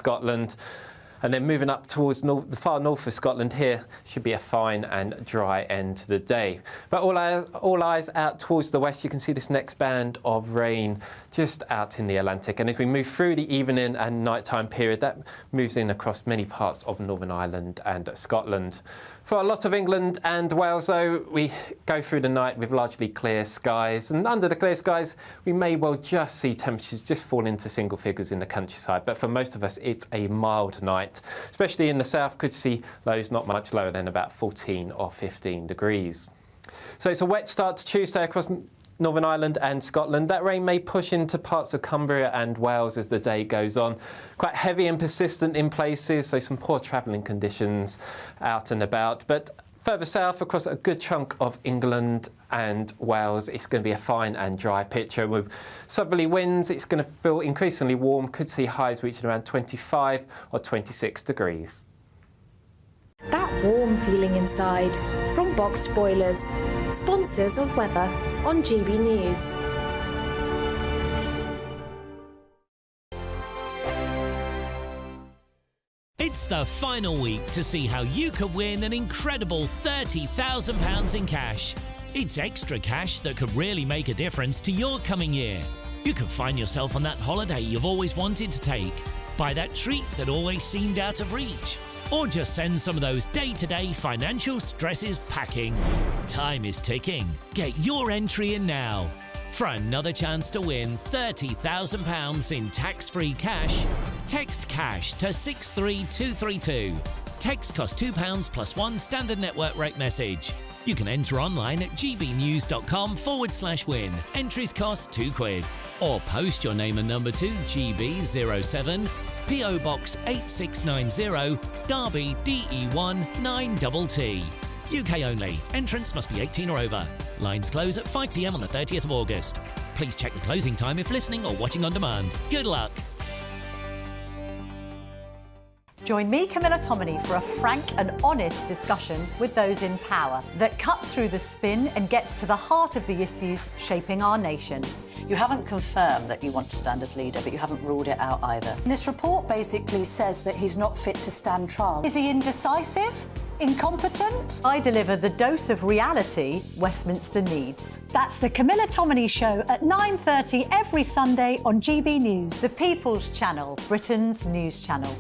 Scotland. And then moving up towards the far north of Scotland here should be a fine and dry end to the day. But all eyes out towards the west, you can see this next band of rain just out in the Atlantic. And as we move through the evening and nighttime period, that moves in across many parts of Northern Ireland and Scotland. For a lot of England and Wales, though, we go through the night with largely clear skies. And under the clear skies, we may well just see temperatures just fall into single figures in the countryside. But for most of us, it's a mild night. Especially in the south, could see lows not much lower than about 14 or 15 degrees. So it's a wet start to Tuesday across Northern Ireland and Scotland. That rain may push into parts of Cumbria and Wales as the day goes on. Quite heavy and persistent in places, so some poor travelling conditions out and about. But further south, across a good chunk of England and Wales, it's going to be a fine and dry picture. With southerly winds, it's going to feel increasingly warm. Could see highs reaching around 25 or 26 degrees. That warm feeling inside from Boxed Boilers, sponsors of weather on GB News. It's the final week to see how you could win an incredible £30,000 in cash. It's extra cash that could really make a difference to your coming year. You could find yourself on that holiday you've always wanted to take, buy that treat that always seemed out of reach, or just send some of those day-to-day financial stresses packing. Time is ticking. Get your entry in now. For another chance to win £30,000 in tax-free cash, text CASH to 63232. Text costs £2 plus one standard network rate message. You can enter online at gbnews.com/win. Entries cost £2. Or post your name and number to GB07, PO Box 8690, Derby DE1 9TT. UK only. Entrance must be 18 or over. Lines close at 5 p.m. on the 30th of August. Please check the closing time if listening or watching on demand. Good luck. Join me, Camilla Tominey, for a frank and honest discussion with those in power that cuts through the spin and gets to the heart of the issues shaping our nation. You haven't confirmed that you want to stand as leader, but you haven't ruled it out either. This report basically says that he's not fit to stand trial. Is he indecisive? Incompetent? I deliver the dose of reality Westminster needs. That's the Camilla Tominey Show at 9:30 every Sunday on GB News. The People's Channel, Britain's news channel.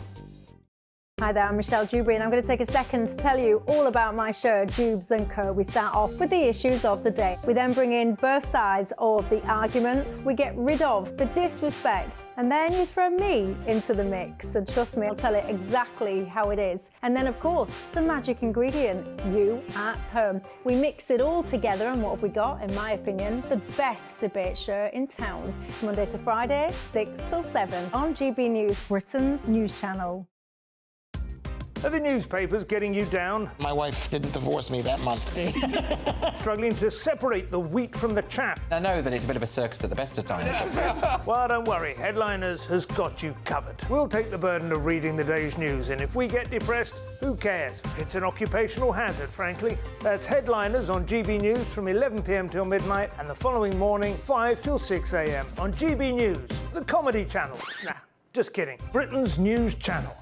Hi there, I'm Michelle Dewberry and I'm going to take a second to tell you all about my show, Dubes & Co. We start off with the issues of the day. We then bring in both sides of the arguments. We get rid of the disrespect. And then you throw me into the mix. And trust me, I'll tell it exactly how it is. And then, of course, the magic ingredient, you at home. We mix it all together and what have we got, in my opinion, the best debate show in town. Monday to Friday, 6 till 7 on GB News, Britain's news channel. Are the newspapers getting you down? My wife didn't divorce me that month. Struggling to separate the wheat from the chaff? I know that it's a bit of a circus at the best of times. Well, don't worry, Headliners has got you covered. We'll take the burden of reading the day's news, and if we get depressed, who cares? It's an occupational hazard, frankly. That's Headliners on GB News from 11 p.m. till midnight, and the following morning, 5 till 6 a.m. on GB News, the comedy channel. Nah, just kidding. Britain's news channel.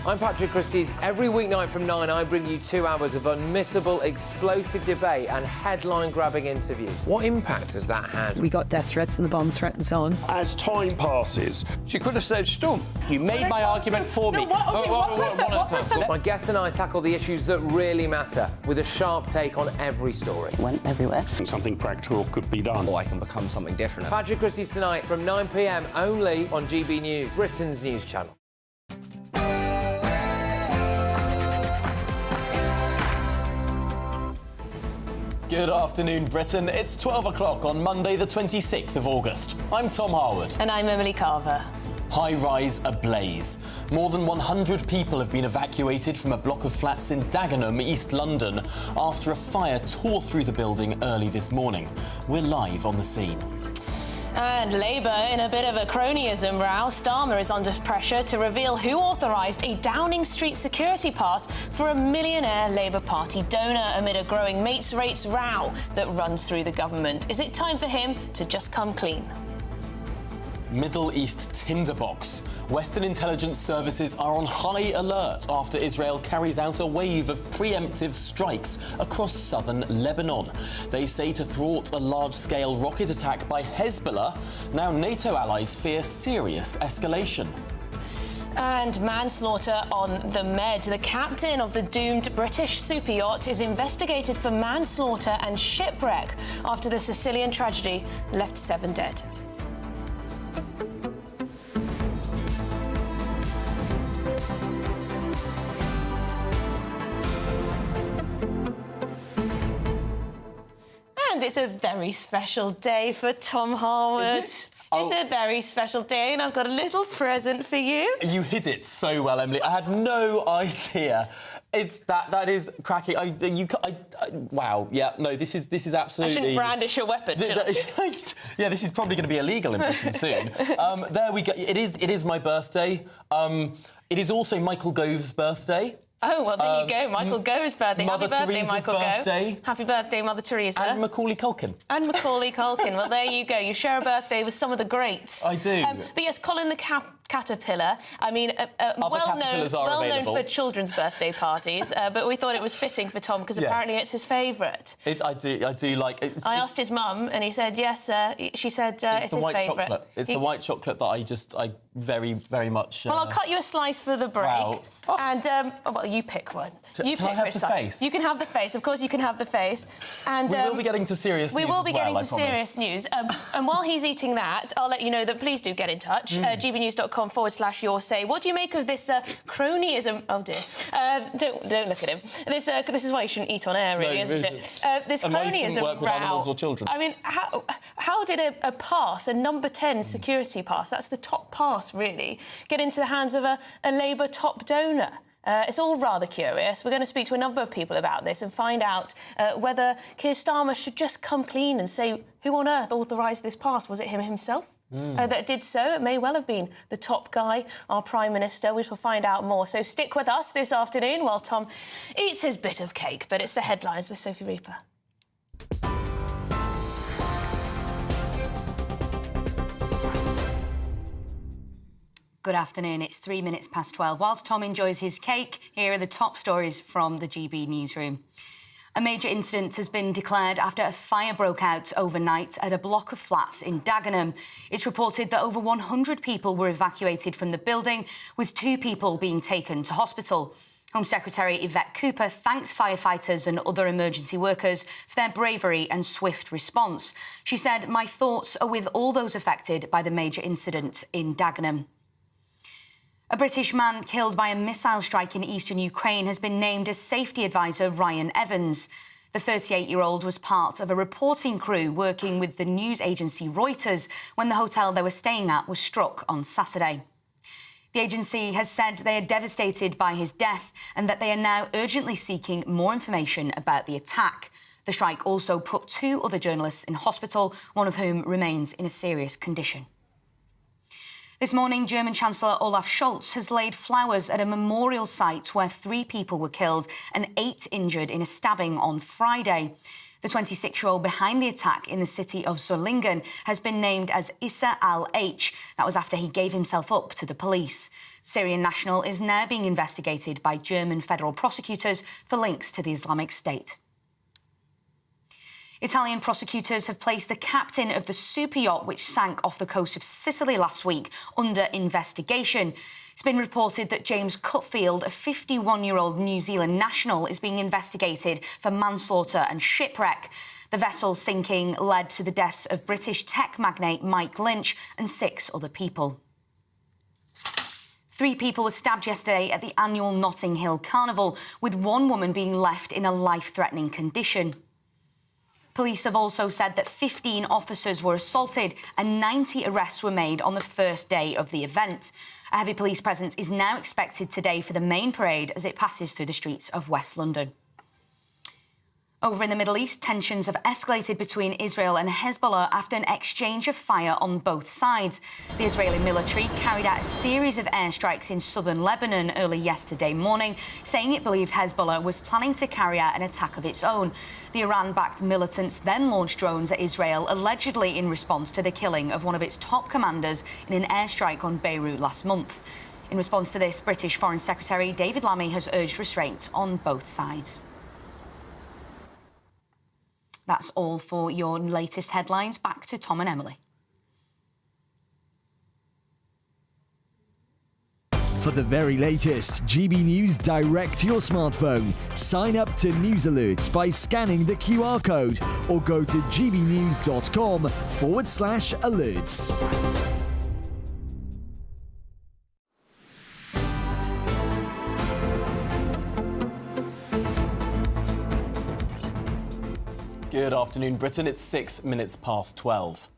I'm Patrick Christie's. Every weeknight from 9, I bring you 2 hours of unmissable, explosive debate and headline-grabbing interviews. What impact has that had? We got death threats and the bomb threat and so on. As time passes, she could have said Storm. You made my argument for me. My guests and I tackle the issues that really matter, with a sharp take on every story. Went everywhere. Something practical could be done. Or I can become something different. Patrick Christie's tonight from 9 p.m. only on GB News, Britain's news channel. Good afternoon, Britain. It's 12 o'clock on Monday, the 26th of August. I'm Tom Harwood. And I'm Emily Carver. High-rise ablaze. More than 100 people have been evacuated from a block of flats in Dagenham, East London, after a fire tore through the building early this morning. We're live on the scene. And Labour in a bit of a cronyism row. Starmer is under pressure to reveal who authorised a Downing Street security pass for a millionaire Labour Party donor amid a growing mates rates row that runs through the government. Is it time for him to just come clean? Middle East tinderbox. Western intelligence services are on high alert after Israel carries out a wave of preemptive strikes across southern Lebanon. They say to thwart a large-scale rocket attack by Hezbollah. Now NATO allies fear serious escalation. And manslaughter on the Med. The captain of the doomed British super yacht is investigated for manslaughter and shipwreck after the Sicilian tragedy left 7 dead. And it's a very special day for Tom Harwood. It's a very special day, and I've got a little present for you. You hid it so well, Emily. I had no idea. It's that is cracking. Wow. Yeah. No. This is absolutely. I shouldn't brandish your weapon. Yeah. This is probably going to be illegal in Britain soon. There we go. It is my birthday. It is also Michael Gove's birthday. Oh, well, there you go. Michael Gove's birthday. Mother Happy birthday, Teresa's Michael birthday. Gove. Happy birthday, Mother Teresa. And Macaulay Culkin. And Macaulay Culkin. Well, there you go. You share a birthday with some of the greats. I do. But yes, Colin the Caterpillar. I mean, well known for children's birthday parties, but we thought it was fitting for Tom because apparently it's his favourite. I do like it. I asked his mum and he said yes. She said it's his favourite. It's the white chocolate that I very, very much... Well, I'll cut you a slice for the break. Wow. And, well, you pick one. You can I have the face? You can have the face. Of course, you can have the face. And we will be getting to serious news. We will be getting to serious news. And while he's eating that, I'll let you know that please do get in touch. gbnews.com/your say. What do you make of this cronyism? Oh dear. Don't look at him. This is why you shouldn't eat on air, really, isn't it? This cronyism work with animals or children. I mean, how did a pass, a number 10 security pass, that's the top pass, really, get into the hands of a Labour top donor? It's all rather curious. We're going to speak to a number of people about this and find out whether Keir Starmer should just come clean and say who on earth authorised this pass. Was it him himself that did so? It may well have been the top guy, our Prime Minister. We shall find out more. So stick with us this afternoon while Tom eats his bit of cake. But it's the headlines with Sophie Reaper. Good afternoon. It's 3 minutes past 12. Whilst Tom enjoys his cake, here are the top stories from the GB newsroom. A major incident has been declared after a fire broke out overnight at a block of flats in Dagenham. It's reported that over 100 people were evacuated from the building, with 2 people being taken to hospital. Home Secretary Yvette Cooper thanked firefighters and other emergency workers for their bravery and swift response. She said, "My thoughts are with all those affected by the major incident in Dagenham." A British man killed by a missile strike in eastern Ukraine has been named as safety advisor Ryan Evans. The 38-year-old was part of a reporting crew working with the news agency Reuters when the hotel they were staying at was struck on Saturday. The agency has said they are devastated by his death and that they are now urgently seeking more information about the attack. The strike also put 2 other journalists in hospital, one of whom remains in a serious condition. This morning, German Chancellor Olaf Scholz has laid flowers at a memorial site where 3 people were killed and 8 injured in a stabbing on Friday. The 26-year-old behind the attack in the city of Solingen has been named as Issa al-H. That was after he gave himself up to the police. Syrian national is now being investigated by German federal prosecutors for links to the Islamic State. Italian prosecutors have placed the captain of the super yacht which sank off the coast of Sicily last week under investigation. It's been reported that James Cutfield, a 51-year-old New Zealand national, is being investigated for manslaughter and shipwreck. The vessel sinking led to the deaths of British tech magnate Mike Lynch and 6 other people. 3 people were stabbed yesterday at the annual Notting Hill Carnival, with 1 woman being left in a life-threatening condition. Police have also said that 15 officers were assaulted and 90 arrests were made on the first day of the event. A heavy police presence is now expected today for the main parade as it passes through the streets of West London. Over in the Middle East, tensions have escalated between Israel and Hezbollah after an exchange of fire on both sides. The Israeli military carried out a series of airstrikes in southern Lebanon early yesterday morning, saying it believed Hezbollah was planning to carry out an attack of its own. The Iran-backed militants then launched drones at Israel, allegedly in response to the killing of one of its top commanders in an airstrike on Beirut last month. In response to this, British Foreign Secretary David Lammy has urged restraint on both sides. That's all for your latest headlines. Back to Tom and Emily. For the very latest GB News direct to your smartphone, sign up to News Alerts by scanning the QR code or go to gbnews.com/alerts. Good afternoon, Britain. It's 6 minutes past 12.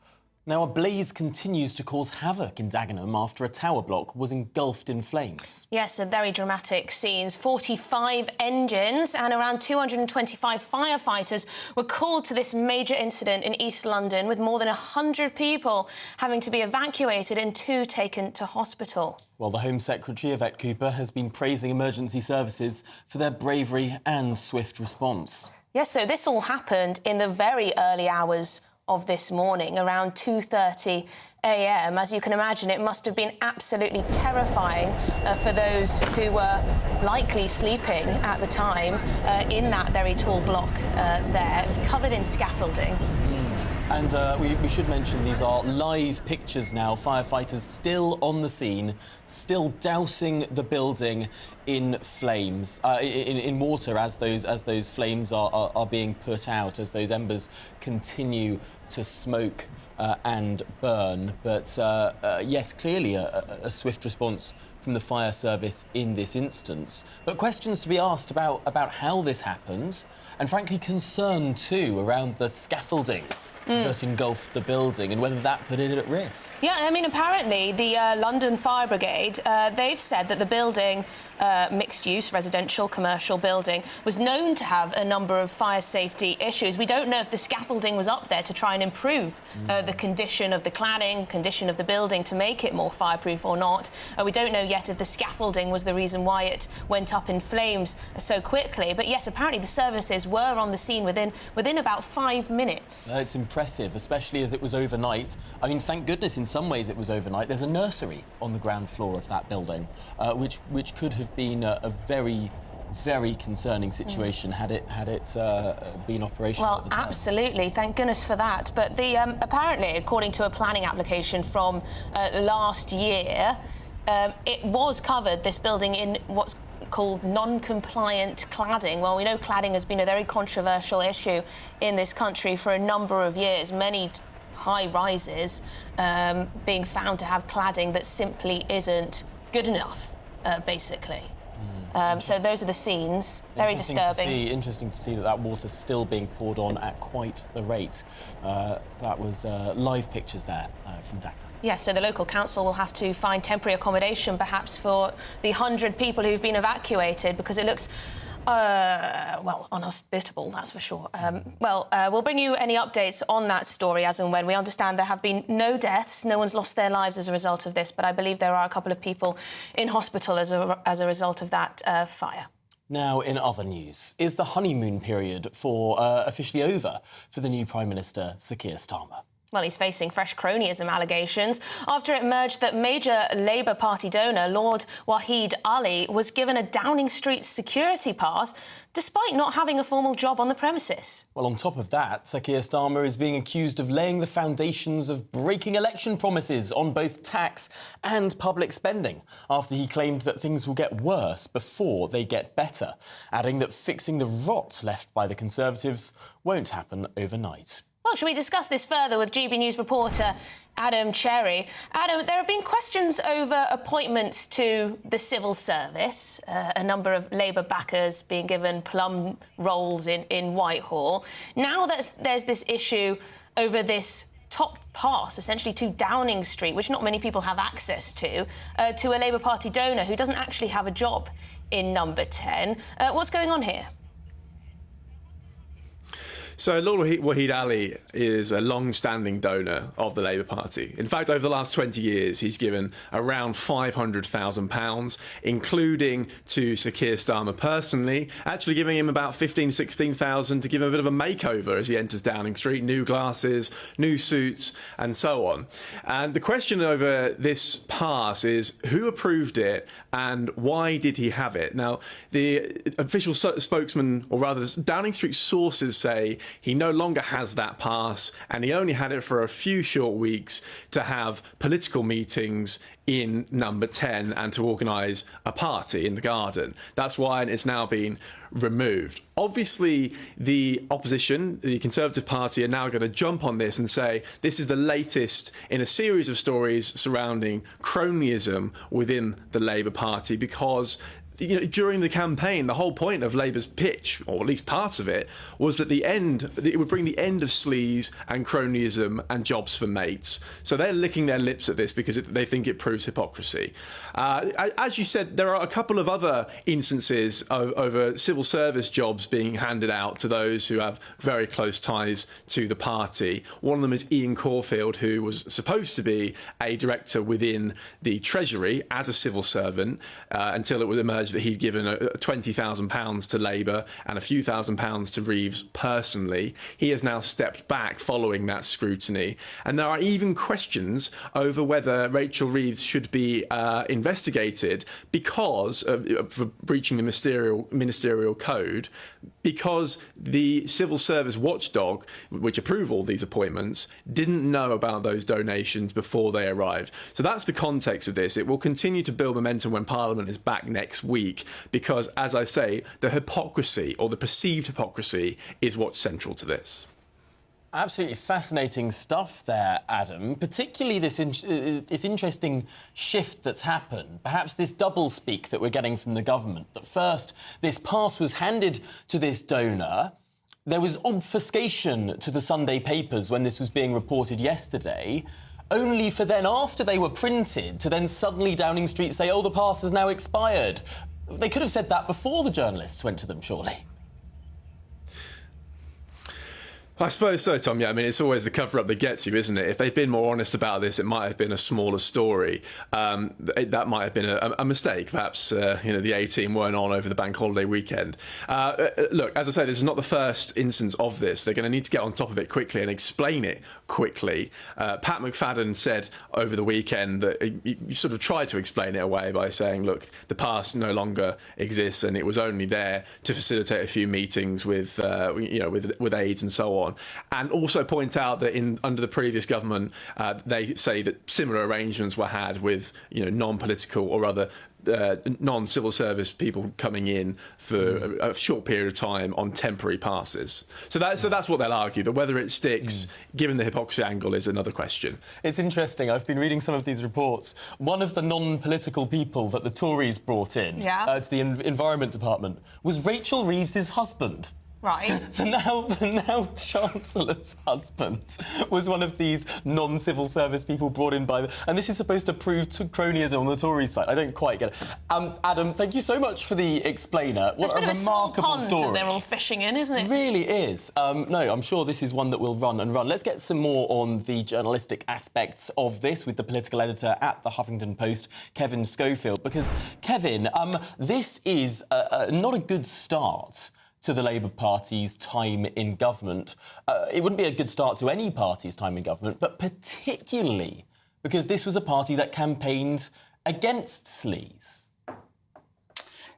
Now, a blaze continues to cause havoc in Dagenham after a tower block was engulfed in flames. Yes, a very dramatic scenes. 45 engines and around 225 firefighters were called to this major incident in East London, with more than 100 people having to be evacuated and 2 taken to hospital. Well, the Home Secretary, Yvette Cooper, has been praising emergency services for their bravery and swift response. Yes, so this all happened in the very early hours of this morning, around 2:30 a.m. As you can imagine, it must have been absolutely terrifying for those who were likely sleeping at the time in that very tall block there. It was covered in scaffolding. And we should mention these are live pictures now. Firefighters still on the scene, still dousing the building in flames, in water as those flames are being put out, as those embers continue to smoke and burn. But yes, clearly a swift response from the fire service in this instance. But questions to be asked about how this happened, and frankly concern too around the scaffolding that engulfed the building and whether that put it at risk. Yeah, I mean, apparently the London Fire Brigade, they've said that the building, mixed-use, residential, commercial building, was known to have a number of fire safety issues. We don't know if the scaffolding was up there to try and improve the condition of the cladding, condition of the building to make it more fireproof or not. We don't know yet if the scaffolding was the reason why it went up in flames so quickly. But yes, apparently the services were on the scene within about 5 minutes. It's impressive, especially as it was overnight. I mean, thank goodness in some ways it was overnight. There's a nursery on the ground floor of that building, which could have been a very, very concerning situation had it been operational. Well, absolutely. Thank goodness for that. But the apparently, according to a planning application from last year, it was covered, this building, in what's called non-compliant cladding. Well, we know cladding has been a very controversial issue in this country for a number of years. Many high-rises being found to have cladding that simply isn't good enough, basically. So those are the scenes. Very disturbing. Interesting to see that water's still being poured on at quite the rate. That was live pictures there from Dagenham. Yes, so the local council will have to find temporary accommodation, perhaps, for the 100 people who've been evacuated, because it looks, well, unhospitable, that's for sure. We'll bring you any updates on that story as and when. We understand there have been no deaths, no one's lost their lives as a result of this, but I believe there are a couple of people in hospital as a result of that fire. Now, in other news, is the honeymoon period officially over for the new Prime Minister, Sir Keir Starmer? Well, he's facing fresh cronyism allegations after it emerged that major Labour Party donor Lord Wahid Ali was given a Downing Street security pass despite not having a formal job on the premises. Well, on top of that, Sir Keir Starmer is being accused of laying the foundations of breaking election promises on both tax and public spending, after he claimed that things will get worse before they get better, adding that fixing the rot left by the Conservatives won't happen overnight. Well, shall we discuss this further with GB News reporter Adam Cherry? Adam, there have been questions over appointments to the civil service, a number of Labour backers being given plum roles in Whitehall. Now there's this issue over this top pass, essentially to Downing Street, which not many people have access to a Labour Party donor who doesn't actually have a job in Number 10. What's going on here? So Lord Wahid Ali is a long-standing donor of the Labour Party. In fact, over the last 20 years, he's given around £500,000, including to Sir Keir Starmer personally, actually giving him about 15, 16,000 to give him a bit of a makeover as he enters Downing Street, new glasses, new suits, and so on. And the question over this pass is who approved it and why did he have it? Now, the official spokesman, or rather Downing Street sources, say he no longer has that pass and he only had it for a few short weeks to have political meetings in number 10 and to organise a party in the garden. That's why it's now been removed. Obviously, the opposition, the Conservative Party, are now going to jump on this and say this is the latest in a series of stories surrounding cronyism within the Labour Party, because during the campaign, the whole point of Labour's pitch, or at least parts of it, was that it would bring the end of sleaze and cronyism and jobs for mates. So they're licking their lips at this because they think it proves hypocrisy. As you said, there are a couple of other instances over civil service jobs being handed out to those who have very close ties to the party. One of them is Ian Caulfield, who was supposed to be a director within the Treasury as a civil servant until it was emerged that he'd given £20,000 to Labour and a few £1,000s to Reeves personally. He has now stepped back following that scrutiny. And there are even questions over whether Rachel Reeves should be investigated because for breaching the ministerial code, because the civil service watchdog, which approve all these appointments, didn't know about those donations before they arrived. So that's the context of this. It will continue to build momentum when Parliament is back next week, because, as I say, the hypocrisy, or the perceived hypocrisy, is what's central to this. Absolutely fascinating stuff there, Adam, particularly this interesting shift that's happened, perhaps this doublespeak that we're getting from the government, that first this pass was handed to this donor, there was obfuscation to the Sunday papers when this was being reported yesterday, only for then, after they were printed, to then suddenly Downing Street say, oh, the pass has now expired. They could have said that before the journalists went to them, surely. I suppose so, Tom. Yeah, I mean, it's always the cover-up that gets you, isn't it? If they'd been more honest about this, it might have been a smaller story. That might have been a mistake. Perhaps, the A-team weren't on over the bank holiday weekend. Look, as I say, this is not the first instance of this. They're going to need to get on top of it quickly and explain it quickly. Pat McFadden said over the weekend that he sort of tried to explain it away by saying, look, the pass no longer exists and it was only there to facilitate a few meetings with aides and so on. And also point out that under the previous government, they say that similar arrangements were had with non-political or other non-civil service people coming in for a short period of time on temporary passes. So that's what they'll argue. But whether it sticks, given the hypocrisy angle, is another question. It's interesting. I've been reading some of these reports. One of the non-political people that the Tories brought in to the Environment Department was Rachel Reeves' husband. Right. The now Chancellor's husband was one of these non-civil service people brought in by and this is supposed to prove cronyism on the Tories side. I don't quite get it. Adam, thank you so much for the explainer. What a remarkable story. They're all fishing in, isn't it? It really is. No, I'm sure this is one that will run and run. Let's get some more on the journalistic aspects of this with the political editor at the Huffington Post, Kevin Schofield, because, Kevin, this is not a good start to the Labour Party's time in government. It wouldn't be a good start to any party's time in government, but particularly because this was a party that campaigned against sleaze.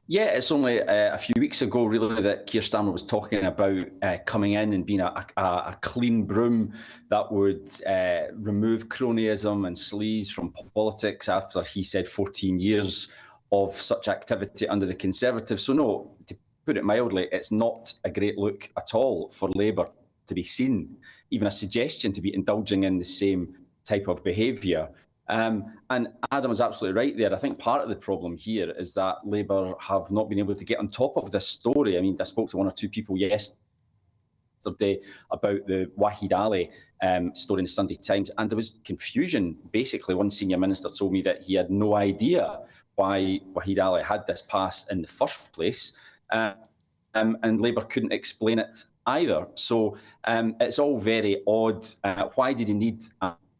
Yeah, it's only a few weeks ago, really, that Keir Starmer was talking about coming in and being a clean broom that would remove cronyism and sleaze from politics after he said 14 years of such activity under the Conservatives. So no, to put it mildly, it's not a great look at all for Labour to be seen, even a suggestion to be indulging in the same type of behaviour. And Adam is absolutely right there. I think part of the problem here is that Labour have not been able to get on top of this story. I mean, I spoke to one or two people yesterday about the Wahid Ali story in the Sunday Times, and there was confusion. Basically, one senior minister told me that he had no idea why Wahid Ali had this pass in the first place. And Labour couldn't explain it either. So it's all very odd. Why did he need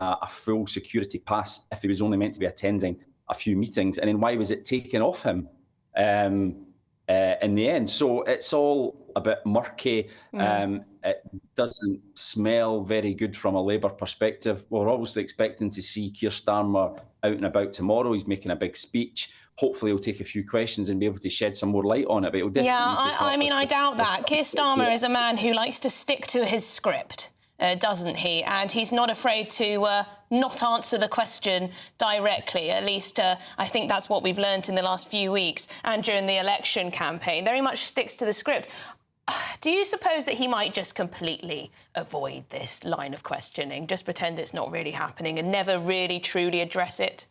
a full security pass if he was only meant to be attending a few meetings? And then why was it taken off him in the end? So it's all a bit murky. It doesn't smell very good from a Labour perspective. We're obviously expecting to see Keir Starmer out and about tomorrow. He's making a big speech. Hopefully he'll take a few questions and be able to shed some more light on it. But it'll definitely I mean, I doubt that. Keir Starmer is a man who likes to stick to his script, doesn't he? And he's not afraid to not answer the question directly. At least I think that's what we've learned in the last few weeks and during the election campaign. Very much sticks to the script. Do you suppose that he might just completely avoid this line of questioning, just pretend it's not really happening and never really truly address it?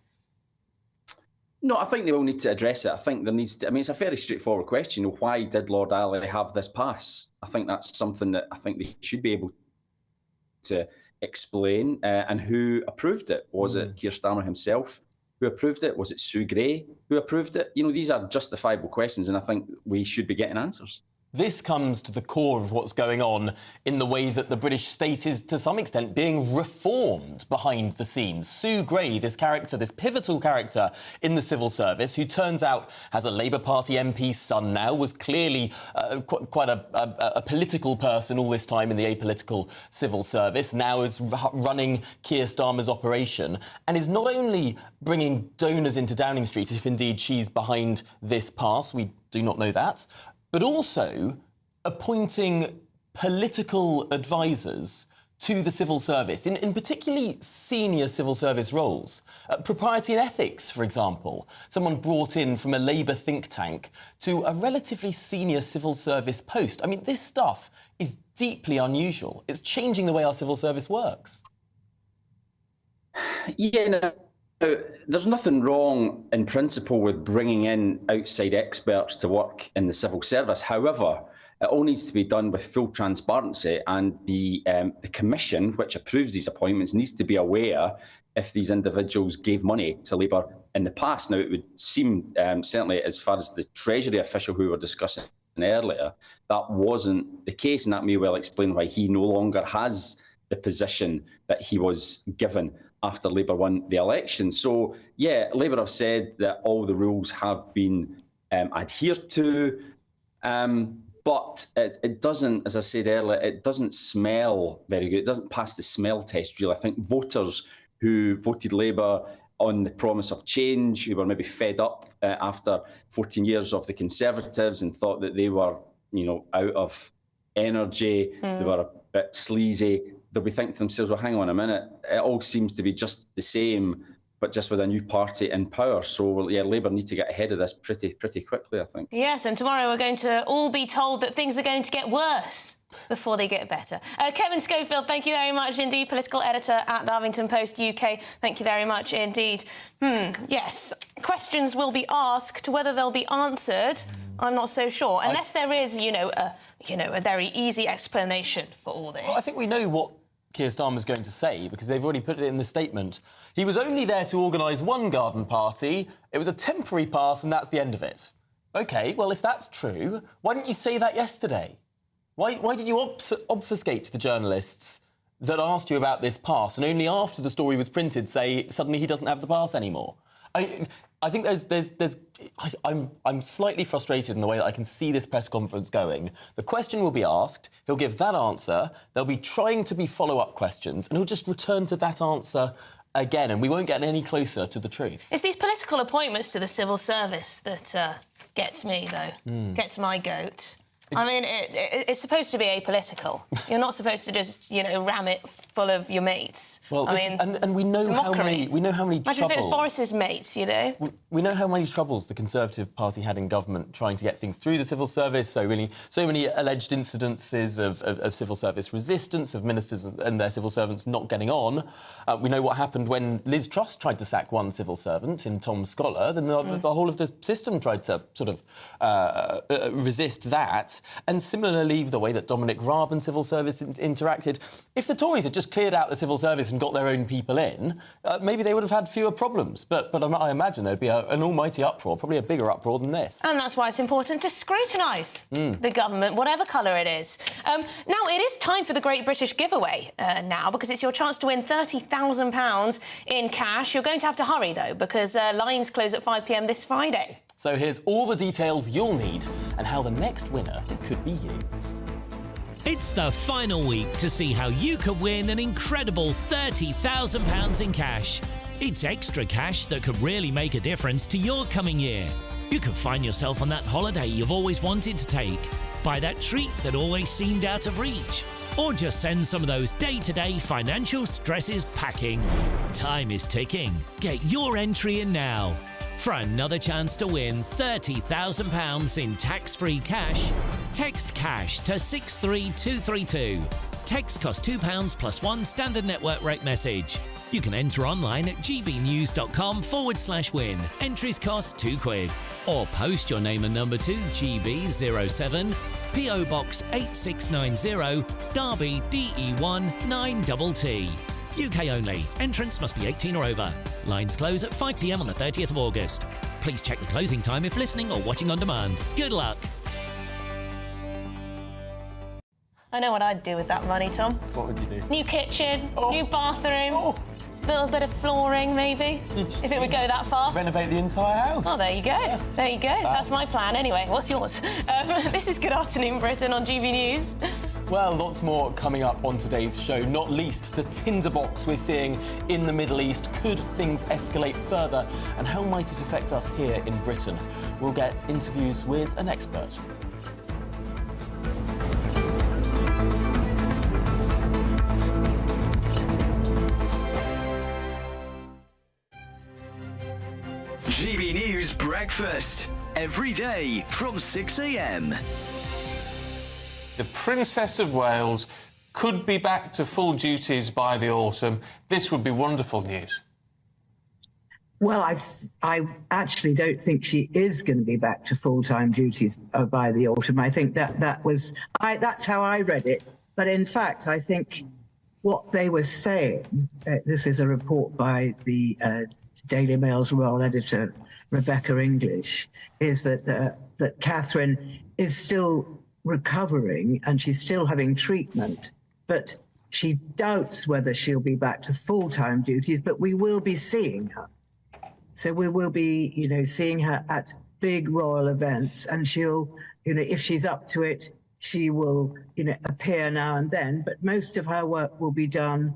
No, I think they will need to address it. I think there needs to... I mean, it's a very straightforward question. Why did Lord Ali have this pass? I think that's something that I think they should be able to explain. And who approved it? Was it Keir Starmer himself who approved it? Was it Sue Gray who approved it? You know, these are justifiable questions, and I think we should be getting answers. This comes to the core of what's going on in the way that the British state is, to some extent, being reformed behind the scenes. Sue Gray, this character, this pivotal character in the civil service, who turns out has a Labour Party MP's son now, was clearly quite a political person all this time in the apolitical civil service, now is running Keir Starmer's operation, and is not only bringing donors into Downing Street, if indeed she's behind this pass, we do not know that, but also appointing political advisors to the civil service, in particularly senior civil service roles. Propriety and ethics, for example. Someone brought in from a Labour think tank to a relatively senior civil service post. I mean, this stuff is deeply unusual. It's changing the way our civil service works. Yeah, no. There's nothing wrong in principle with bringing in outside experts to work in the civil service. However, it all needs to be done with full transparency, and the commission, which approves these appointments, needs to be aware if these individuals gave money to Labour in the past. Now, it would seem, certainly as far as the Treasury official who we were discussing earlier, that wasn't the case, and that may well explain why he no longer has the position that he was given after Labour won the election. So, yeah, Labour have said that all the rules have been adhered to, but it doesn't, as I said earlier, it doesn't smell very good. It doesn't pass the smell test, really. I think voters who voted Labour on the promise of change, who were maybe fed up after 14 years of the Conservatives and thought that they were, you know, out of energy, they were a bit sleazy, they'll be thinking to themselves, well, hang on a minute, it all seems to be just the same, but just with a new party in power. So, yeah, Labour need to get ahead of this pretty quickly, I think. Yes, and tomorrow we're going to all be told that things are going to get worse before they get better. Kevin Schofield, thank you very much indeed, political editor at the Huffington Post UK. Thank you very much indeed. Yes, questions will be asked. Whether they'll be answered, I'm not so sure. Unless there is, a very easy explanation for all this. Well, I think we know what Keir Starmer's going to say, because they've already put it in the statement. He was only there to organise one garden party. It was a temporary pass, and that's the end of it. OK, well, if that's true, why didn't you say that yesterday? Why did you obfuscate the journalists that asked you about this pass, and only after the story was printed say suddenly he doesn't have the pass anymore? I think I'm slightly frustrated in the way that I can see this press conference going. The question will be asked, he'll give that answer, there'll be trying to be follow-up questions, and he'll just return to that answer again, and we won't get any closer to the truth. It's these political appointments to the civil service that gets me, though, gets my goat. I mean, it's supposed to be apolitical. You're not supposed to just, ram it full of your mates. Well, and we know how many troubles. Imagine if it was Boris's mates, We know how many troubles the Conservative Party had in government trying to get things through the civil service. So many alleged incidences of civil service resistance, of ministers and their civil servants not getting on. We know what happened when Liz Truss tried to sack one civil servant in Tom Scholar. Then the whole of the system tried to sort of resist that. that. And similarly, the way that Dominic Raab and civil service interacted, if the Tories had just cleared out the civil service and got their own people in, maybe they would have had fewer problems. But I imagine there'd be an almighty uproar, probably a bigger uproar than this. And that's why it's important to scrutinise the government, whatever colour it is. Now, it is time for the Great British Giveaway now, because it's your chance to win £30,000 in cash. You're going to have to hurry, though, because lines close at 5 p.m. this Friday. So here's all the details you'll need and how the next winner could be you. It's the final week to see how you could win an incredible £30,000 in cash. It's extra cash that could really make a difference to your coming year. You could find yourself on that holiday you've always wanted to take, buy that treat that always seemed out of reach, or just send some of those day-to-day financial stresses packing. Time is ticking. Get your entry in now. For another chance to win £30,000 in tax-free cash, text CASH to 63232. Text costs £2 plus one standard network rate message. You can enter online at gbnews.com/win. Entries cost £2. Or post your name and number to GB07, PO Box 8690, Derby DE1 9TT. UK only. Entrants must be 18 or over. Lines close at 5 p.m. on the 30th of August. Please check the closing time if listening or watching on demand. Good luck. I know what I'd do with that money, Tom. What would you do? New kitchen, new bathroom, little bit of flooring, maybe, if it would go that far. Renovate the entire house. Oh, there you go. Yeah. There you go. That's my plan. Anyway, what's yours? This is Good Afternoon Britain on GB News. Well, lots more coming up on today's show, not least the tinderbox we're seeing in the Middle East. Could things escalate further? And how might it affect us here in Britain? We'll get interviews with an expert. GB News Breakfast, every day from 6 a.m. The Princess of Wales could be back to full duties by the autumn. This would be wonderful news. Well, I actually don't think she is going to be back to full-time duties by the autumn. I think that's how I read it. But in fact, I think what they were saying, this is a report by the Daily Mail's royal editor, Rebecca English, is that Catherine is still recovering and she's still having treatment, but she doubts whether she'll be back to full-time duties, but we will be seeing her. So we will be, seeing her at big royal events, and she'll, if she's up to it, she will, appear now and then, but most of her work will be done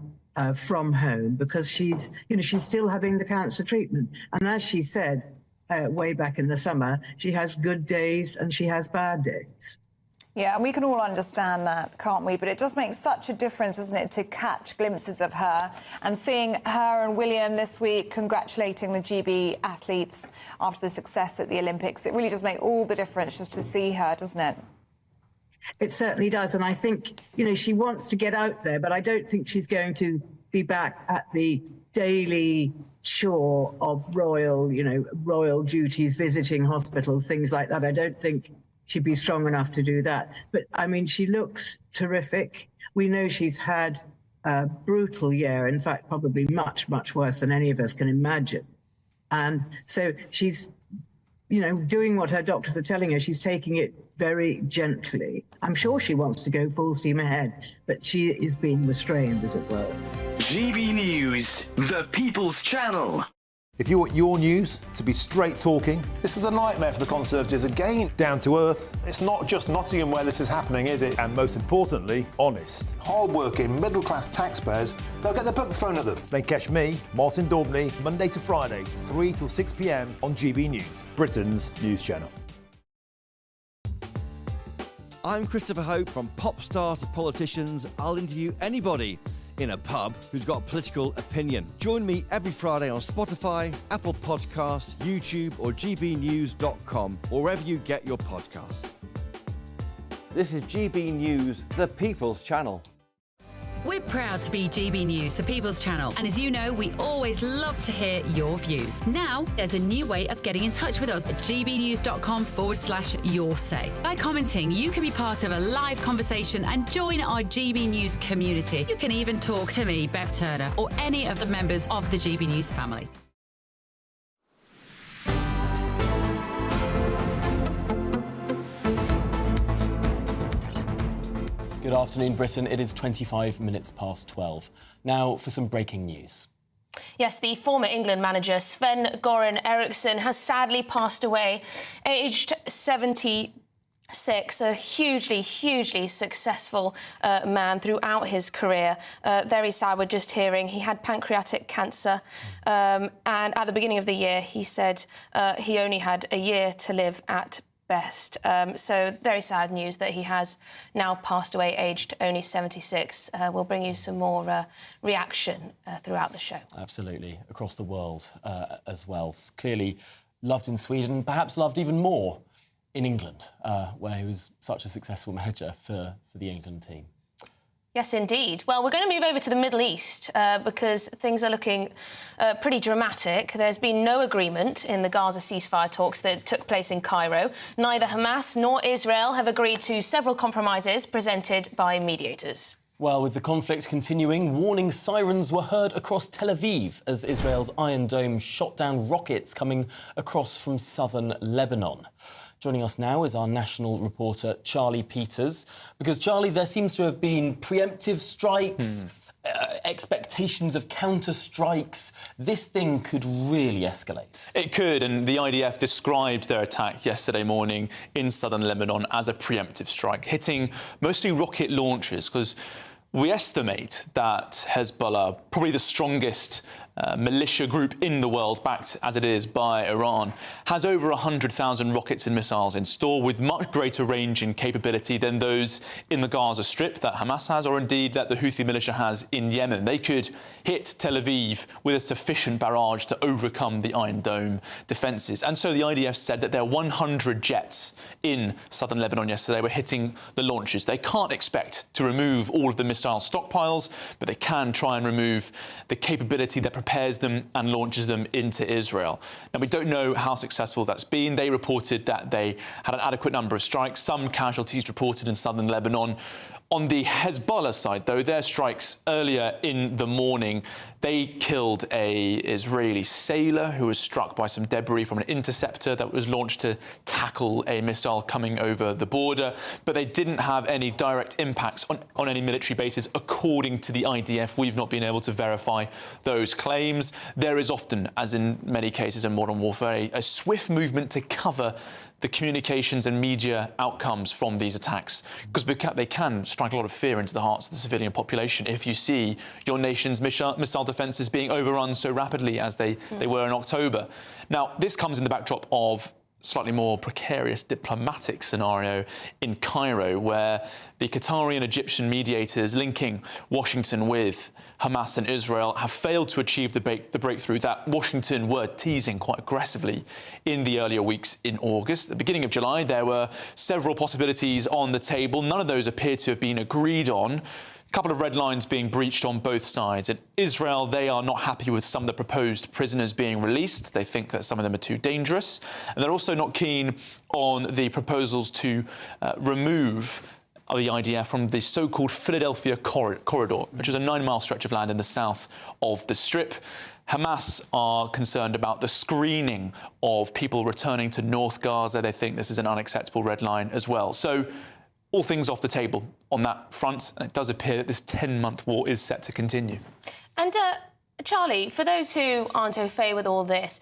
from home because she's still having the cancer treatment. And as she said way back in the summer, she has good days and she has bad days. Yeah, and we can all understand that, can't we? But it does make such a difference, doesn't it, to catch glimpses of her and seeing her and William this week congratulating the GB athletes after the success at the Olympics. It really does make all the difference just to see her, doesn't it? It certainly does. And I think, she wants to get out there, but I don't think she's going to be back at the daily chore of royal duties, visiting hospitals, things like that. I don't think she'd be strong enough to do that. But, she looks terrific. We know she's had a brutal year, in fact, probably much, much worse than any of us can imagine. And so she's, doing what her doctors are telling her. She's taking it very gently. I'm sure she wants to go full steam ahead, but she is being restrained, as it were. GB News, the People's Channel. If you want your news to be straight talking... This is a nightmare for the Conservatives again. Down to earth. It's not just Nottingham where this is happening, is it? And most importantly, honest. Hard-working, middle-class taxpayers, they'll get their book thrown at them. Then catch me, Martin Daubney, Monday to Friday, 3 till 6 p.m. on GB News, Britain's news channel. I'm Christopher Hope. From pop stars to politicians, I'll interview anybody in a pub who's got a political opinion. Join me every Friday on Spotify, Apple Podcasts, YouTube or gbnews.com, or wherever you get your podcasts. This is GB News, the People's Channel. We're proud to be GB News, the People's Channel, and as you know, we always love to hear your views. Now, there's a new way of getting in touch with us at gbnews.com/yoursay. By commenting, you can be part of a live conversation and join our GB News community. You can even talk to me, Bev Turner, or any of the members of the GB News family. Good afternoon, Britain. It is 25 minutes past 12. Now for some breaking news. Yes, the former England manager Sven-Goran Eriksson has sadly passed away, aged 76, a hugely successful man throughout his career. Very sad, we're just hearing he had pancreatic cancer. And at the beginning of the year, he said he only had a year to live at best. So very sad news that he has now passed away, aged only 76. We'll bring you some more reaction throughout the show. Absolutely, across the world as well. Clearly loved in Sweden, perhaps loved even more in England, where he was such a successful manager for the England team. Yes, indeed. Well, we're going to move over to the Middle East because things are looking pretty dramatic. There's been no agreement in the Gaza ceasefire talks that took place in Cairo. Neither Hamas nor Israel have agreed to several compromises presented by mediators. Well, with the conflict continuing, warning sirens were heard across Tel Aviv as Israel's Iron Dome shot down rockets coming across from southern Lebanon. Joining us now is our national reporter, Charlie Peters. Because, Charlie, there seems to have been preemptive strikes, expectations of counter-strikes. This thing could really escalate. It could, and the IDF described their attack yesterday morning in southern Lebanon as a preemptive strike, hitting mostly rocket launchers, because we estimate that Hezbollah, probably the strongest militia group in the world, backed as it is by Iran, has over 100,000 rockets and missiles in store, with much greater range and capability than those in the Gaza Strip that Hamas has, or indeed that the Houthi militia has in Yemen. They could hit Tel Aviv with a sufficient barrage to overcome the Iron Dome defences. And so the IDF said that their 100 jets in southern Lebanon yesterday were hitting the launches. They can't expect to remove all of the missile stockpiles, but they can try and remove the capability that prepares them and launches them into Israel. Now, we don't know how successful that's been. They reported that they had an adequate number of strikes, some casualties reported in southern Lebanon. On the Hezbollah side, though, their strikes earlier in the morning, they killed an Israeli sailor who was struck by some debris from an interceptor that was launched to tackle a missile coming over the border. But they didn't have any direct impacts on any military bases, according to the IDF. We've not been able to verify those claims. There is often, as in many cases in modern warfare, a swift movement to cover the communications and media outcomes from these attacks, because they can strike a lot of fear into the hearts of the civilian population if you see your nation's missile defences being overrun so rapidly as they were in October. Now, this comes in the backdrop of slightly more precarious diplomatic scenario in Cairo, where the Qatari and Egyptian mediators linking Washington with Hamas and Israel have failed to achieve the breakthrough that Washington were teasing quite aggressively in the earlier weeks in August. At the beginning of July, there were several possibilities on the table. None of those appear to have been agreed on. A couple of red lines being breached on both sides. In Israel, they are not happy with some of the proposed prisoners being released. They think that some of them are too dangerous. And they're also not keen on the proposals to remove the IDF from the so-called Philadelphia corridor, which is a 9-mile stretch of land in the south of the Strip. Hamas are concerned about the screening of people returning to North Gaza. They think this is an unacceptable red line as well. So all things off the table on that front, and it does appear that this 10-month war is set to continue. And Charlie, for those who aren't au fait with all this,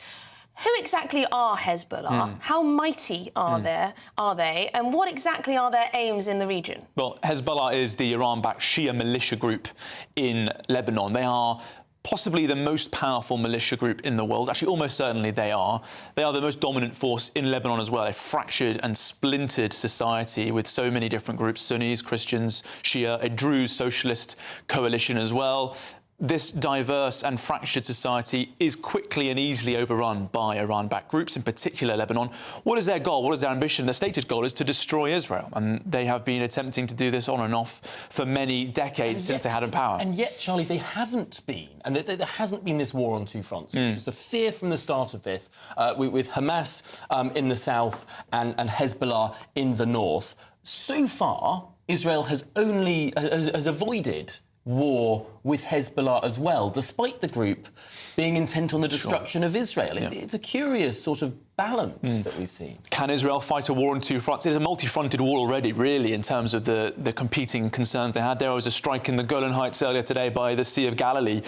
who exactly are Hezbollah? How mighty are they? And what exactly are their aims in the region? Well, Hezbollah is the Iran-backed Shia militia group in Lebanon. They are possibly the most powerful militia group in the world. Actually, almost certainly they are. They are the most dominant force in Lebanon as well, a fractured and splintered society with so many different groups, Sunnis, Christians, Shia, a Druze socialist coalition as well. this diverse and fractured society is quickly and easily overrun by Iran-backed groups, in particular Lebanon. What is their goal? What is their ambition? Their stated goal is to destroy Israel, and they have been attempting to do this on and off for many decades since they had power. And yet, Charlie, they haven't been, and there hasn't been this war on two fronts, which was the fear from the start of this, with Hamas in the south and Hezbollah in the north. So far, Israel has avoided war with Hezbollah as well, despite the group being intent on the destruction of Israel. It's a curious sort of balance that we've seen. Can Israel fight a war on two fronts? It's a multi-fronted war already, really, in terms of the competing concerns they had. There was a strike in the Golan Heights earlier today by the Sea of Galilee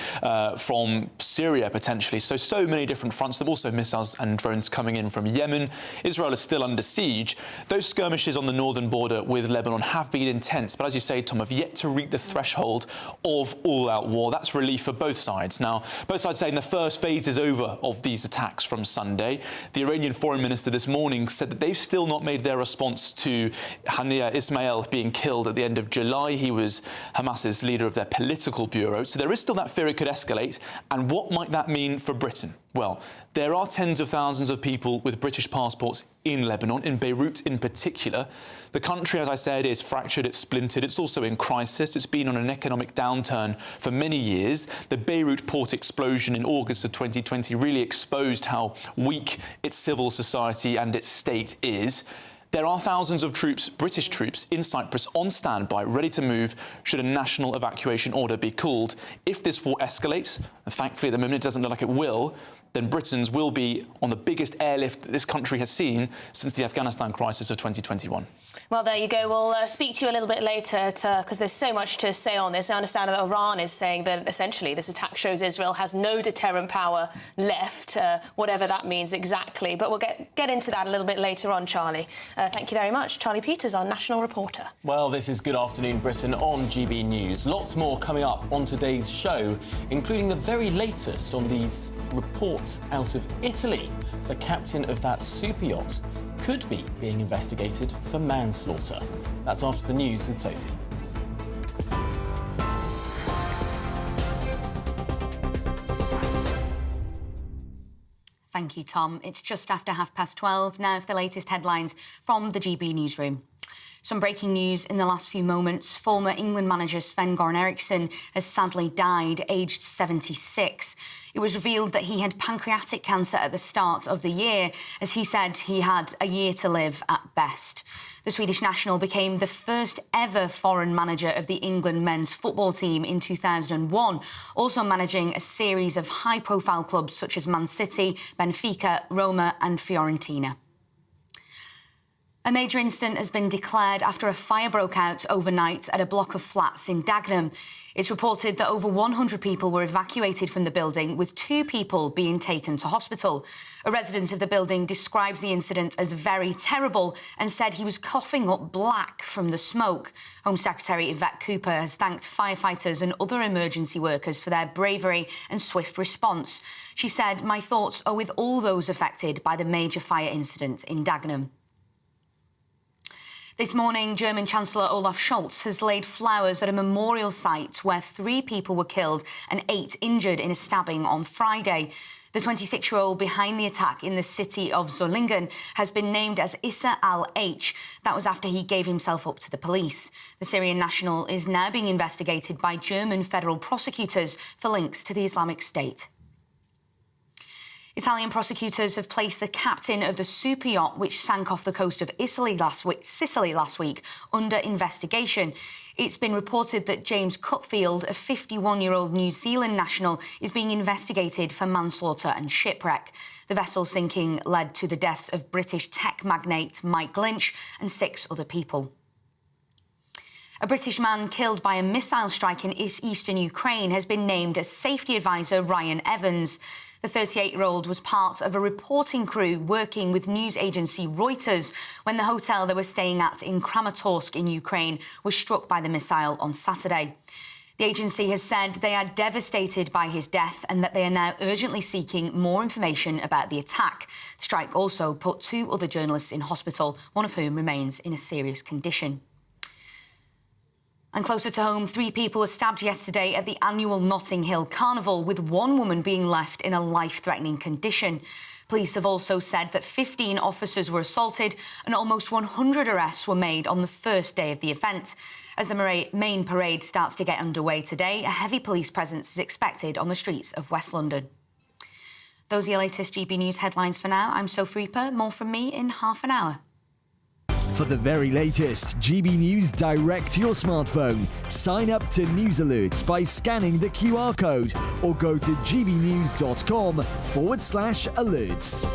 from Syria, potentially. So many different fronts. There are also missiles and drones coming in from Yemen. Israel is still under siege. Those skirmishes on the northern border with Lebanon have been intense, but as you say, Tom, have yet to reach the threshold of all-out war. That's relief for both sides. Now, both sides saying the first phase is over of these attacks from Sunday. The Iranian foreign minister this morning said that they've still not made their response to Hania Ismail being killed at the end of July. He was Hamas's leader of their political bureau. So there is still that fear it could escalate. And what might that mean for Britain? Well, there are tens of thousands of people with British passports in Lebanon, in Beirut in particular. The country, as I said, is fractured, it's splintered, it's also in crisis. It's been on an economic downturn for many years. The Beirut port explosion in August of 2020 really exposed how weak its civil society and its state is. There are thousands of troops, British troops, in Cyprus on standby, ready to move should a national evacuation order be called. If this war escalates, and thankfully at the moment it doesn't look like it will, then Britons will be on the biggest airlift that this country has seen since the Afghanistan crisis of 2021. Well, there you go. We'll speak to you a little bit later because there's so much to say on this. I understand that Iran is saying that essentially this attack shows Israel has no deterrent power left, whatever that means exactly. But we'll get into that a little bit later on, Charlie. Thank you very much. Charlie Peters, our national reporter. Well, this is Good Afternoon Britain on GB News. Lots more coming up on today's show, including the very latest on these reports out of Italy. The captain of that super yacht could be being investigated for manslaughter. That's after the news with Sophie. Thank you, Tom. It's just after 12:30 now for the latest headlines from the GB newsroom. Some breaking news in the last few moments. Former England manager Sven-Goran Eriksson has sadly died, aged 76. It was revealed that he had pancreatic cancer at the start of the year. As he said, he had a year to live at best. The Swedish national became the first ever foreign manager of the England men's football team in 2001, also managing a series of high-profile clubs such as Man City, Benfica, Roma and Fiorentina. A major incident has been declared after a fire broke out overnight at a block of flats in Dagenham. It's reported that over 100 people were evacuated from the building, with 2 people being taken to hospital. A resident of the building described the incident as very terrible and said he was coughing up black from the smoke. Home Secretary Yvette Cooper has thanked firefighters and other emergency workers for their bravery and swift response. She said, "My thoughts are with all those affected by the major fire incident in Dagenham." This morning, German Chancellor Olaf Scholz has laid flowers at a memorial site where 3 people were killed and 8 injured in a stabbing on Friday. The 26-year-old behind the attack in the city of Solingen has been named as Issa al-H. That was after he gave himself up to the police. The Syrian national is now being investigated by German federal prosecutors for links to the Islamic State. Italian prosecutors have placed the captain of the super yacht which sank off the coast of Sicily last week under investigation. It's been reported that James Cutfield, a 51-year-old New Zealand national, is being investigated for manslaughter and shipwreck. The vessel sinking led to the deaths of British tech magnate Mike Lynch and 6 other people. A British man killed by a missile strike in eastern Ukraine has been named as safety advisor Ryan Evans. The 38-year-old was part of a reporting crew working with news agency Reuters when the hotel they were staying at in Kramatorsk in Ukraine was struck by the missile on Saturday. The agency has said they are devastated by his death and that they are now urgently seeking more information about the attack. The strike also put 2 other journalists in hospital, one of whom remains in a serious condition. And closer to home, 3 people were stabbed yesterday at the annual Notting Hill Carnival, with 1 woman being left in a life-threatening condition. Police have also said that 15 officers were assaulted and almost 100 arrests were made on the first day of the event. As the main parade starts to get underway today, a heavy police presence is expected on the streets of West London. Those are your latest GB News headlines for now. I'm Sophie Reaper. More from me in half an hour. For the very latest GB News direct to your smartphone, sign up to News Alerts by scanning the QR code or go to gbnews.com/alerts.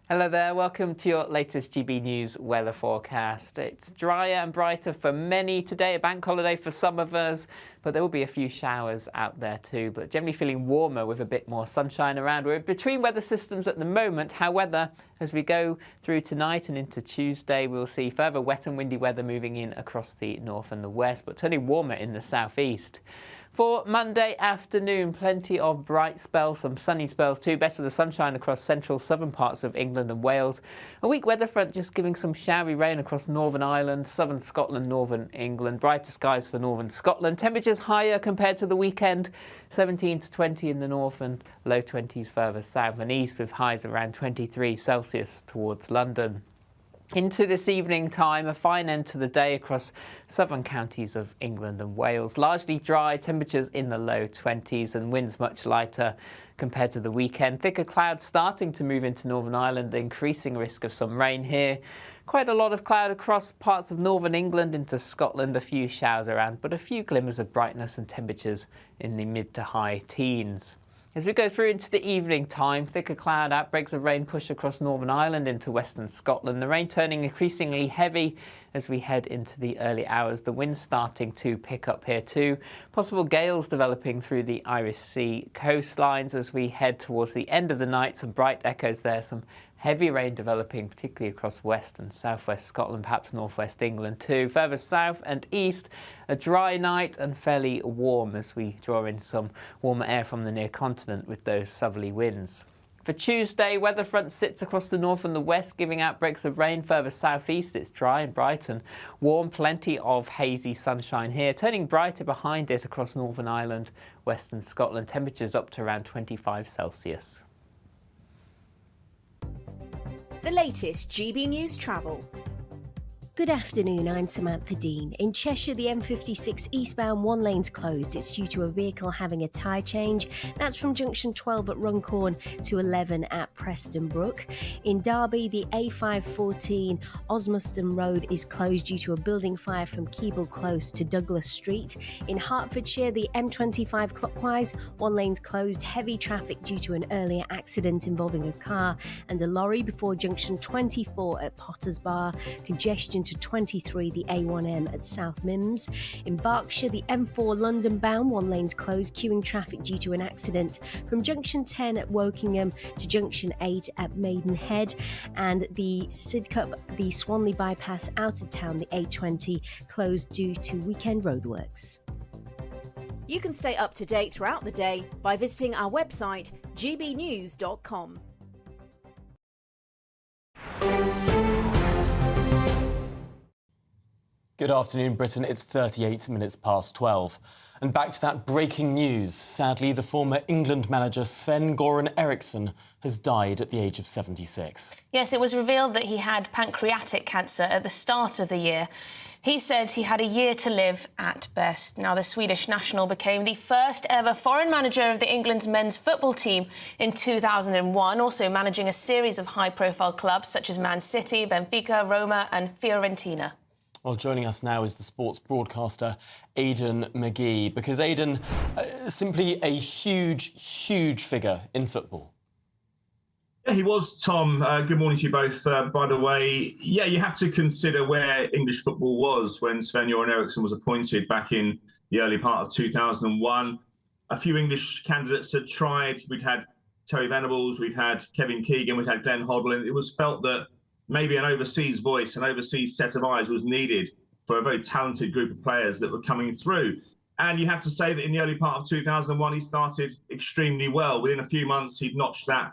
Hello there, welcome to your latest GB News weather forecast. It's drier and brighter for many today, a bank holiday for some of us, but there will be a few showers out there too, but generally feeling warmer with a bit more sunshine around. We're between weather systems at the moment. However, as we go through tonight and into Tuesday, we'll see further wet and windy weather moving in across the north and the west, but turning warmer in the southeast. For Monday afternoon, plenty of bright spells, some sunny spells too. Best of the sunshine across central southern parts of England and Wales. A weak weather front just giving some showery rain across Northern Ireland, southern Scotland, northern England. Brighter skies for northern Scotland. Temperatures higher compared to the weekend. 17 to 20 in the north and low 20s further south and east, with highs around 23 Celsius towards London. Into this evening time, a fine end to the day across southern counties of England and Wales. Largely dry, temperatures in the low 20s and winds much lighter compared to the weekend. Thicker clouds starting to move into Northern Ireland, increasing risk of some rain here. Quite a lot of cloud across parts of northern England into Scotland, a few showers around, but a few glimmers of brightness and temperatures in the mid to high teens. As we go through into the evening time, thicker cloud outbreaks of rain push across Northern Ireland into western Scotland. The rain turning increasingly heavy as we head into the early hours. The wind starting to pick up here too. Possible gales developing through the Irish Sea coastlines as we head towards the end of the night. Some bright echoes there, some heavy rain developing particularly across west and southwest Scotland, perhaps northwest England too. Further south and east, a dry night and fairly warm as we draw in some warmer air from the near continent with those southerly winds. For Tuesday, weather front sits across the north and the west, giving outbreaks of rain. Further southeast, it's dry and bright and warm. Plenty of hazy sunshine here, turning brighter behind it across Northern Ireland, western Scotland. Temperatures up to around 25 Celsius. The latest GB News travel. Good afternoon, I'm Samantha Dean. In Cheshire, the M56 eastbound one lane's closed. It's due to a vehicle having a tyre change. That's from junction 12 at Runcorn to 11 at Preston Brook. In Derby, the A514 Osmuston Road is closed due to a building fire from Keble Close to Douglas Street. In Hertfordshire, the M25 clockwise, one lane's closed. Heavy traffic due to an earlier accident involving a car and a lorry before junction 24 at Potters Bar. Congestion to 23, the A1M at South Mims. In Berkshire, the M4 London bound, one lane's closed, queuing traffic due to an accident from junction 10 at Wokingham to junction 8 at Maidenhead. And the Sidcup, the Swanley bypass out of town, the A20, closed due to weekend roadworks. You can stay up to date throughout the day by visiting our website, gbnews.com. Good afternoon, Britain. It's 38 minutes past 12. And back to that breaking news. Sadly, the former England manager Sven-Goran Eriksson has died at the age of 76. Yes, it was revealed that he had pancreatic cancer at the start of the year. He said he had a year to live at best. Now, the Swedish national became the first ever foreign manager of the England's men's football team in 2001, also managing a series of high-profile clubs such as Man City, Benfica, Roma and Fiorentina. Well, joining us now is the sports broadcaster Aidan McGee, because Aidan, simply a huge figure in football. Yeah, he was, Tom. Good morning to you both, by the way. Yeah, you have to consider where English football was when Sven-Goran Eriksson was appointed back in the early part of 2001. A few English candidates had tried. We'd had Terry Venables, we'd had Kevin Keegan, we'd had Glenn Hoddle, and it was felt that maybe an overseas voice, an overseas set of eyes was needed for a very talented group of players that were coming through. And you have to say that in the early part of 2001, he started extremely well. Within a few months, he'd notched that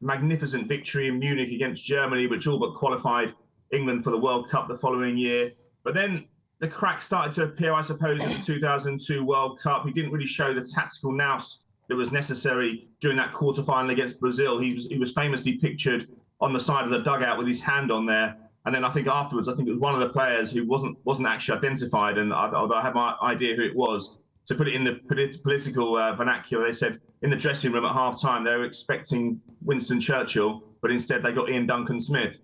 magnificent victory in Munich against Germany, which all but qualified England for the World Cup the following year. But then the cracks started to appear, I suppose, in the 2002 World Cup. He didn't really show the tactical nous that was necessary during that quarter-final against Brazil. He was famously pictured on the side of the dugout with his hand on there. And then I think afterwards, I think it was one of the players who wasn't actually identified, and although I have my idea who it was, to put it in the political vernacular, they said in the dressing room at half-time they were expecting Winston Churchill, but instead they got Ian Duncan Smith.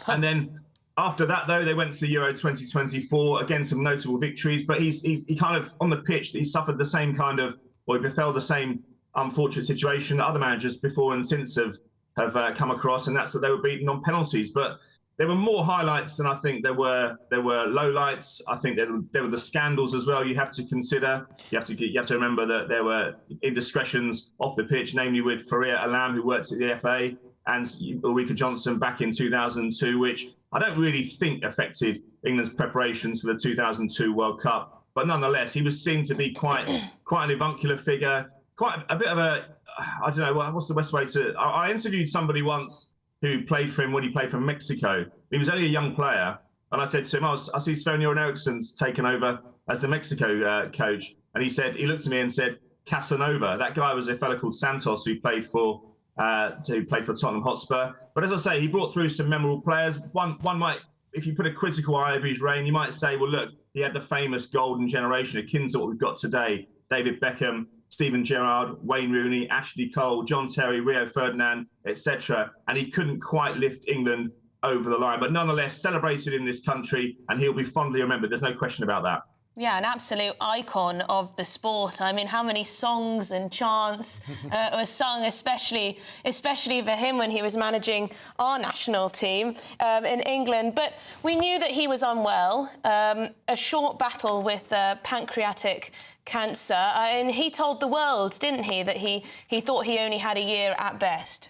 And then after that, though, they went to the Euro 2024, again, some notable victories, but he kind of, on the pitch, he suffered the same kind of, or he befell the same unfortunate situation that other managers before and since have come across, and that's that they were beaten on penalties. But there were more highlights than I think there were lowlights. I think there were the scandals as well. You have to consider. You have to remember that there were indiscretions off the pitch, namely with Faria Alam, who works at the FA, and Ulrika Johnson back in 2002, which I don't really think affected England's preparations for the 2002 World Cup. But nonetheless, he was seen to be quite an avuncular figure, quite a bit of a, I don't know, what's the best way to. I interviewed somebody once who played for him when he played for Mexico. He was only a young player. And I said to him, I see Sven-Goran Eriksson's taken over as the Mexico coach. And he looked at me and said, Casanova. That guy was a fellow called Santos who played for Tottenham Hotspur. But as I say, he brought through some memorable players. One might, if you put a critical eye over his reign, you might say, well, look, he had the famous golden generation akin to what we've got today. David Beckham, Steven Gerrard, Wayne Rooney, Ashley Cole, John Terry, Rio Ferdinand, etc. And he couldn't quite lift England over the line. But nonetheless, celebrated in this country, and he'll be fondly remembered. There's no question about that. Yeah, an absolute icon of the sport. I mean, how many songs and chants were sung, especially for him when he was managing our national team in England. But we knew that he was unwell, a short battle with pancreatic cancer, and he told the world, didn't he, that he thought he only had a year at best.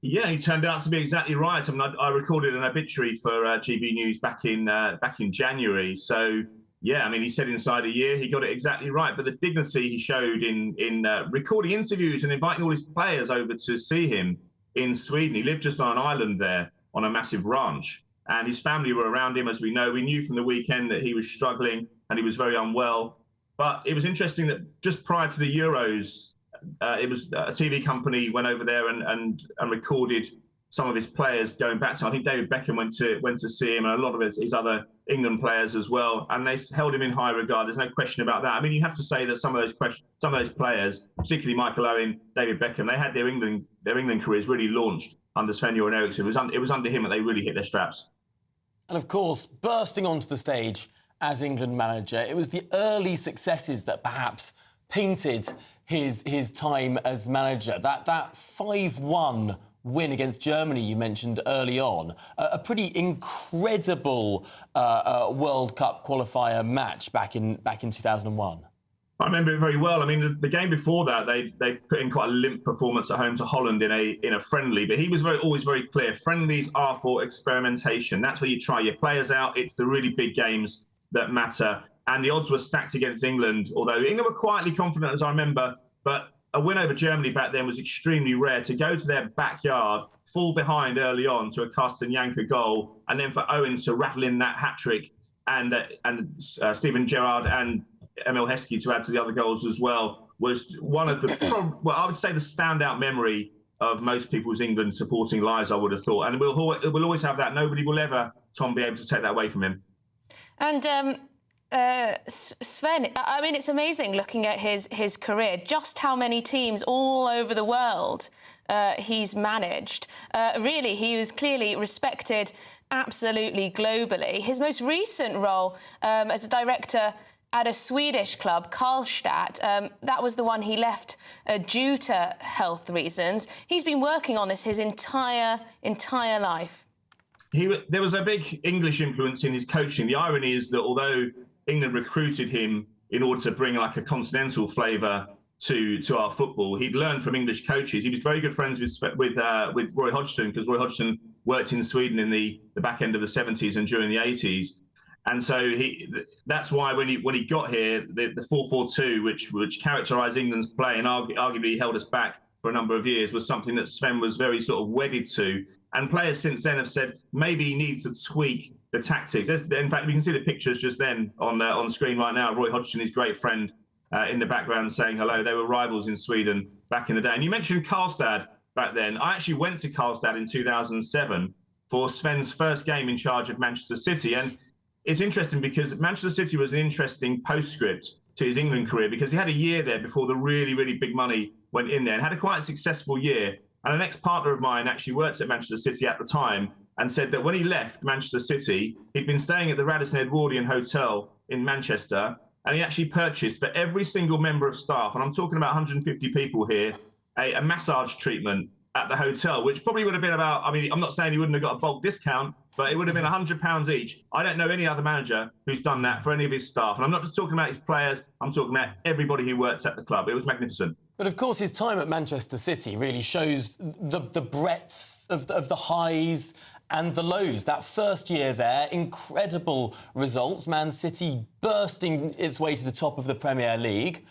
Yeah, he turned out to be exactly right. I mean, I recorded an obituary for GB News back in January. So, yeah, I mean, he said inside a year, he got it exactly right. But the dignity he showed in recording interviews and inviting all his players over to see him in Sweden. He lived just on an island there on a massive ranch. And his family were around him, as we know. We knew from the weekend that he was struggling and he was very unwell. But it was interesting that just prior to the Euros, it was a TV company went over there and recorded some of his players going back to. I think David Beckham went to see him, and a lot of his other England players as well, and they held him in high regard. There's no question about that. I mean, you have to say that some of those players, particularly Michael Owen, David Beckham, they had their England careers really launched under Sven-Goran Eriksson. It was under him that they really hit their straps. And of course, bursting onto the stage as England manager, it was the early successes that perhaps painted his time as manager. That 5-1 win against Germany you mentioned early on, a pretty incredible World Cup qualifier match back in 2001. I remember it very well. I mean, the game before that, they put in quite a limp performance at home to Holland in a friendly. But he was always very clear. Friendlies are for experimentation. That's where you try your players out. It's the really big games that matter. And the odds were stacked against England, although England were quietly confident, as I remember. But a win over Germany back then was extremely rare. To go to their backyard, fall behind early on to a Castanjanka goal, and then for Owen to rattle in that hat-trick and Steven Gerrard and Emil Heskey to add to the other goals as well, was one of the, I would say, the standout memory of most people's England supporting lives, I would have thought. And we'll always have that. Nobody will ever, Tom, be able to take that away from him. And Sven, I mean, it's amazing looking at his career, just how many teams all over the world he's managed. Really, he was clearly respected absolutely globally. His most recent role as a director at a Swedish club, Karlstad, that was the one he left due to health reasons. He's been working on this his entire life. There was a big English influence in his coaching. The irony is that although England recruited him in order to bring like a continental flavour to our football, he'd learned from English coaches. He was very good friends with Roy Hodgson, because Roy Hodgson worked in Sweden in the back end of the 70s and during the 80s. And so that's why when he got here, the 4-4-2, which characterised England's play and arguably held us back for a number of years was something that Sven was very sort of wedded to. And players since then have said maybe he needs to tweak the tactics. In fact, we can see the pictures just then on screen right now. Roy Hodgson, his great friend, in the background saying hello. They were rivals in Sweden back in the day. And you mentioned Karlstad back then. I actually went to Karlstad in 2007 for Sven's first game in charge of Manchester City. And it's interesting because Manchester City was an interesting postscript to his England career because he had a year there before the really, really big money went in there and had a quite successful year. And an ex-partner of mine actually worked at Manchester City at the time and said that when he left Manchester City, he'd been staying at the Radisson Edwardian Hotel in Manchester, and he actually purchased for every single member of staff, and I'm talking about 150 people here, a massage treatment at the hotel, which probably would have been about, I mean, I'm not saying he wouldn't have got a bulk discount, but it would have been £100 each. I don't know any other manager who's done that for any of his staff. And I'm not just talking about his players, I'm talking about everybody who works at the club. It was magnificent. But of course, his time at Manchester City really shows the breadth of the highs and the lows. That first year there, incredible results. Man City bursting its way to the top of the Premier League.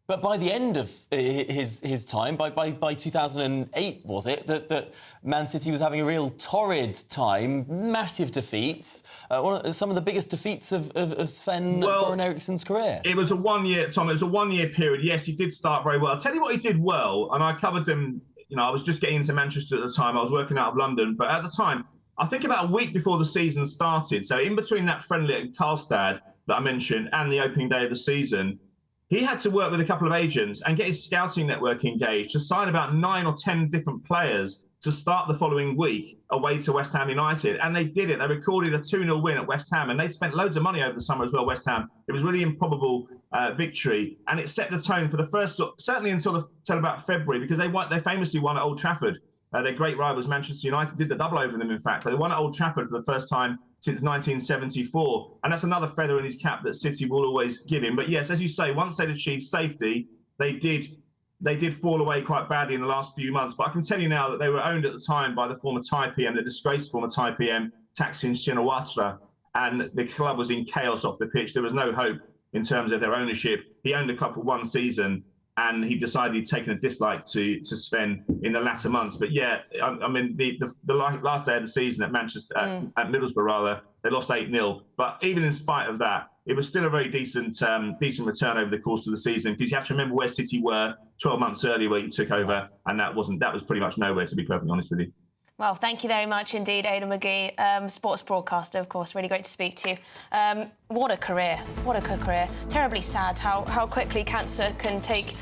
But by the end of his time, by 2008, was it, that Man City was having a real torrid time, massive defeats, some of the biggest defeats of Sven-Goran Eriksson's career. It was a one-year, Tom, it was a one-year period. Yes, he did start very well. I'll tell you what he did well, and I covered them, you know, I was just getting into Manchester at the time. I was working out of London, but at the time, I think about a week before the season started, so in between that friendly at Karlstad that I mentioned and the opening day of the season, he had to work with a couple of agents and get his scouting network engaged to sign about 9 or 10 different players to start the following week away to West Ham United. And they did it. They recorded a 2-0 win at West Ham, and they'd spent loads of money over the summer as well, West Ham. It was really improbable victory, and it set the tone for the first, certainly until about February, because they famously won at Old Trafford. Their great rivals, Manchester United, did the double over them, in fact. But they won at Old Trafford for the first time since 1974. And that's another feather in his cap that City will always give him. But yes, as you say, once they'd achieved safety, they did fall away quite badly in the last few months. But I can tell you now that they were owned at the time by the former Thai PM, the disgraced former Thai PM, Thaksin Shinawatra. And the club was in chaos off the pitch. There was no hope in terms of their ownership. He owned the club for one season, and he decided he'd taken a dislike to Sven in the latter months. But yeah, I mean, the last day of the season at Manchester, at Middlesbrough rather, they lost 8-0. But even in spite of that, it was still a very decent return over the course of the season, because you have to remember where City were 12 months earlier where you took over, and that was pretty much nowhere, to be perfectly honest with you. Well, thank you very much indeed, Aidan McGee, sports broadcaster, of course. Really great to speak to you. What a career. What a career. Terribly sad how quickly cancer can take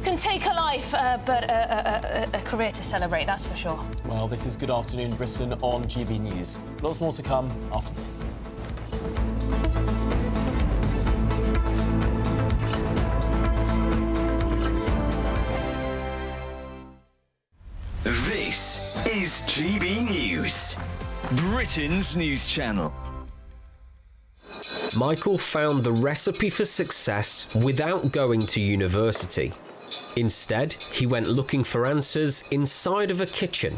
a life, but a career to celebrate, that's for sure. Well, this is Good Afternoon Britain on GB News. Lots more to come after this. This is GB News, Britain's news channel. Michael found the recipe for success without going to university. Instead, he went looking for answers inside of a kitchen.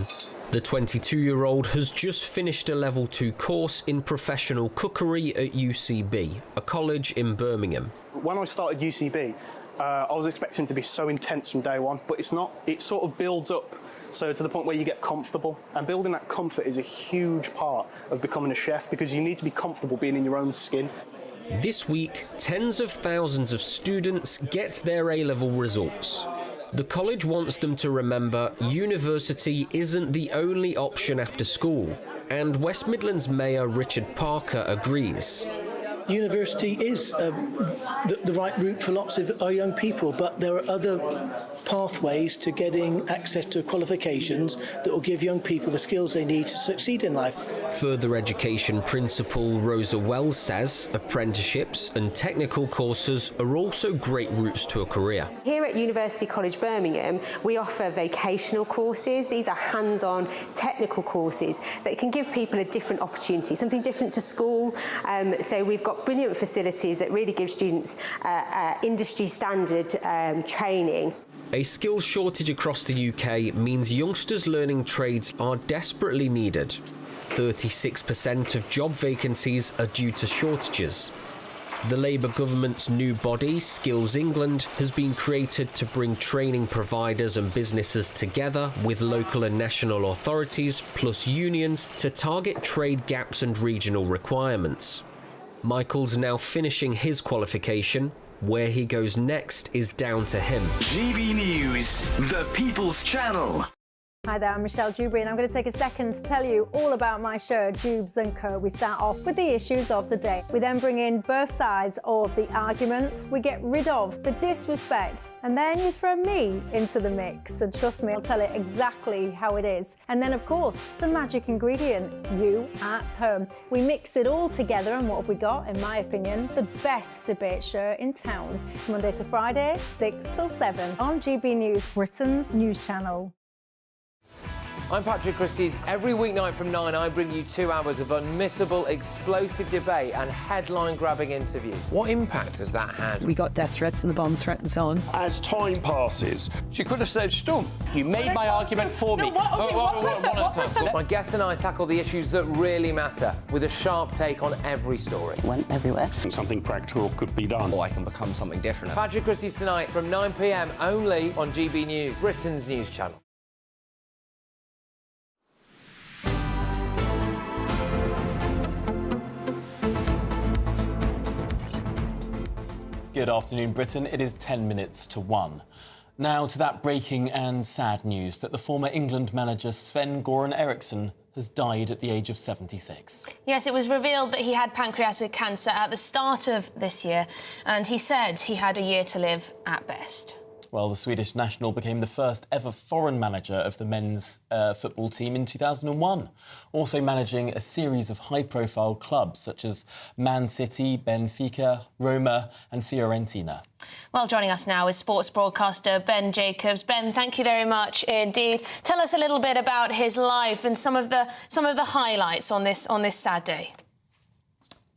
The 22-year-old has just finished a Level 2 course in professional cookery at UCB, a college in Birmingham. When I started UCB, I was expecting to be so intense from day one, but it's not. It sort of builds up, so to the point where you get comfortable. And building that comfort is a huge part of becoming a chef, because you need to be comfortable being in your own skin. This week, tens of thousands of students get their A-level results. The college wants them to remember university isn't the only option after school, and West Midlands Mayor Richard Parker agrees. University is the right route for lots of our young people, but there are other pathways to getting access to qualifications that will give young people the skills they need to succeed in life. Further education principal Rosa Wells says apprenticeships and technical courses are also great routes to a career. Here at University College Birmingham, we offer vocational courses. These are hands-on technical courses that can give people a different opportunity, something different to school. So we've got brilliant facilities that really give students industry standard training. A skills shortage across the UK means youngsters learning trades are desperately needed. 36% of job vacancies are due to shortages. The Labour government's new body, Skills England, has been created to bring training providers and businesses together with local and national authorities plus unions to target trade gaps and regional requirements. Michael's now finishing his qualification. Where he goes next is down to him. GB News, the People's Channel. Hi there, I'm Michelle Dewberry and I'm going to take a second to tell you all about my show, Dubes & Co. We start off with the issues of the day. We then bring in both sides of the arguments. We get rid of the disrespect. And then you throw me into the mix. And trust me, I'll tell it exactly how it is. And then, of course, the magic ingredient, you at home. We mix it all together and what have we got, in my opinion, the best debate show in town. Monday to Friday, 6 till 7 on GB News, Britain's news channel. I'm Patrick Christie's. Every weeknight from 9, I bring you 2 hours of unmissable, explosive debate and headline-grabbing interviews. What impact has that had? We got death threats and the bomb threat and so on. As time passes, she could have said stump. You made my argument for me. My guests and I tackle the issues that really matter with a sharp take on every story. Went everywhere. Something practical could be done. Or I can become something different. Patrick Christie's tonight from 9 p.m. only on GB News, Britain's news channel. Good afternoon, Britain. It is 10 minutes to 1. Now to that breaking and sad news that the former England manager Sven-Goran Eriksson has died at the age of 76. Yes, it was revealed that he had pancreatic cancer at the start of this year, and he said he had a year to live at best. Well, the Swedish national became the first ever foreign manager of the men's football team in 2001, also managing a series of high-profile clubs such as Man City, Benfica, Roma and Fiorentina. Well, joining us now is sports broadcaster Ben Jacobs. Ben, thank you very much indeed. Tell us a little bit about his life and some of the highlights on this sad day.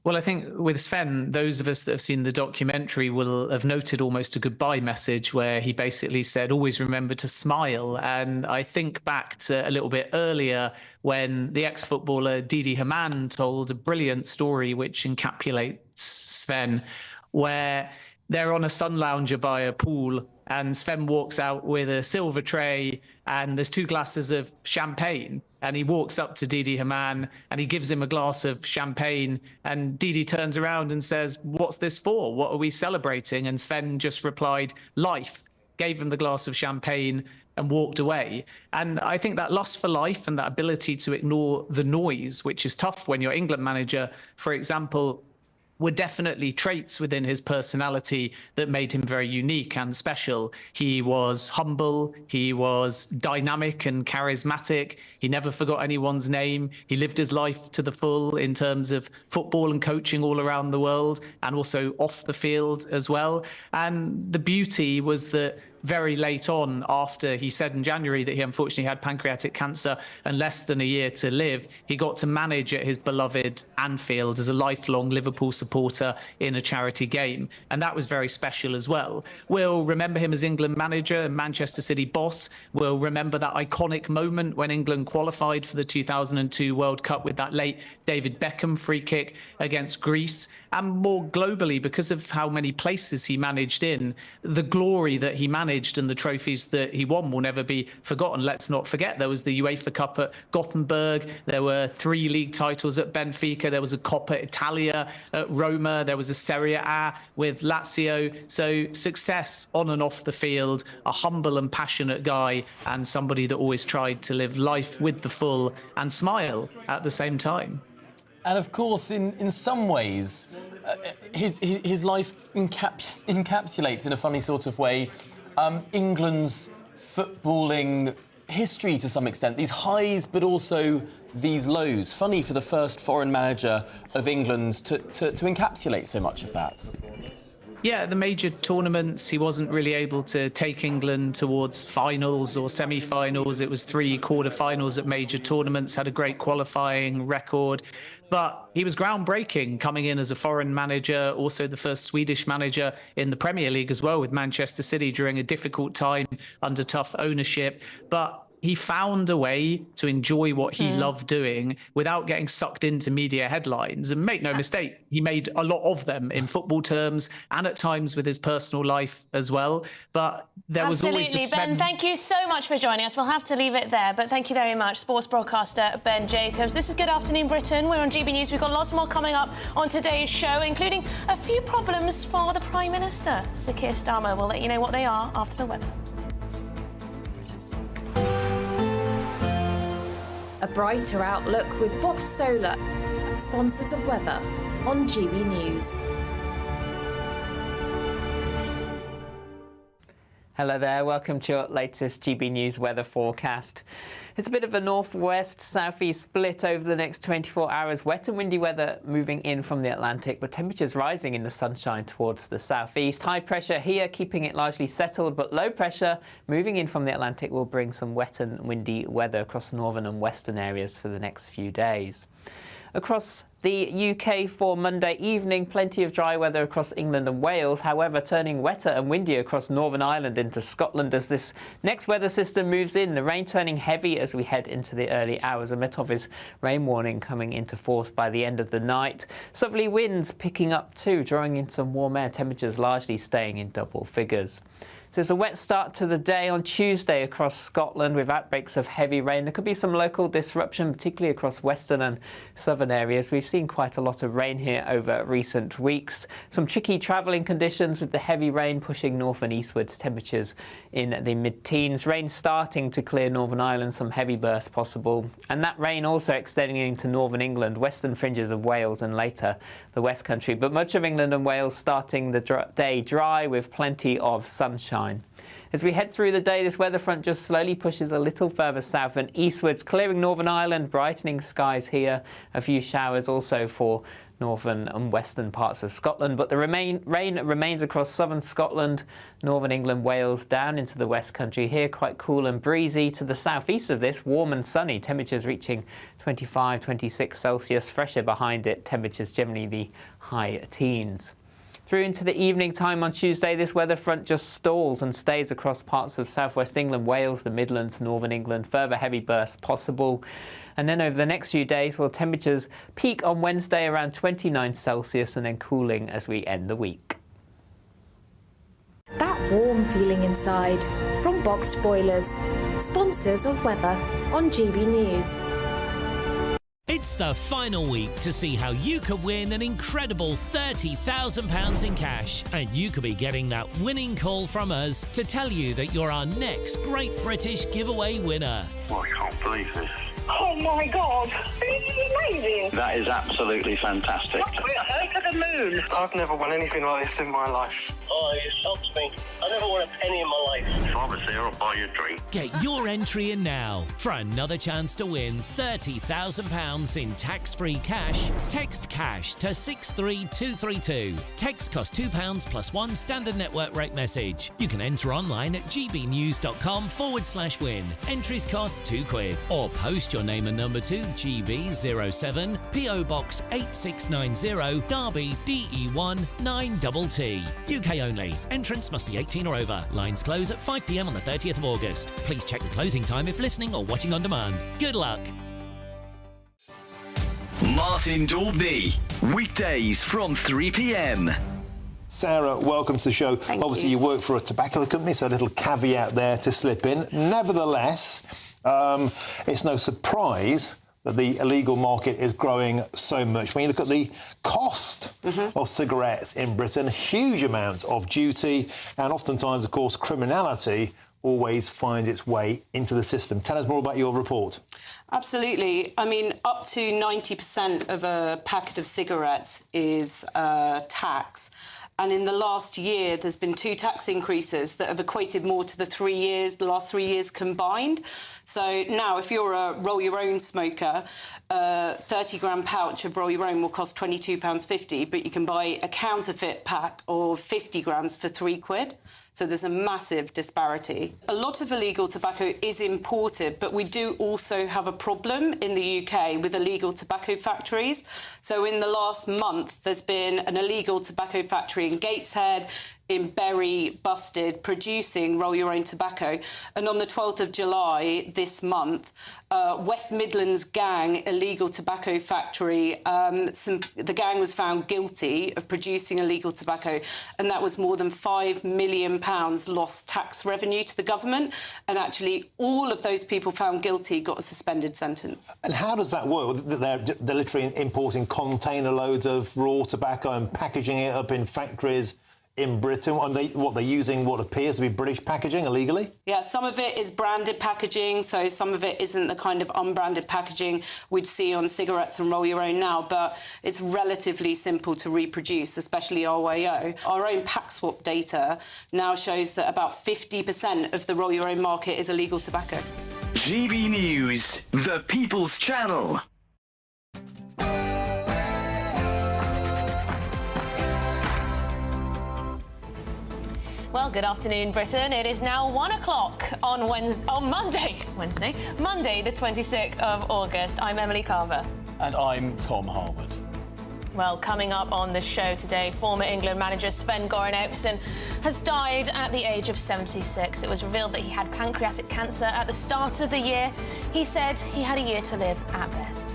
Well, I think with Sven, those of us that have seen the documentary will have noted almost a goodbye message where he basically said, always remember to smile. And I think back to a little bit earlier when the ex-footballer Didi Hamann told a brilliant story which encapsulates Sven, where they're on a sun lounger by a pool and Sven walks out with a silver tray and there's 2 glasses of champagne. And he walks up to Didi Hamann and he gives him a glass of champagne. And Didi turns around and says, "What's this for? What are we celebrating?" And Sven just replied, "Life," gave him the glass of champagne and walked away. And I think that lust for life and that ability to ignore the noise, which is tough when you're England manager, for example, were definitely traits within his personality that made him very unique and special. He was humble, he was dynamic and charismatic, he never forgot anyone's name, he lived his life to the full in terms of football and coaching all around the world and also off the field as well. And the beauty was that very late on, after he said in January that he unfortunately had pancreatic cancer and less than a year to live, he got to manage at his beloved Anfield as a lifelong Liverpool supporter in a charity game. And that was very special as well. We'll remember him as England manager and Manchester City boss. We'll remember that iconic moment when England qualified for the 2002 World Cup with that late David Beckham free kick against Greece. And more globally, because of how many places he managed in, the glory that he managed and the trophies that he won will never be forgotten. Let's not forget there was the UEFA Cup at Gothenburg, there were 3 league titles at Benfica, there was a Coppa Italia at Roma, there was a Serie A with Lazio. So success on and off the field, a humble and passionate guy and somebody that always tried to live life with the full and smile at the same time. And of course, in some ways, his life encapsulates in a funny sort of way England's footballing history to some extent. These highs, but also these lows. Funny for the first foreign manager of England to encapsulate so much of that. Yeah, the major tournaments, he wasn't really able to take England towards finals or semi-finals. It was 3 quarter-finals at major tournaments, had a great qualifying record. But he was groundbreaking coming in as a foreign manager, also the first Swedish manager in the Premier League as well with Manchester City during a difficult time under tough ownership. But he found a way to enjoy what he loved doing without getting sucked into media headlines. And make no mistake, he made a lot of them in football terms and at times with his personal life as well. But there was always the Ben, thank you so much for joining us. We'll have to leave it there, but thank you very much, sports broadcaster Ben Jacobs. This is Good Afternoon Britain. We're on GB News. We've got lots more coming up on today's show, including a few problems for the Prime Minister, Sir Keir Starmer. We'll let you know what they are after the weather. A brighter outlook with Box Solar, sponsors of weather on GB News. Hello there, welcome to your latest GB News weather forecast. It's a bit of a northwest-southeast split over the next 24 hours. Wet and windy weather moving in from the Atlantic, but temperatures rising in the sunshine towards the southeast. High pressure here, keeping it largely settled, but low pressure moving in from the Atlantic will bring some wet and windy weather across northern and western areas for the next few days. Across the UK for Monday evening, plenty of dry weather across England and Wales, however turning wetter and windier across Northern Ireland into Scotland as this next weather system moves in. The rain turning heavy as we head into the early hours. A Met Office rain warning coming into force by the end of the night. Southerly winds picking up too, drawing in some warm air, temperatures largely staying in double figures. So it's a wet start to the day on Tuesday across Scotland with outbreaks of heavy rain. There could be some local disruption, particularly across western and southern areas. We've seen quite a lot of rain here over recent weeks. Some tricky travelling conditions with the heavy rain pushing north and eastwards, temperatures in the mid-teens. Rain starting to clear Northern Ireland, some heavy bursts possible. And that rain also extending into northern England, western fringes of Wales and later the West Country. But much of England and Wales starting the day dry with plenty of sunshine. As we head through the day, this weather front just slowly pushes a little further south and eastwards, clearing Northern Ireland, brightening skies here. A few showers also for northern and western parts of Scotland, but the rain remains across southern Scotland, northern England, Wales, down into the West Country. Here quite cool and breezy. To the southeast of this, warm and sunny, temperatures reaching 25, 26 Celsius. Fresher behind it, temperatures generally the high teens. Through into the evening time on Tuesday, this weather front just stalls and stays across parts of southwest England, Wales, the Midlands, northern England. Further heavy bursts possible. And then over the next few days, well, temperatures peak on Wednesday around 29 Celsius and then cooling as we end the week. That warm feeling inside from Boxed Boilers, sponsors of weather on GB News. It's the final week to see how you could win an incredible £30,000 in cash. And you could be getting that winning call from us to tell you that you're our next Great British Giveaway winner. I can't believe this. Oh my God, this is amazing. That is absolutely fantastic. We're over the moon. I've never won anything like this in my life. Oh, you shocked me. I never won a penny in my life. If I was there, I'd buy you a drink. Get your entry in now for another chance to win £30,000 in tax-free cash. Text cash to 63232. Text costs £2 plus one standard network rate message. You can enter online at gbnews.com/win. Entries cost £2 or post your name and number to GB07 PO Box 8690 Derby DE1 9TT. UK only. Entrance must be 18 or over. Lines close at 5 p.m. on the 30th of August. Please check the closing time if listening or watching on demand. Good luck. Martin Daubney, weekdays from 3 p.m. Sarah, welcome to the show. Obviously, you work for a tobacco company, so a little caveat there to slip in. Nevertheless, it's no surprise that the illegal market is growing so much. When you look at the cost of cigarettes in Britain, huge amounts of duty, and oftentimes, of course, criminality always finds its way into the system. Tell us more about your report. Absolutely. I mean, up to 90% of a packet of cigarettes is tax. And in the last year, there's been 2 tax increases that have equated more to the last 3 years combined. So now, if you're a roll-your-own smoker, a 30-gram pouch of roll-your-own will cost £22.50, but you can buy a counterfeit pack of 50 grams for £3. So there's a massive disparity. A lot of illegal tobacco is imported, but we do also have a problem in the UK with illegal tobacco factories. So in the last month, there's been an illegal tobacco factory in Gateshead, in Bury busted producing roll your own tobacco. And on the 12th of July this month, West Midlands gang illegal tobacco factory, the gang was found guilty of producing illegal tobacco, and that was more than £5 million lost tax revenue to the government. And actually, all of those people found guilty got a suspended sentence. And how does that work? They're literally importing container loads of raw tobacco and packaging it up in factories in Britain, and they're using what appears to be British packaging illegally? Yeah, some of it is branded packaging, so some of it isn't the kind of unbranded packaging we'd see on cigarettes and roll your own now, but it's relatively simple to reproduce, especially RYO. Our own pack swap data now shows that about 50% of the roll your own market is illegal tobacco. GB News, the People's Channel. Well, good afternoon, Britain. It is now 1 o'clock on Monday, the 26th of August. I'm Emily Carver. And I'm Tom Harwood. Well, coming up on the show today, former England manager Sven-Goran Eriksson has died at the age of 76. It was revealed that he had pancreatic cancer at the start of the year. He said he had a year to live at best.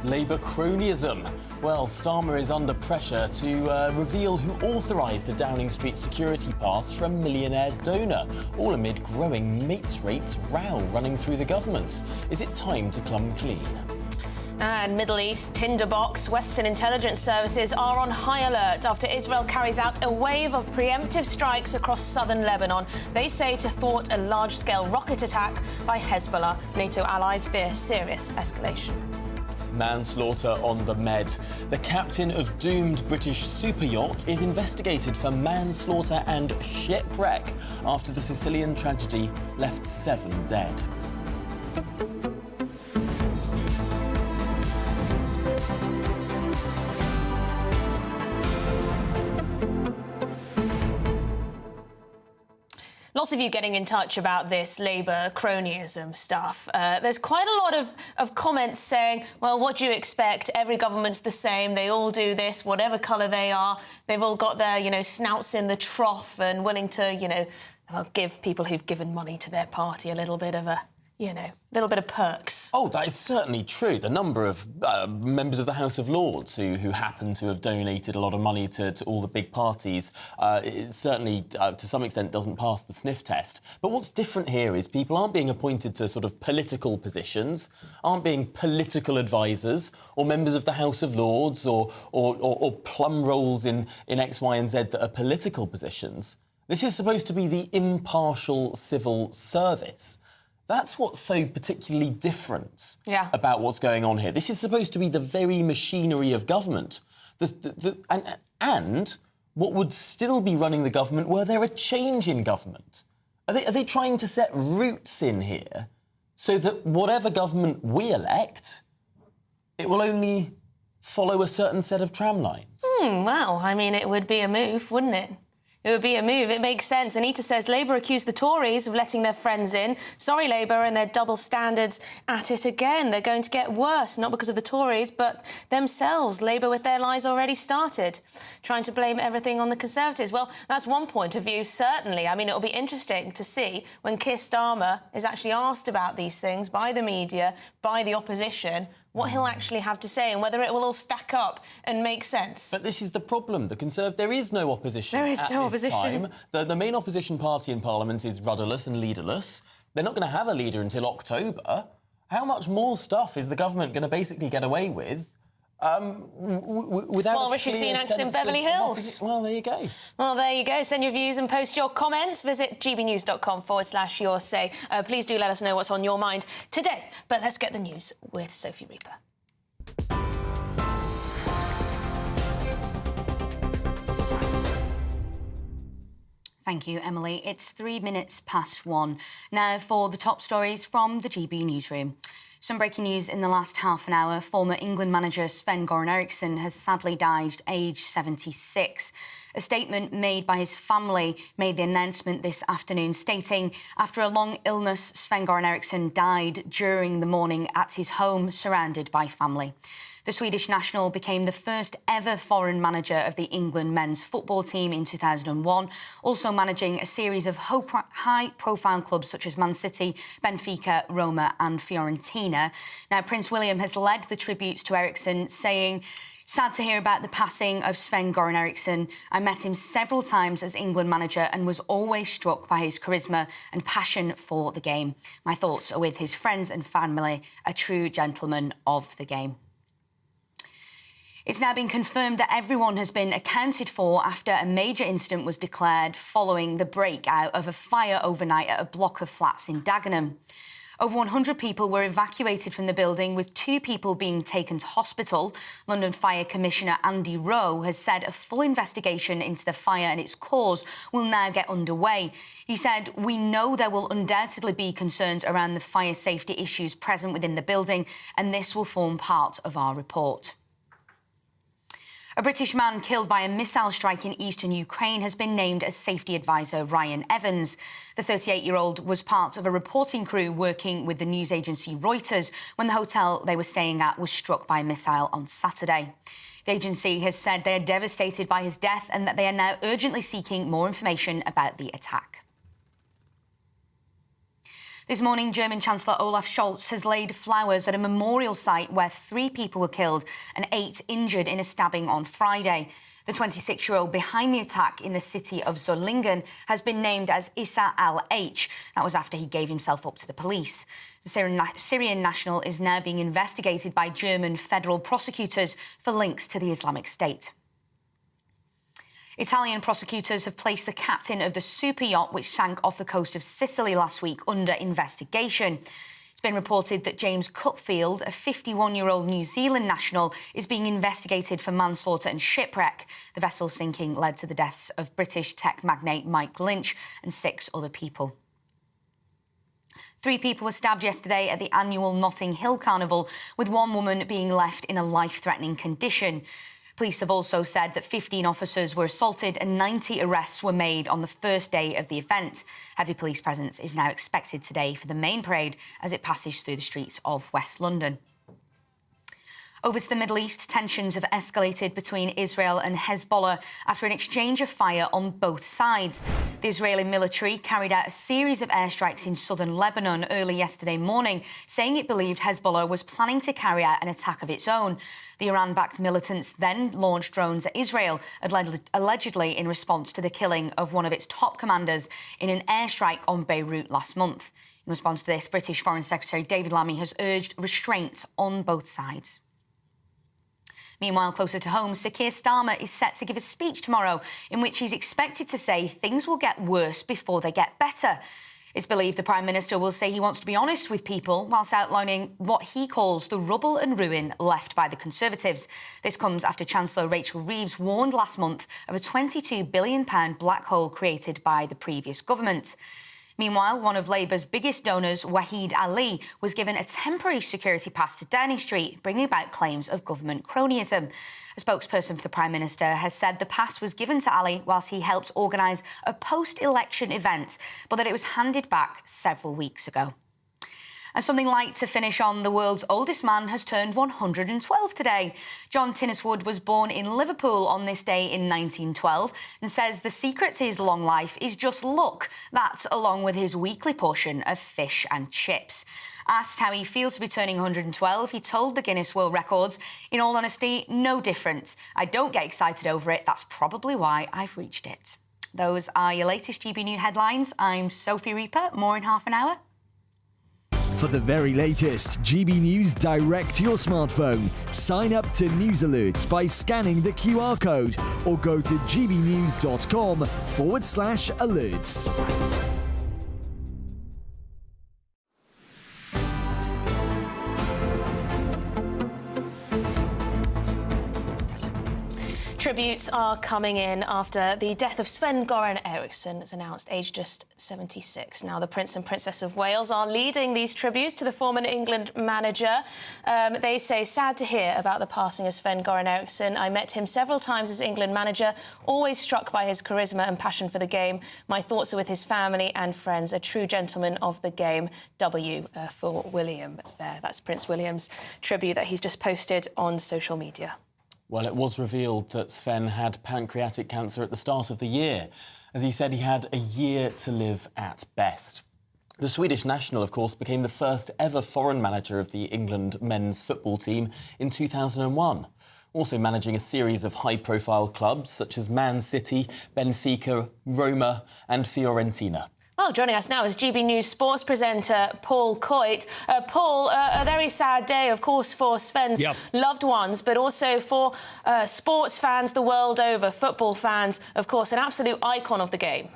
Labour cronyism. Well, Starmer is under pressure to reveal who authorised a Downing Street security pass for a millionaire donor, all amid growing mates rates row running through the government. Is it time to come clean? And Middle East tinderbox. Western intelligence services are on high alert after Israel carries out a wave of preemptive strikes across southern Lebanon. They say to thwart a large-scale rocket attack by Hezbollah. NATO allies fear serious escalation. Manslaughter on the Med. The captain of doomed British super yacht is investigated for manslaughter and shipwreck after the Sicilian tragedy left 7 dead. Lots of you getting in touch about this Labour cronyism stuff. There's quite a lot of comments saying, well, what do you expect? Every government's the same. They all do this, whatever colour they are. They've all got their, snouts in the trough and willing to, give people who've given money to their party a little bit of little bit of perks. Oh, that is certainly true. The number of members of the House of Lords who happen to have donated a lot of money to all the big parties, it certainly, to some extent, doesn't pass the sniff test. But what's different here is people aren't being appointed to sort of political positions, aren't being political advisors or members of the House of Lords or plum roles in X, Y and Z that are political positions. This is supposed to be the impartial civil service. That's what's so particularly different about what's going on here. This is supposed to be the very machinery of government. And what would still be running the government were there a change in government? Are they trying to set roots in here so that whatever government we elect, it will only follow a certain set of tramlines? Well, I mean, it would be a move, wouldn't it? It would be a move. It makes sense. Anita says Labour accused the Tories of letting their friends in. Sorry, Labour, and their double standards at it again. They're going to get worse, not because of the Tories, but themselves. Labour with their lies already started, trying to blame everything on the Conservatives. Well, that's one point of view, certainly. I mean, it'll be interesting to see when Keir Starmer is actually asked about these things by the media, by the opposition, what he'll actually have to say and whether it will all stack up and make sense. But this is the problem. There is no opposition. There is no opposition. The main opposition party in Parliament is rudderless and leaderless. They're not going to have a leader until October. How much more stuff is the government going to basically get away with without well, Rishi Sunak's in Beverly Hills. Well, there you go. Well, there you go. Send your views and post your comments. Visit gbnews.com/your say. Please do let us know what's on your mind today. But let's get the news with Sophie Reaper. Thank you, Emily. It's 3 minutes past 1. Now for the top stories from the GB newsroom. Some breaking news in the last half an hour. Former England manager Sven-Goran Eriksson has sadly died, aged 76. A statement made by his family made the announcement this afternoon, stating, after a long illness, Sven-Goran Eriksson died during the morning at his home, surrounded by family. The The Swedish national became the first ever foreign manager of the England men's football team in 2001, also managing a series of high-profile clubs such as Man City, Benfica, Roma and Fiorentina. Now, Prince William has led the tributes to Eriksson, saying, "Sad to hear about the passing of Sven-Goran Eriksson. I met him several times as England manager and was always struck by his charisma and passion for the game. My thoughts are with his friends and family, a true gentleman of the game." It's now been confirmed that everyone has been accounted for after a major incident was declared following the breakout of a fire overnight at a block of flats in Dagenham. Over 100 people were evacuated from the building, with 2 people being taken to hospital. London Fire Commissioner Andy Rowe has said a full investigation into the fire and its cause will now get underway. He said, "We know there will undoubtedly be concerns around the fire safety issues present within the building, and this will form part of our report." A British man killed by a missile strike in eastern Ukraine has been named as safety advisor Ryan Evans. The 38-year-old was part of a reporting crew working with the news agency Reuters when the hotel they were staying at was struck by a missile on Saturday. The agency has said they are devastated by his death and that they are now urgently seeking more information about the attack. This morning, German Chancellor Olaf Scholz has laid flowers at a memorial site where 3 people were killed and 8 injured in a stabbing on Friday. The 26-year-old behind the attack in the city of Solingen has been named as Issa al-H. That was after he gave himself up to the police. The Syrian national is now being investigated by German federal prosecutors for links to the Islamic State. Italian prosecutors have placed the captain of the super yacht which sank off the coast of Sicily last week under investigation. It's been reported that James Cutfield, a 51-year-old New Zealand national, is being investigated for manslaughter and shipwreck. The vessel sinking led to the deaths of British tech magnate Mike Lynch and 6 other people. 3 people were stabbed yesterday at the annual Notting Hill Carnival, with 1 woman being left in a life-threatening condition. Police have also said that 15 officers were assaulted and 90 arrests were made on the first day of the event. Heavy police presence is now expected today for the main parade as it passes through the streets of West London. Over to the Middle East, tensions have escalated between Israel and Hezbollah after an exchange of fire on both sides. The Israeli military carried out a series of airstrikes in southern Lebanon early yesterday morning, saying it believed Hezbollah was planning to carry out an attack of its own. The Iran-backed militants then launched drones at Israel, allegedly in response to the killing of one of its top commanders in an airstrike on Beirut last month. In response to this, British Foreign Secretary David Lammy has urged restraint on both sides. Meanwhile, closer to home, Sir Keir Starmer is set to give a speech tomorrow in which he's expected to say things will get worse before they get better. It's believed the Prime Minister will say he wants to be honest with people whilst outlining what he calls the rubble and ruin left by the Conservatives. This comes after Chancellor Rachel Reeves warned last month of a £22 billion black hole created by the previous government. Meanwhile, one of Labour's biggest donors, Wahid Ali, was given a temporary security pass to Downing Street, bringing about claims of government cronyism. A spokesperson for the Prime Minister has said the pass was given to Ali whilst he helped organise a post-election event, but that it was handed back several weeks ago. And something light to finish on, the world's oldest man has turned 112 today. John Tinniswood was born in Liverpool on this day in 1912 and says the secret to his long life is just luck. That, along with his weekly portion of fish and chips. Asked how he feels to be turning 112, he told the Guinness World Records, "In all honesty, no different. I don't get excited over it. That's probably why I've reached it." Those are your latest GB News headlines. I'm Sophie Reaper. More in half an hour. For the very latest GB News direct to your smartphone, sign up to News Alerts by scanning the QR code or go to gbnews.com/alerts. tributes are coming in after the death of Sven-Goran Eriksson, as announced, aged just 76. Now, the Prince and Princess of Wales are leading these tributes to the former England manager. They say, sad to hear about the passing of Sven-Goran Eriksson. I met him several times as England manager, always struck by his charisma and passion for the game. My thoughts are with his family and friends, a true gentleman of the game. W for William there. That's Prince William's tribute that he's just posted on social media. Well, it was revealed that Sven had pancreatic cancer at the start of the year. As he said, he had a year to live at best. The Swedish national, of course, became the first ever foreign manager of the England men's football team in 2001. Also managing a series of high-profile clubs such as Man City, Benfica, Roma and Fiorentina. Well, joining us now is GB News sports presenter Paul Coit. Paul, a very sad day, of course, for Sven's loved ones, but also for sports fans the world over, football fans, of course, an absolute icon of the game.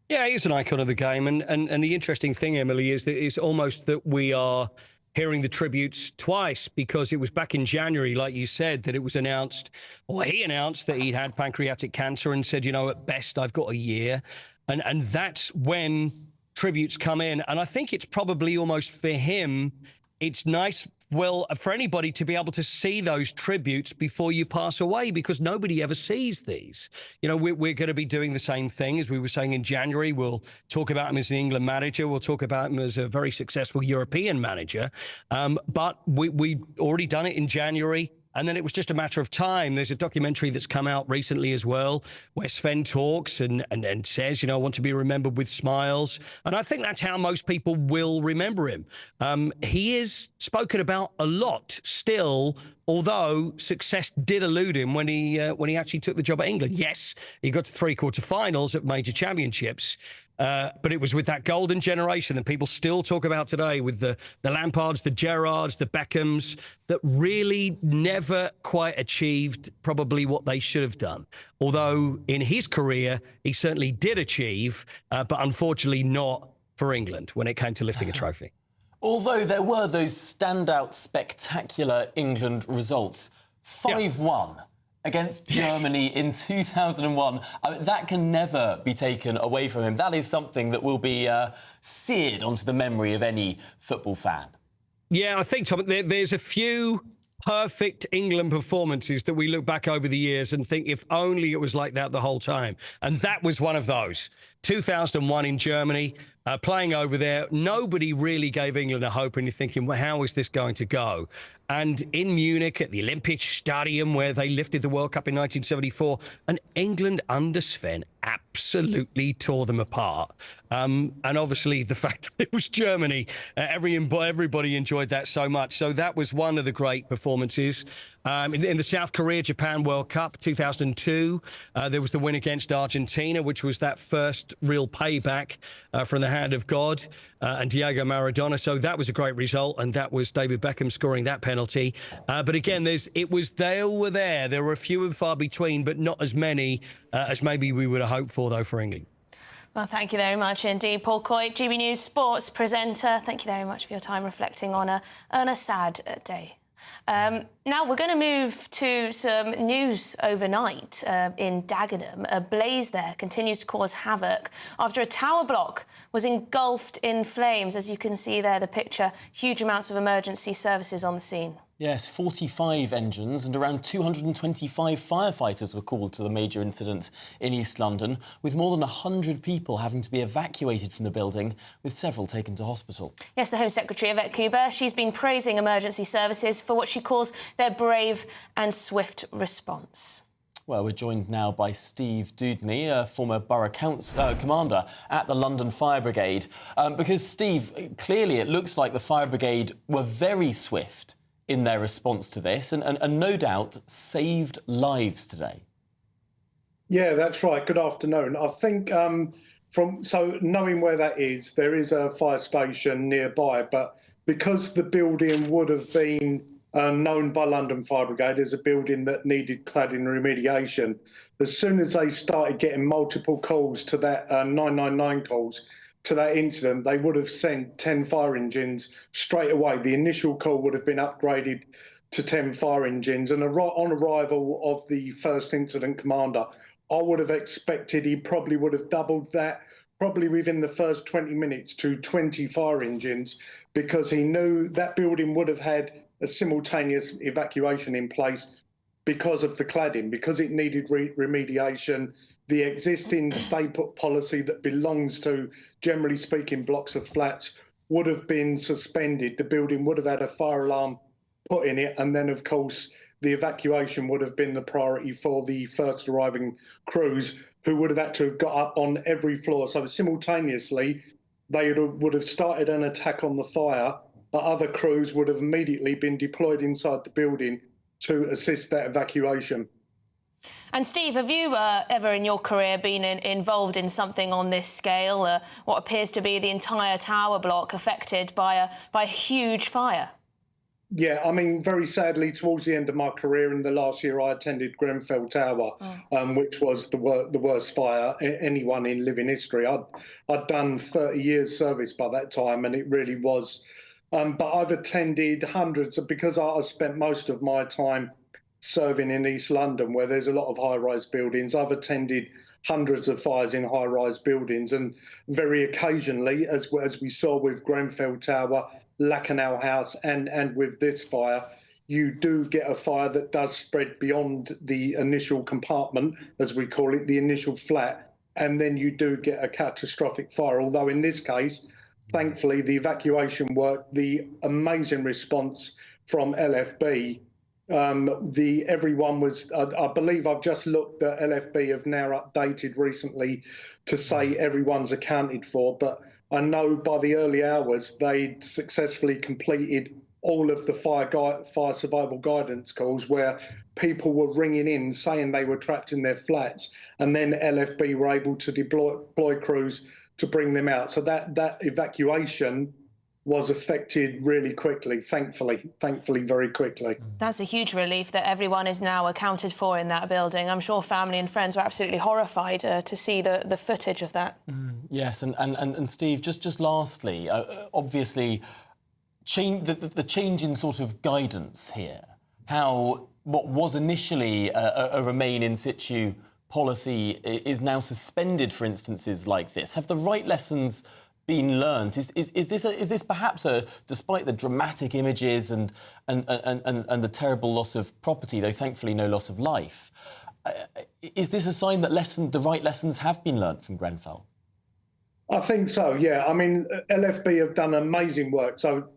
Yeah, he's an icon of the game. And the interesting thing, Emily, is that it's almost that we are hearing the tributes twice, because it was back in January, like you said, that it was announced, or he announced that he'd had pancreatic cancer and said, you know, at best, I've got a year. And that's when tributes come in. And I think it's probably almost for him, it's nice, well, for anybody to be able to see those tributes before you pass away, because nobody ever sees these. You know, we're going to be doing the same thing, as we were saying in January. We'll talk about him as an England manager. We'll talk about him as a very successful European manager. But we already done it in January. And then it was just a matter of time. There's a documentary that's come out recently as well, where Sven talks and says, you know, I want to be remembered with smiles. And I think that's how most people will remember him. He is spoken about a lot still, although success did elude him when he actually took the job at England. Yes, he got to 3 quarter-finals at major championships. But it was with that golden generation that people still talk about today, with the Lampards, the Gerrards, the Beckhams, that really never quite achieved probably what they should have done. Although in his career, he certainly did achieve, but unfortunately not for England when it came to lifting a trophy. Although there were those standout, spectacular England results, 5-1. Against Germany in 2001. That can never be taken away from him. That is something that will be seared onto the memory of any football fan. Yeah, I think, Tom, there's a few perfect England performances that we look back over the years and think, if only it was like that the whole time. And that was one of those. 2001 in Germany, playing over there. Nobody really gave England a hope, and you're thinking, well, how is this going to go? And in Munich at the Olympiastadion, where they lifted the World Cup in 1974, and England under Sven absolutely tore them apart. And obviously the fact that it was Germany, everybody enjoyed that so much. So that was one of the great performances. In the South Korea-Japan World Cup 2002, there was the win against Argentina, which was that first real payback from the hand of God and Diego Maradona. So that was a great result, and that was David Beckham scoring that penalty. But again, they were there. There were a few and far between, but not as many as maybe we would have hoped for, though, for England. Well, thank you very much indeed, Paul Coit, GB News sports presenter. Thank you very much for your time reflecting on a sad day. Now we're going to move to some news overnight in Dagenham. A blaze there continues to cause havoc after a tower block was engulfed in flames. As you can see there, the picture, huge amounts of emergency services on the scene. Yes, 45 engines and around 225 firefighters were called to the major incident in East London, with more than 100 people having to be evacuated from the building, with several taken to hospital. Yes, the Home Secretary, Yvette Cooper, she's been praising emergency services for what she calls their brave and swift response. Well, we're joined now by Steve Dudney, a former Borough Commander at the London Fire Brigade. Because, Steve, clearly it looks like the Fire Brigade were very swift in their response to this and no doubt saved lives today. Yeah, that's right. Good afternoon. I think knowing where that is, there is a fire station nearby, but because the building would have been known by London Fire Brigade as a building that needed cladding remediation, as soon as they started getting multiple calls to that 999 calls to that incident, they would have sent 10 fire engines straight away. The initial call would have been upgraded to 10 fire engines. And on arrival of the first incident commander, I would have expected he probably would have doubled that, probably within the first 20 minutes to 20 fire engines, because he knew that building would have had a simultaneous evacuation in place because of the cladding, because it needed remediation. The existing stay put policy that belongs to, generally speaking, blocks of flats would have been suspended. The building would have had a fire alarm put in it, and then, of course, the evacuation would have been the priority for the first arriving crews, who would have had to have got up on every floor. So simultaneously, they would have started an attack on the fire, but other crews would have immediately been deployed inside the building to assist that evacuation. And Steve, have you ever in your career been involved in something on this scale, what appears to be the entire tower block affected by a huge fire? Yeah, I mean, very sadly, towards the end of my career in the last year, I attended Grenfell Tower, which was the worst fire anyone in living history. I'd done 30 years service by that time, and it really was. But I've attended hundreds, because I spent most of my time serving in East London, where there's a lot of high-rise buildings. I've attended hundreds of fires in high-rise buildings, and very occasionally, as we saw with Grenfell Tower, Lacanau House, and with this fire, you do get a fire that does spread beyond the initial compartment, as we call it, the initial flat, and then you do get a catastrophic fire. Although in this case, thankfully, the evacuation work, the amazing response from LFB, everyone was, I believe I've just looked that LFB have now updated recently to say everyone's accounted for, but I know by the early hours they'd successfully completed all of the fire survival guidance calls, where people were ringing in saying they were trapped in their flats, and then LFB were able to deploy crews to bring them out. So that evacuation was affected really quickly, thankfully very quickly. That's a huge relief that everyone is now accounted for in that building. I'm sure family and friends were absolutely horrified to see the footage of that. Yes, and Steve, just lastly, obviously, the change in sort of guidance here, how what was initially a remain in situ policy is now suspended for instances like this. Have the right lessons been learned? Is this perhaps despite the dramatic images and the terrible loss of property, though thankfully no loss of life, is this a sign that the right lessons have been learnt from Grenfell? I think so, yeah. I mean, LFB have done amazing work. So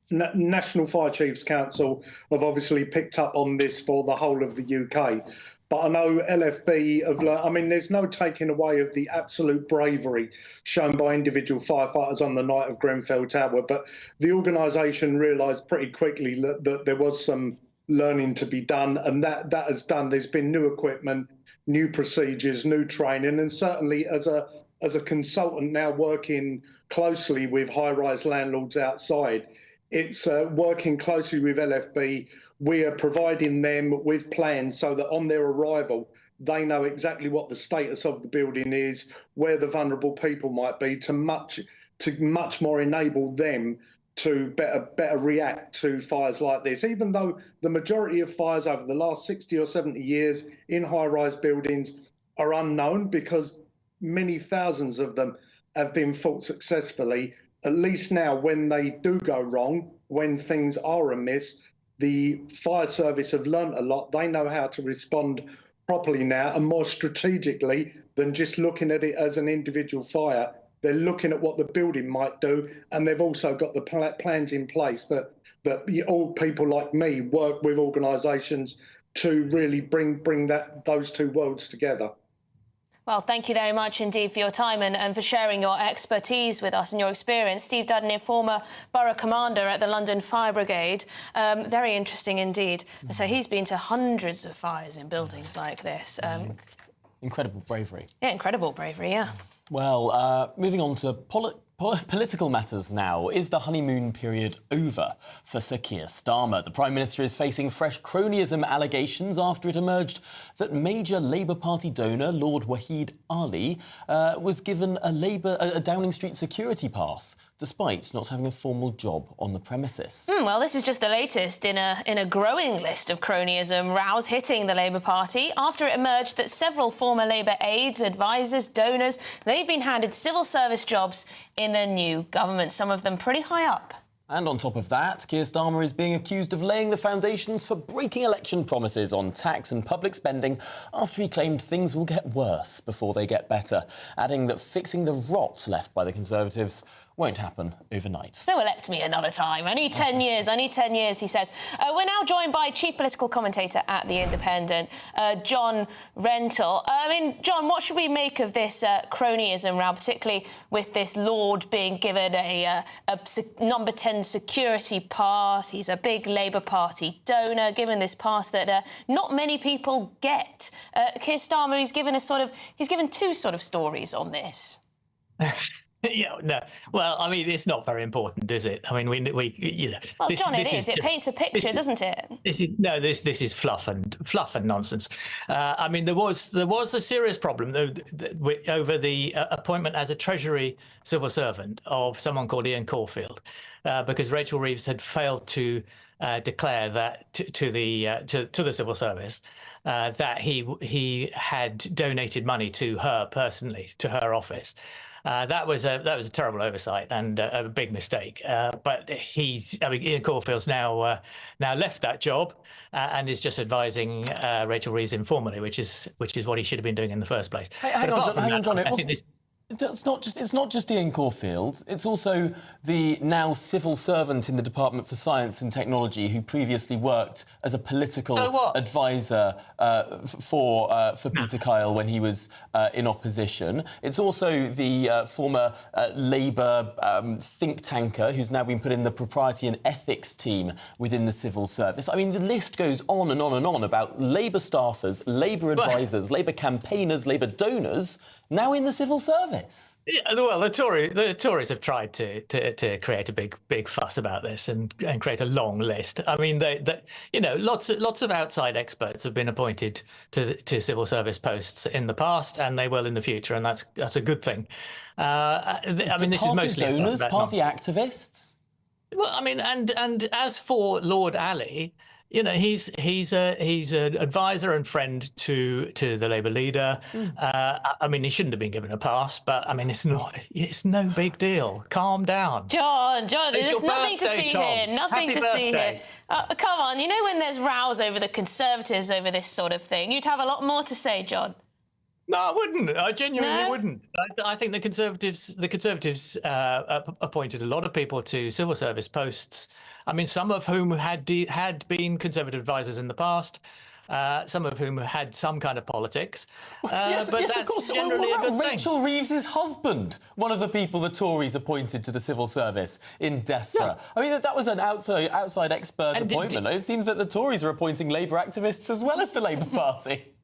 National Fire Chiefs Council have obviously picked up on this for the whole of the UK. But I know LFB have learned, I mean, there's no taking away of the absolute bravery shown by individual firefighters on the night of Grenfell Tower. But the organisation realised pretty quickly that there was some learning to be done, and that has done. There's been new equipment, new procedures, new training, and certainly as a consultant now working closely with high-rise landlords outside, it's working closely with LFB. We are providing them with plans so that on their arrival, they know exactly what the status of the building is, where the vulnerable people might be, to much more enable them to better react to fires like this. Even though the majority of fires over the last 60 or 70 years in high-rise buildings are unknown, because many thousands of them have been fought successfully, at least now when they do go wrong, when things are amiss, the fire service have learnt a lot. They know how to respond properly now, and more strategically than just looking at it as an individual fire. They're looking at what the building might do, and they've also got the plans in place that all people like me work with organisations to really bring those two worlds together. Well, thank you very much indeed for your time and for sharing your expertise with us and your experience. Steve Dudney, former Borough Commander at the London Fire Brigade. Very interesting indeed. So he's been to hundreds of fires in buildings like this. Incredible bravery. Yeah, incredible bravery, yeah. Well, moving on to political matters now. Is the honeymoon period over for Sir Keir Starmer? The Prime Minister is facing fresh cronyism allegations after it emerged that major Labour Party donor Lord Wahid Ali was given a Downing Street security pass despite not having a formal job on the premises. Well, this is just the latest in a growing list of cronyism rows hitting the Labour Party after it emerged that several former Labour aides, advisers, donors, they've been handed civil service jobs in the new government, some of them pretty high up. And on top of that, Keir Starmer is being accused of laying the foundations for breaking election promises on tax and public spending after he claimed things will get worse before they get better, adding that fixing the rot left by the Conservatives won't happen overnight. So elect me another time. I need 10 years. I need 10 years, he says. We're now joined by chief political commentator at The Independent, John Rentoul. John, what should we make of this cronyism row, particularly with this Lord being given a number 10 security pass? He's a big Labour Party donor, given this pass that not many people get. Keir Starmer, he's given two sort of stories on this. Yeah, no. Well, I mean, it's not very important, is it? I mean, we you know. Well, John, it is. It paints a picture, doesn't it? This is fluff and nonsense. I mean, there was a serious problem over the appointment as a Treasury civil servant of someone called Ian Caulfield, because Rachel Reeves had failed to declare that to the civil service that he had donated money to her personally, to her office. That was a terrible oversight and a big mistake. But Ian Caulfield's now left that job and is just advising Rachel Reeves informally, which is what he should have been doing in the first place. Hang on, John. It's not just Ian Caulfield. It's also the now civil servant in the Department for Science and Technology who previously worked as a political advisor for Peter Kyle when he was in opposition. It's also the former Labour think tanker who's now been put in the propriety and ethics team within the civil service. I mean, the list goes on and on and on about Labour staffers, Labour advisors, Labour campaigners, Labour donors now in the civil service. Yeah, well, the Tories have tried to create a big fuss about this and create a long list. I mean, lots of outside experts have been appointed to civil service posts in the past, and they will in the future, and that's a good thing. I mean, this is mostly donors, party activists. Well, I mean, and as for Lord Ali, you know, he's an advisor and friend to the Labour leader. I mean, he shouldn't have been given a pass, but I mean, it's no big deal. Calm down. John, there's nothing to see here. Nothing to see here. Come on, you know when there's rows over the Conservatives over this sort of thing, you'd have a lot more to say, John. No, I wouldn't. I genuinely wouldn't. I think the Conservatives appointed a lot of people to civil service posts. I mean, some of whom had been Conservative advisors in the past. Some of whom had some kind of politics. Yes, of course. What about Rachel Reeves' husband? One of the people the Tories appointed to the civil service in DEFRA. Yeah. I mean, that was an outside expert appointment. It seems that the Tories are appointing Labour activists as well as the Labour Party.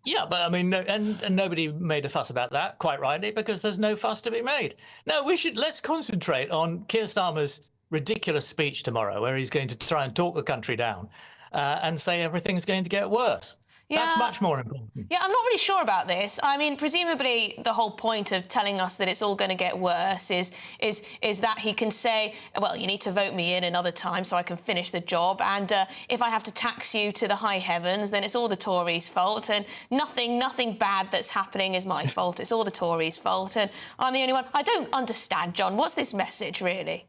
Yeah, but I mean, and nobody made a fuss about that, quite rightly, because there's no fuss to be made. No, let's concentrate on Keir Starmer's ridiculous speech tomorrow, where he's going to try and talk the country down and say everything's going to get worse. Yeah. That's much more important. Yeah, I'm not really sure about this. I mean, presumably the whole point of telling us that it's all going to get worse is that he can say, well, you need to vote me in another time so I can finish the job, and if I have to tax you to the high heavens, then it's all the Tories' fault, and nothing bad that's happening is my fault. It's all the Tories' fault, and I'm the only one. I don't understand, John. What's this message, really?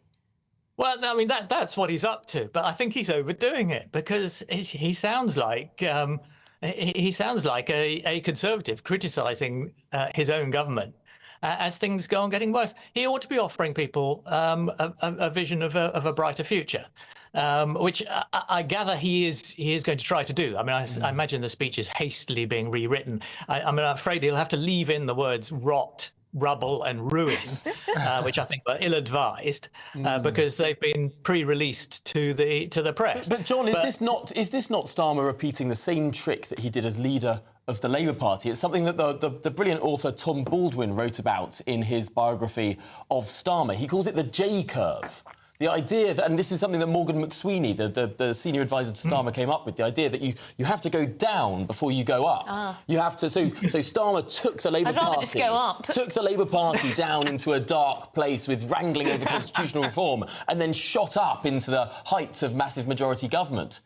Well, I mean, that's what he's up to, but I think he's overdoing it because he sounds like... He sounds like a Conservative criticising his own government as things go on getting worse. He ought to be offering people a vision of a brighter future, which I gather he is going to try to do. I mean, I imagine the speech is hastily being rewritten. I'm afraid he'll have to leave in the words rot, rubble and ruin, which I think were ill-advised because they've been pre-released to the press. But John, is this not Starmer repeating the same trick that he did as leader of the Labour Party? It's something that the brilliant author Tom Baldwin wrote about in his biography of Starmer. He calls it the J-curve. The idea that, and this is something that Morgan McSweeney, the senior advisor to Starmer, came up with, the idea that you have to go down before you go up. You have to. So Starmer took the Labour Party. I'd rather just go up. Took the Labour Party down into a dark place with wrangling over constitutional reform, and then shot up into the heights of massive majority government.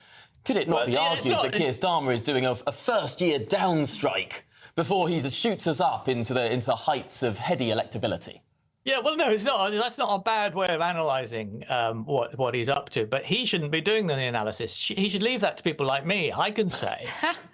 Could it not be argued that Keir Starmer is doing a first-year downstrike before he just shoots us up into the heights of heady electability? Yeah, well, no, it's not. That's not a bad way of analysing what he's up to. But he shouldn't be doing the analysis. He should leave that to people like me. I can say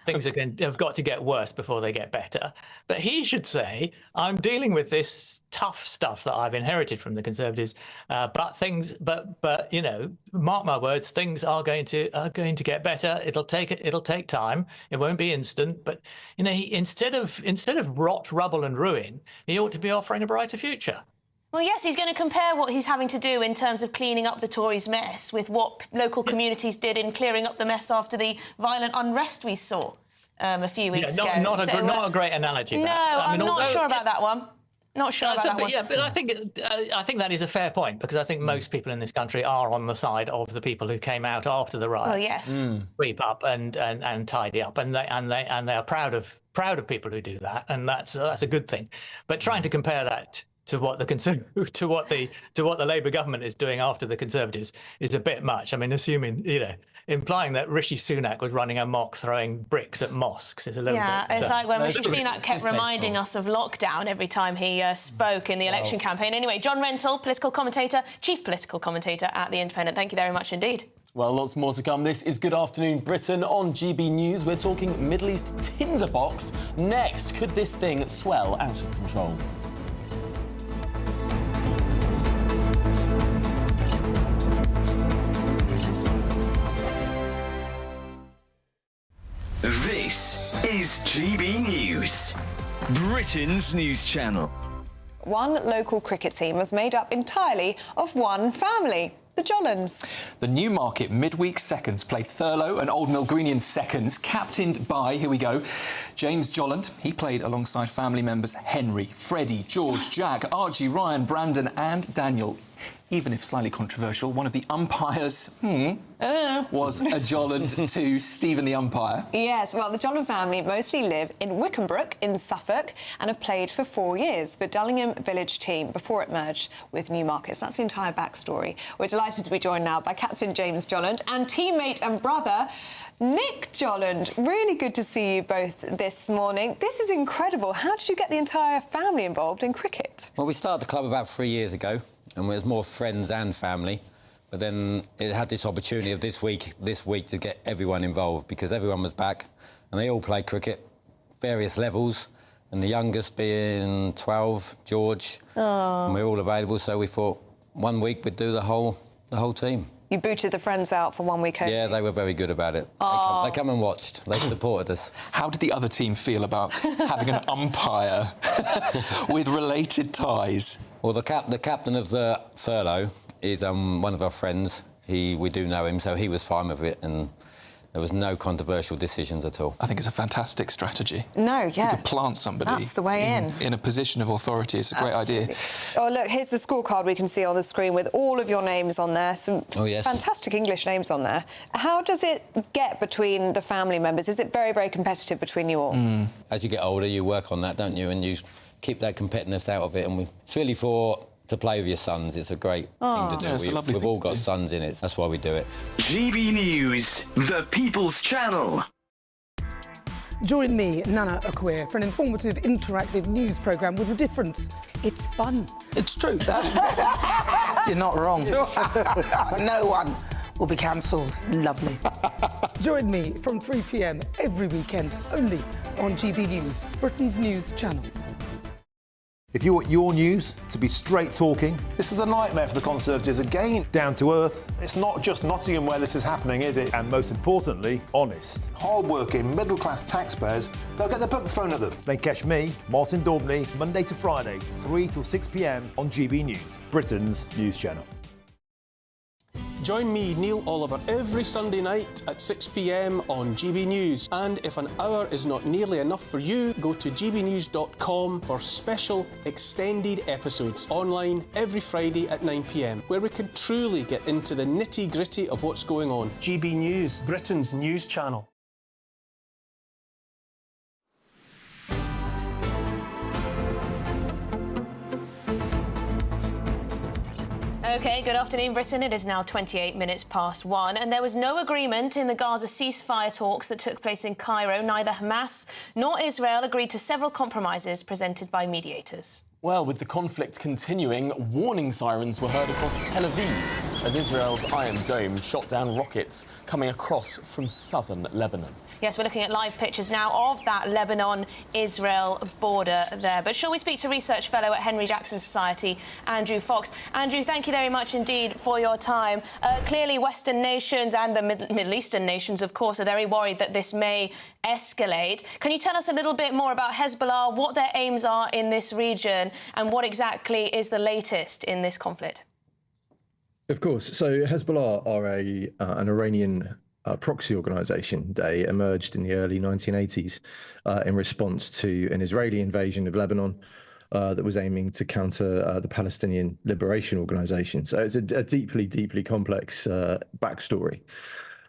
things have got to get worse before they get better. But he should say, I'm dealing with this tough stuff that I've inherited from the Conservatives. But you know, mark my words, things are going to get better. It'll take time. It won't be instant. But you know, instead of rot, rubble, and ruin, he ought to be offering a brighter future. Well, yes, he's going to compare what he's having to do in terms of cleaning up the Tories' mess with what local communities did in clearing up the mess after the violent unrest we saw a few weeks ago. Not a great analogy. No, I'm not sure about that one. Not sure about that one. Yeah, but I think that is a fair point, because I think most people in this country are on the side of the people who came out after the riots. Well, yes. Sweep up and tidy up, and they are proud of people who do that, and that's a good thing. But trying to compare that to what the Labour government is doing after the Conservatives is a bit much. I mean, implying that Rishi Sunak was running amok throwing bricks at mosques is a little bit... Yeah, it's like when Rishi Sunak kept reminding us of lockdown every time he spoke in the election campaign. Anyway, John Rentoul, political commentator, chief political commentator at The Independent. Thank you very much indeed. Well, lots more to come. This is Good Afternoon Britain on GB News. We're talking Middle East tinderbox. Next, could this thing swell out of control? This is GB News, Britain's news channel. One local cricket team was made up entirely of one family, the Jollens. The Newmarket midweek seconds played Thurlow and Old Mill Greenian seconds, captained by, here we go, James Jolland. He played alongside family members Henry, Freddie, George, Jack, Archie, Ryan, Brandon and Daniel. Even if slightly controversial, one of the umpires was a Jolland to Stephen the umpire. Yes, well, the Jolland family mostly live in Wickenbrook in Suffolk and have played for 4 years for Dullingham Village team before it merged with Newmarket. So that's the entire backstory. We're delighted to be joined now by Captain James Jolland and teammate and brother Nick Jolland. Really good to see you both this morning. This is incredible. How did you get the entire family involved in cricket? Well, we started the club about 3 years ago, and there's more friends and family. But then it had this opportunity of this week to get everyone involved, because everyone was back and they all play cricket, various levels, and the youngest being 12, George. And we're all available, so we thought 1 week we'd do the whole team. You booted the friends out for 1 week only? Yeah, they were very good about it. They come and watched. They supported us. How did the other team feel about having an umpire with related ties? Well, the captain of the Thurlow is one of our friends. We do know him, so he was fine with it, and there was no controversial decisions at all. I think it's a fantastic strategy. No, yeah. You could plant somebody That's the way in a position of authority. It's a great idea. Oh, look, here's the scorecard we can see on the screen with all of your names on there. Some fantastic English names on there. How does it get between the family members? Is it very, very competitive between you all? As you get older, you work on that, don't you? And you keep that competitiveness out of it. And it's really to play with your sons. It's a great thing to do. Yeah, it's a lovely We've thing all to got do. sons in it. That's why we do it. GB News, the People's Channel. Join me, Nana Akweer, for an informative, interactive news programme with a difference. It's fun. It's true. You're not wrong. No one will be cancelled. Lovely. Join me from 3 p.m. every weekend, only on GB News, Britain's news channel. If you want your news to be straight talking, this is the nightmare for the Conservatives again. Down to earth. It's not just Nottingham where this is happening, is it? And most importantly, honest. Hard-working, middle-class taxpayers, they'll get their book thrown at them. Then catch me, Martin Daubney, Monday to Friday, 3 till 6 p.m. on GB News, Britain's news channel. Join me, Neil Oliver, every Sunday night at 6 p.m. on GB News. And if an hour is not nearly enough for you, go to gbnews.com for special extended episodes online every Friday at 9 p.m, where we can truly get into the nitty-gritty of what's going on. GB News, Britain's news channel. OK, good afternoon, Britain. It is now 28 minutes past 1, and there was no agreement in the Gaza ceasefire talks that took place in Cairo. Neither Hamas nor Israel agreed to several compromises presented by mediators. Well, with the conflict continuing, warning sirens were heard across Tel Aviv as Israel's Iron Dome shot down rockets coming across from southern Lebanon. Yes, we're looking at live pictures now of that Lebanon-Israel border there. But shall we speak to research fellow at Henry Jackson Society, Andrew Fox? Andrew, thank you very much indeed for your time. Clearly, Western nations and the Middle Eastern nations, of course, are very worried that this may escalate. Can you tell us a little bit more about Hezbollah, what their aims are in this region, and what exactly is the latest in this conflict? Of course. So Hezbollah are an Iranian proxy organisation. They emerged in the early 1980s in response to an Israeli invasion of Lebanon that was aiming to counter the Palestinian Liberation Organisation. So it's a deeply, deeply complex backstory.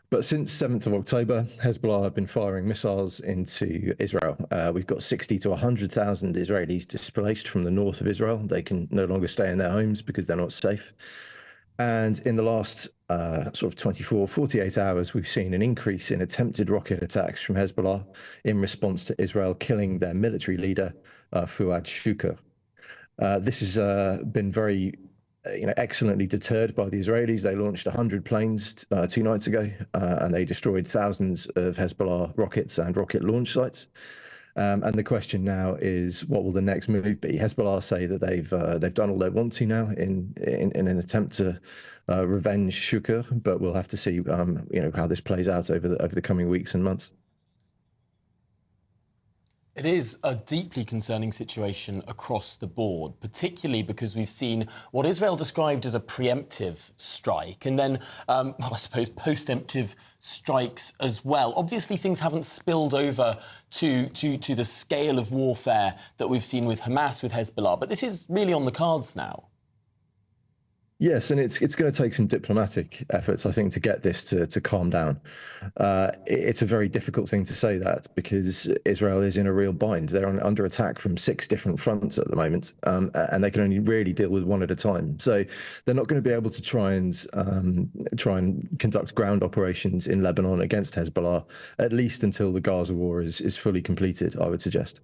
But since 7th of October, Hezbollah have been firing missiles into Israel. We've got 60 to 100,000 Israelis displaced from the north of Israel. They can no longer stay in their homes because they're not safe. And in the last sort of 24, 48 hours, we've seen an increase in attempted rocket attacks from Hezbollah in response to Israel killing their military leader, Fuad Shukr. This has been very excellently deterred by the Israelis. They launched 100 planes 2 nights ago, and they destroyed thousands of Hezbollah rockets and rocket launch sites. And the question now is, what will the next move be? Hezbollah say that they've done all they want to now in an attempt to revenge Shukr, but we'll have to see how this plays out over the coming weeks and months. It is a deeply concerning situation across the board, particularly because we've seen what Israel described as a preemptive strike and then, I suppose, post-emptive strikes as well. Obviously, things haven't spilled over to the scale of warfare that we've seen with Hamas, with Hezbollah, but this is really on the cards now. Yes, and it's going to take some diplomatic efforts, I think, to get this to calm down. It's a very difficult thing to say that because Israel is in a real bind. They're under attack from 6 different fronts at the moment, and they can only really deal with one at a time. So they're not going to be able to try and conduct ground operations in Lebanon against Hezbollah, at least until the Gaza war is fully completed, I would suggest.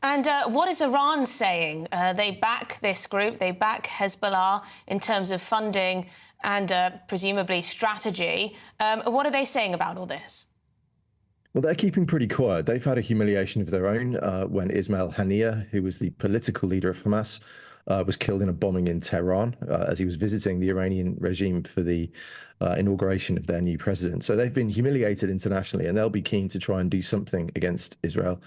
And what is Iran saying? They back this group, they back Hezbollah in terms of funding and presumably strategy. What are they saying about all this? Well, they're keeping pretty quiet. They've had a humiliation of their own when Ismail Haniyeh, who was the political leader of Hamas, was killed in a bombing in Tehran as he was visiting the Iranian regime for the inauguration of their new president. So they've been humiliated internationally, and they'll be keen to try and do something against Israel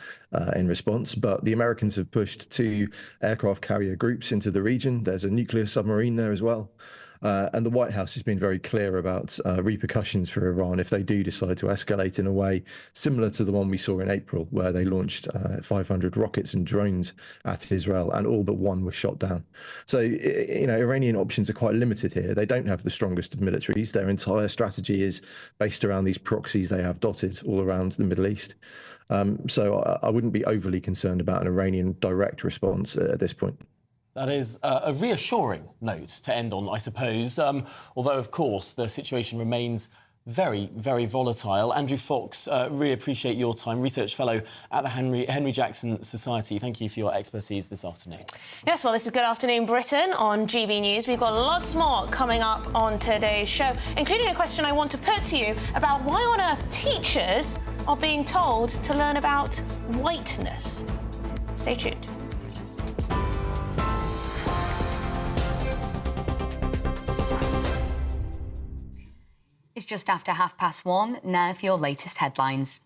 in response. But the Americans have pushed 2 aircraft carrier groups into the region. There's a nuclear submarine there as well. And the White House has been very clear about repercussions for Iran if they do decide to escalate in a way similar to the one we saw in April, where they launched 500 rockets and drones at Israel, and all but one was shot down. So, Iranian options are quite limited here. They don't have the strongest of militaries. Their entire strategy is based around these proxies they have dotted all around the Middle East. So I wouldn't be overly concerned about an Iranian direct response at this point. That is a reassuring note to end on, I suppose, although, of course, the situation remains very, very volatile. Andrew Fox, really appreciate your time, research fellow at the Henry Jackson Society. Thank you for your expertise this afternoon. Yes, well, this is Good Afternoon Britain on GB News. We've got lots more coming up on today's show, including a question I want to put to you about why on earth teachers are being told to learn about whiteness. Stay tuned. It's just after 1:30 now for your latest headlines.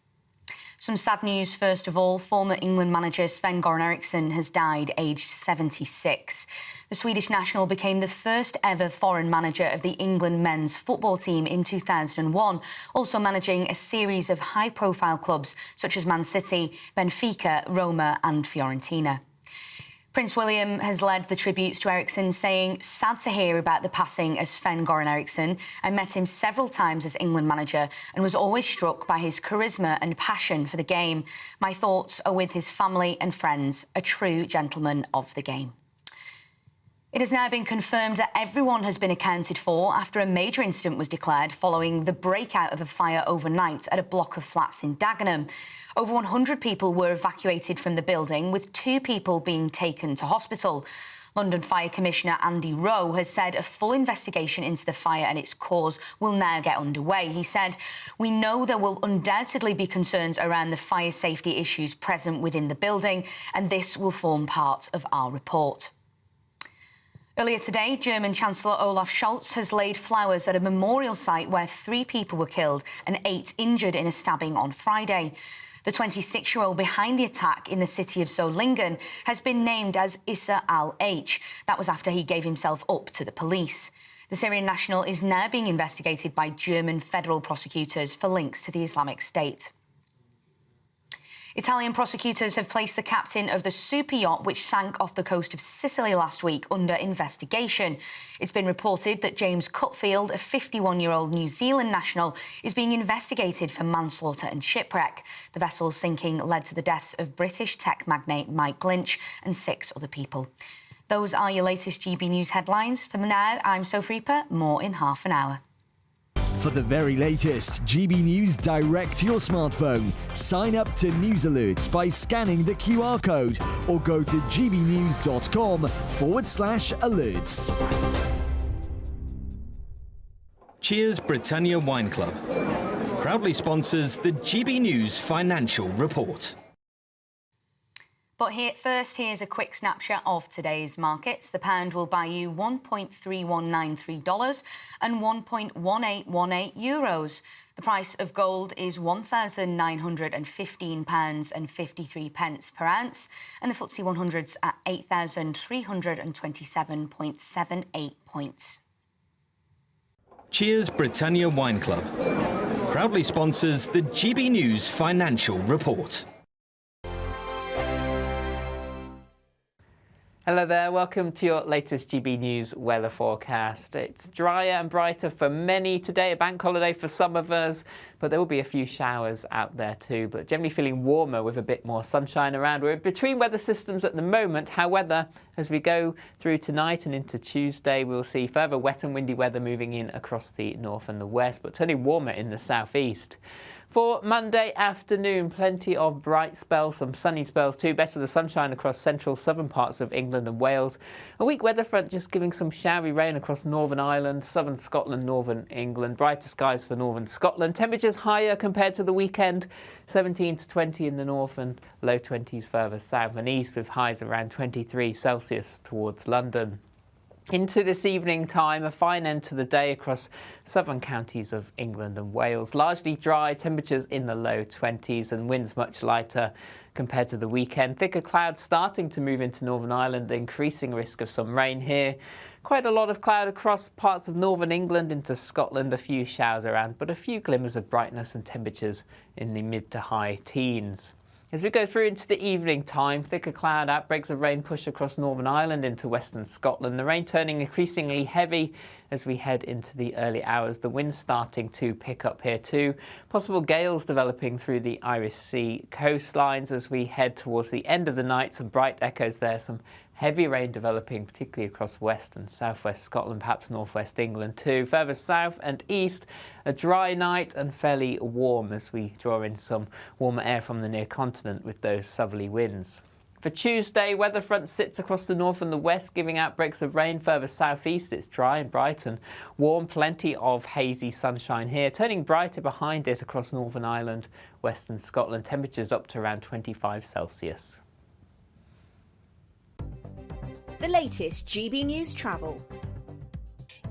Some sad news first of all. Former England manager Sven-Goran Eriksson has died aged 76. The Swedish national became the first ever foreign manager of the England men's football team in 2001, also managing a series of high-profile clubs such as Man City, Benfica, Roma and Fiorentina. Prince William has led the tributes to Eriksson, saying, "Sad to hear about the passing of Sven-Goran Eriksson. I met him several times as England manager and was always struck by his charisma and passion for the game. My thoughts are with his family and friends, a true gentleman of the game." It has now been confirmed that everyone has been accounted for after a major incident was declared following the breakout of a fire overnight at a block of flats in Dagenham. Over 100 people were evacuated from the building, with 2 people being taken to hospital. London Fire Commissioner Andy Rowe has said a full investigation into the fire and its cause will now get underway. He said, "We know there will undoubtedly be concerns around the fire safety issues present within the building, and this will form part of our report." Earlier today, German Chancellor Olaf Scholz has laid flowers at a memorial site where 3 people were killed and 8 injured in a stabbing on Friday. The 26-year-old behind the attack in the city of Solingen has been named as Issa al-H. That was after he gave himself up to the police. The Syrian national is now being investigated by German federal prosecutors for links to the Islamic State. Italian prosecutors have placed the captain of the super yacht which sank off the coast of Sicily last week under investigation. It's been reported that James Cutfield, a 51-year-old New Zealand national, is being investigated for manslaughter and shipwreck. The vessel's sinking led to the deaths of British tech magnate Mike Lynch and 6 other people. Those are your latest GB News headlines. For now, I'm Sophie Reaper. More in half an hour. For the very latest GB News direct to your smartphone, sign up to News Alerts by scanning the QR code or go to gbnews.com/alerts. Cheers Britannia Wine Club proudly sponsors the GB News Financial Report. But here's a quick snapshot of today's markets. The pound will buy you $1.3193 and €1.1818 euros. The price of gold is £1,915.53 per ounce, and the FTSE 100's at 8,327.78 points. Cheers Britannia Wine Club proudly sponsors the GB News Financial Report. Hello there, welcome to your latest GB News weather forecast. It's drier and brighter for many today, a bank holiday for some of us, but there will be a few showers out there too, but generally feeling warmer with a bit more sunshine around. We're between weather systems at the moment. However, as we go through tonight and into Tuesday, we'll see further wet and windy weather moving in across the north and the west, but turning warmer in the southeast. For Monday afternoon, plenty of bright spells, some sunny spells too. Best of the sunshine across central southern parts of England and Wales. A weak weather front just giving some showery rain across Northern Ireland, southern Scotland, northern England. Brighter skies for northern Scotland. Temperatures higher compared to the weekend. 17 to 20 in the north and low 20s further south and east, with highs around 23 Celsius towards London. Into this evening time, a fine end to the day across southern counties of England and Wales. Largely dry, temperatures in the low 20s and winds much lighter compared to the weekend. Thicker clouds starting to move into Northern Ireland, increasing risk of some rain here. Quite a lot of cloud across parts of northern England into Scotland, a few showers around, but a few glimmers of brightness and temperatures in the mid to high teens. As we go through into the evening time, thicker cloud outbreaks of rain push across Northern Ireland into western Scotland. The rain turning increasingly heavy as we head into the early hours. The wind starting to pick up here too. Possible gales developing through the Irish Sea coastlines as we head towards the end of the night. Some bright echoes there, some heavy rain developing particularly across west and southwest Scotland, perhaps northwest England too. Further south and east, a dry night and fairly warm as we draw in some warmer air from the near continent with those southerly winds. For Tuesday, weather front sits across the north and the west, giving outbreaks of rain. Further southeast, it's dry and bright and warm. Plenty of hazy sunshine here, turning brighter behind it across Northern Ireland, western Scotland. Temperatures up to around 25 Celsius. The latest GB News travel.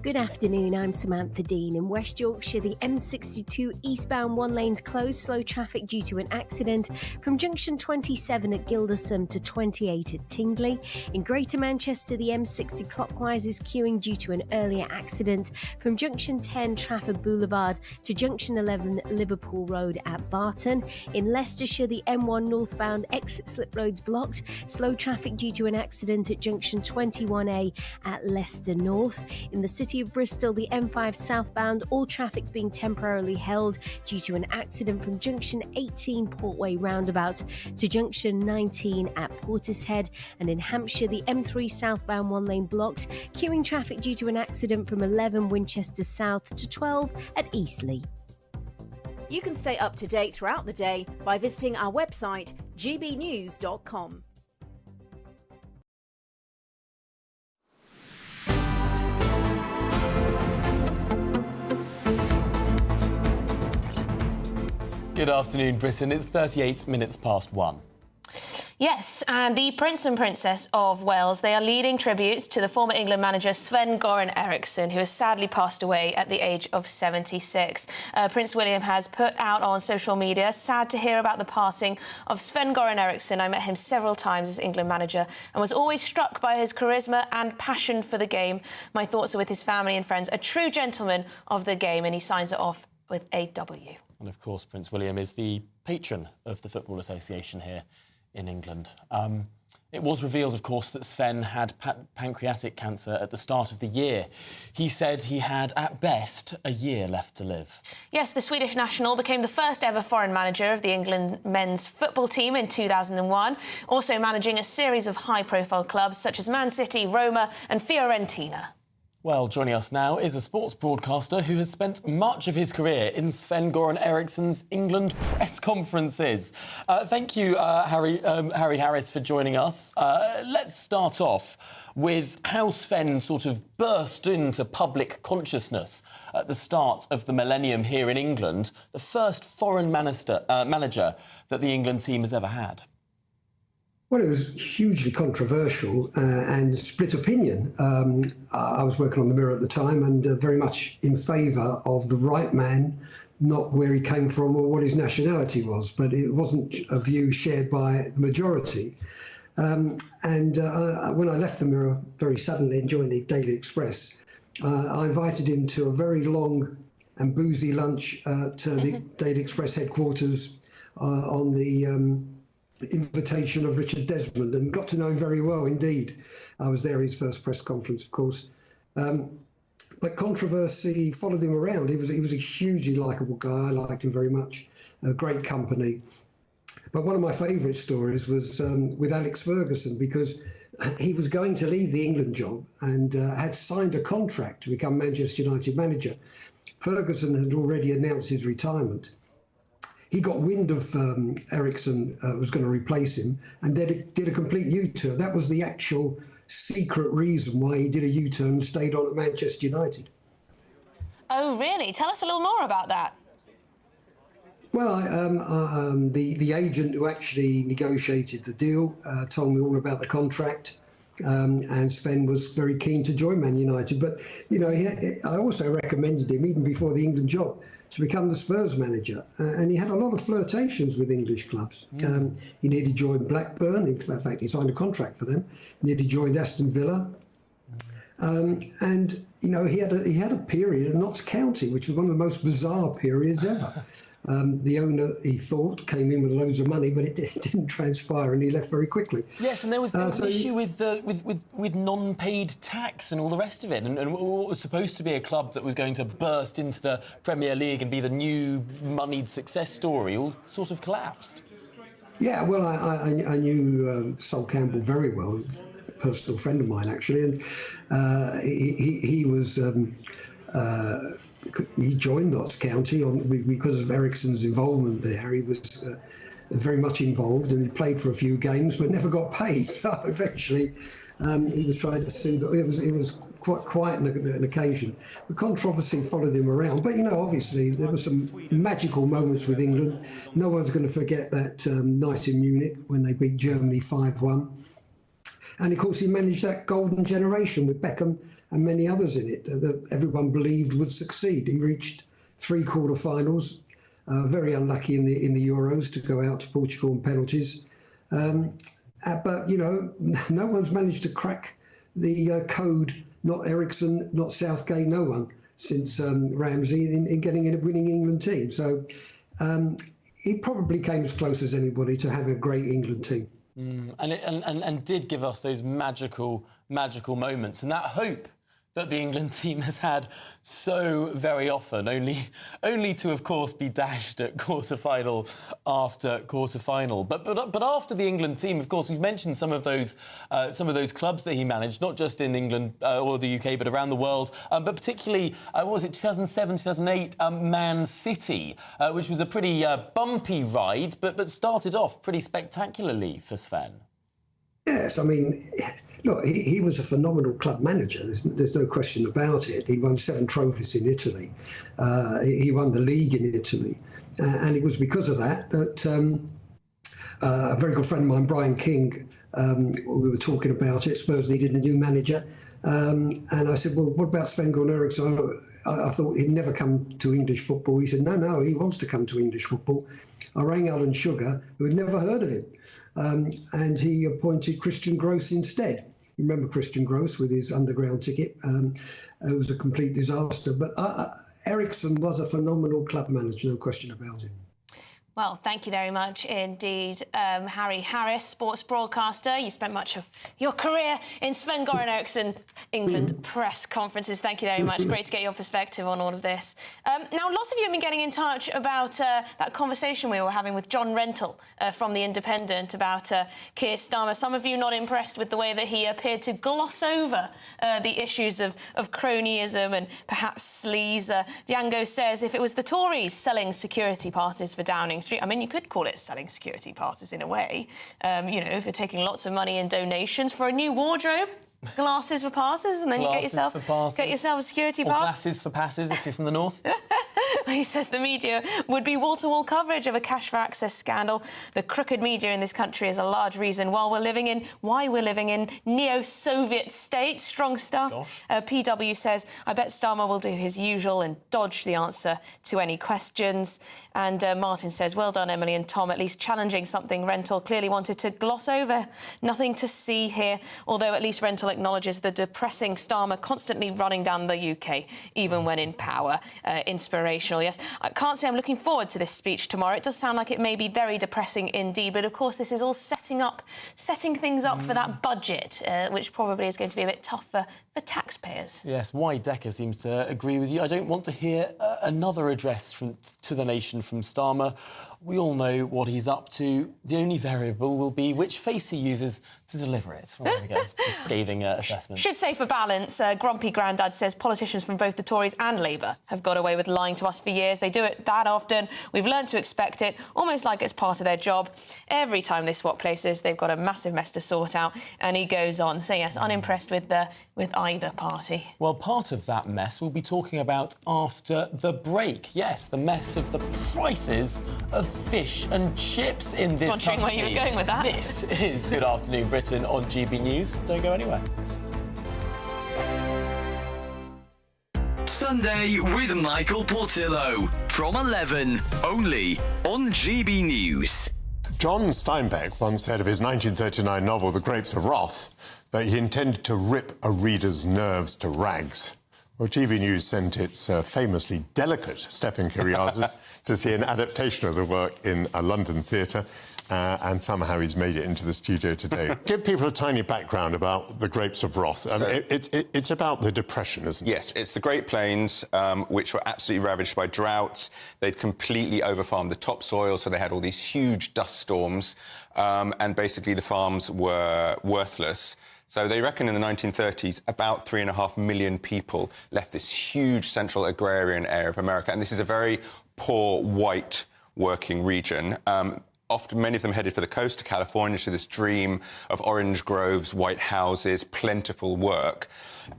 Good afternoon, I'm Samantha Dean. In West Yorkshire, the M62 eastbound one lane's closed, slow traffic due to an accident from junction 27 at Gildersham to 28 at Tingley. In Greater Manchester, the M60 clockwise is queuing due to an earlier accident from junction 10 Trafford Boulevard to junction 11 Liverpool Road at Barton. In Leicestershire, the M1 northbound exit slip roads blocked, slow traffic due to an accident at junction 21A at Leicester North. In the city of Bristol, the M5 southbound, all traffic's being temporarily held due to an accident from junction 18 Portway roundabout to junction 19 at Portishead. And in Hampshire, the M3 southbound one lane blocked, queuing traffic due to an accident from 11 Winchester South to 12 at Eastleigh. You can stay up to date throughout the day by visiting our website gbnews.com. Good afternoon, Britain. It's 38 minutes past 1. Yes, and the Prince and Princess of Wales, they are leading tributes to the former England manager Sven-Goran Eriksson, who has sadly passed away at the age of 76. Prince William has put out on social media, sad to hear about the passing of Sven-Goran Eriksson. I met him several times as England manager and was always struck by his charisma and passion for the game. My thoughts are with his family and friends, a true gentleman of the game, and he signs it off with a W. And of course, Prince William is the patron of the Football Association here in England. It was revealed, of course, that Sven had pancreatic cancer at the start of the year. He said he had, at best, a year left to live. Yes, the Swedish national became the first ever foreign manager of the England men's football team in 2001, also managing a series of high-profile clubs such as Man City, Roma and Fiorentina. Well, joining us now is a sports broadcaster who has spent much of his career in Sven-Goran Eriksson's England press conferences. Thank you, Harry Harris, for joining us. Let's start off with how Sven sort of burst into public consciousness at the start of the millennium here in England, the first foreign manager that the England team has ever had. Well, it was hugely controversial and split opinion. I was working on the Mirror at the time and very much in favour of the right man, not where he came from or what his nationality was, but it wasn't a view shared by the majority. When I left the Mirror very suddenly and joined the Daily Express, I invited him to a very long and boozy lunch at the Daily Express headquarters on the invitation of Richard Desmond, and got to know him very well indeed. I was there at his first press conference, of course. But controversy followed him around. He was a hugely likeable guy. I liked him very much. Great company. But one of my favourite stories was with Alex Ferguson, because he was going to leave the England job and had signed a contract to become Manchester United manager. Ferguson had already announced his retirement. He got wind of Eriksson was going to replace him and did a complete U-turn. That was the actual secret reason why he did a U-turn and stayed on at Manchester United. Oh, really? Tell us a little more about that. Well, the agent who actually negotiated the deal told me all about the contract, and Sven was very keen to join Man United. But, you know, I also recommended him, even before the England job, to become the Spurs manager. And he had a lot of flirtations with English clubs. He nearly joined Blackburn. In fact, he signed a contract for them. Nearly joined Aston Villa. And, you know, he had a period in Notts County, which was one of the most bizarre periods ever. The owner, he thought, came in with loads of money, but it didn't transpire, and he left very quickly. Yes, and there was an issue with non-paid tax and all the rest of it, and what was supposed to be a club that was going to burst into the Premier League and be the new moneyed success story all sort of collapsed. Yeah, well, I knew Sol Campbell very well, a personal friend of mine actually, and he was. He joined Notts County because of Eriksson's involvement there. He was very much involved, and he played for a few games but never got paid. So eventually he was trying to sue. It was quite an occasion. The controversy followed him around. But, you know, obviously there were some magical moments with England. No one's going to forget that night in Munich when they beat Germany 5-1. And, of course, he managed that golden generation with Beckham and many others in it that everyone believed would succeed. He reached 3 quarter-finals, very unlucky in the Euros to go out to Portugal on penalties. But, you know, no one's managed to crack the code, not Eriksson, not Southgate, no one, since Ramsey in getting a winning England team. So he probably came as close as anybody to having a great England team. And did give us those magical moments and that hope that the England team has had so very often, only to, of course, be dashed at quarter-final after quarter-final. But after the England team, of course, we've mentioned some of those clubs that he managed, not just in England or the UK, but around the world. But particularly, what was it, 2007, 2008, Man City, which was a pretty bumpy ride, but started off pretty spectacularly for Sven. Yes, I mean, look, he was a phenomenal club manager. There's no question about it. He won 7 trophies in Italy. He won the league in Italy. And it was because of that a very good friend of mine, Brian King, we were talking about it. Spurs needed a new manager. And I said, well, what about Sven-Goran Eriksson? I thought he'd never come to English football. He said, no, he wants to come to English football. I rang Alan Sugar, who had never heard of him. And he appointed Christian Gross instead. You remember Christian Gross with his underground ticket? It was a complete disaster. But Eriksson was a phenomenal club manager, no question about it. Well, thank you very much indeed, Harry Harris, sports broadcaster. You spent much of your career in Sven-Goran Eriksson England press conferences. Thank you very much. Great to get your perspective on all of this. Now, lots of you have been getting in touch about that conversation we were having with John Rentoul from The Independent about Keir Starmer. Some of you not impressed with the way that he appeared to gloss over the issues of cronyism and perhaps sleaze. Django says if it was the Tories selling security passes for Downing Street, I mean, you could call it selling security passes in a way. You know, if you're taking lots of money in donations for a new wardrobe, glasses for passes, and then you get yourself a security pass. Or glasses for passes if you're from the north. He says the media would be wall-to-wall coverage of a cash for access scandal. The crooked media in this country is a large reason why we're living in neo-Soviet state. Strong stuff. PW says, I bet Starmer will do his usual and dodge the answer to any questions. And Martin says, well done, Emily and Tom, at least challenging something Rentoul clearly wanted to gloss over. Nothing to see here, although at least Rentoul acknowledges the depressing Starmer constantly running down the UK, even when in power. Inspirational, yes. I can't say I'm looking forward to this speech tomorrow. It does sound like it may be very depressing indeed, but of course this is all setting things up for that budget, which probably is going to be a bit tougher for taxpayers. Yes, Y. Decker seems to agree with you. I don't want to hear another address to the nation from Starmer. We all know what he's up to. The only variable will be which face he uses to deliver it. Well, there we go. Scathing assessment. Should say for balance, Grumpy Grandad says politicians from both the Tories and Labour have got away with lying to us for years. They do it that often. We've learned to expect it, almost like it's part of their job. Every time they swap places, they've got a massive mess to sort out. And he goes on. So, yes, unimpressed with either party. Well, part of that mess we'll be talking about after the break. Yes, the mess of the prices of fish and chips in this country. Wondering where you were going with that. This is Good Afternoon Britain on GB News. Don't go anywhere. Sunday with Michael Portillo from 11, only on GB News. John Steinbeck once said of his 1939 novel The Grapes of Wrath that he intended to rip a reader's nerves to rags. Well, GB News sent its famously delicate Stefan Kyriazis to see an adaptation of the work in a London theatre, and somehow he's made it into the studio today. Give people a tiny background about The Grapes of Wrath. It's about the Depression, isn't it? Yes, it's the Great Plains, which were absolutely ravaged by droughts. They'd completely overfarmed the topsoil, so they had all these huge dust storms, and basically the farms were worthless. So they reckon in the 1930s, about 3.5 million people left this huge central agrarian area of America. And this is a very poor, white working region. Often, many of them headed for the coast to California to this dream of orange groves, white houses, plentiful work.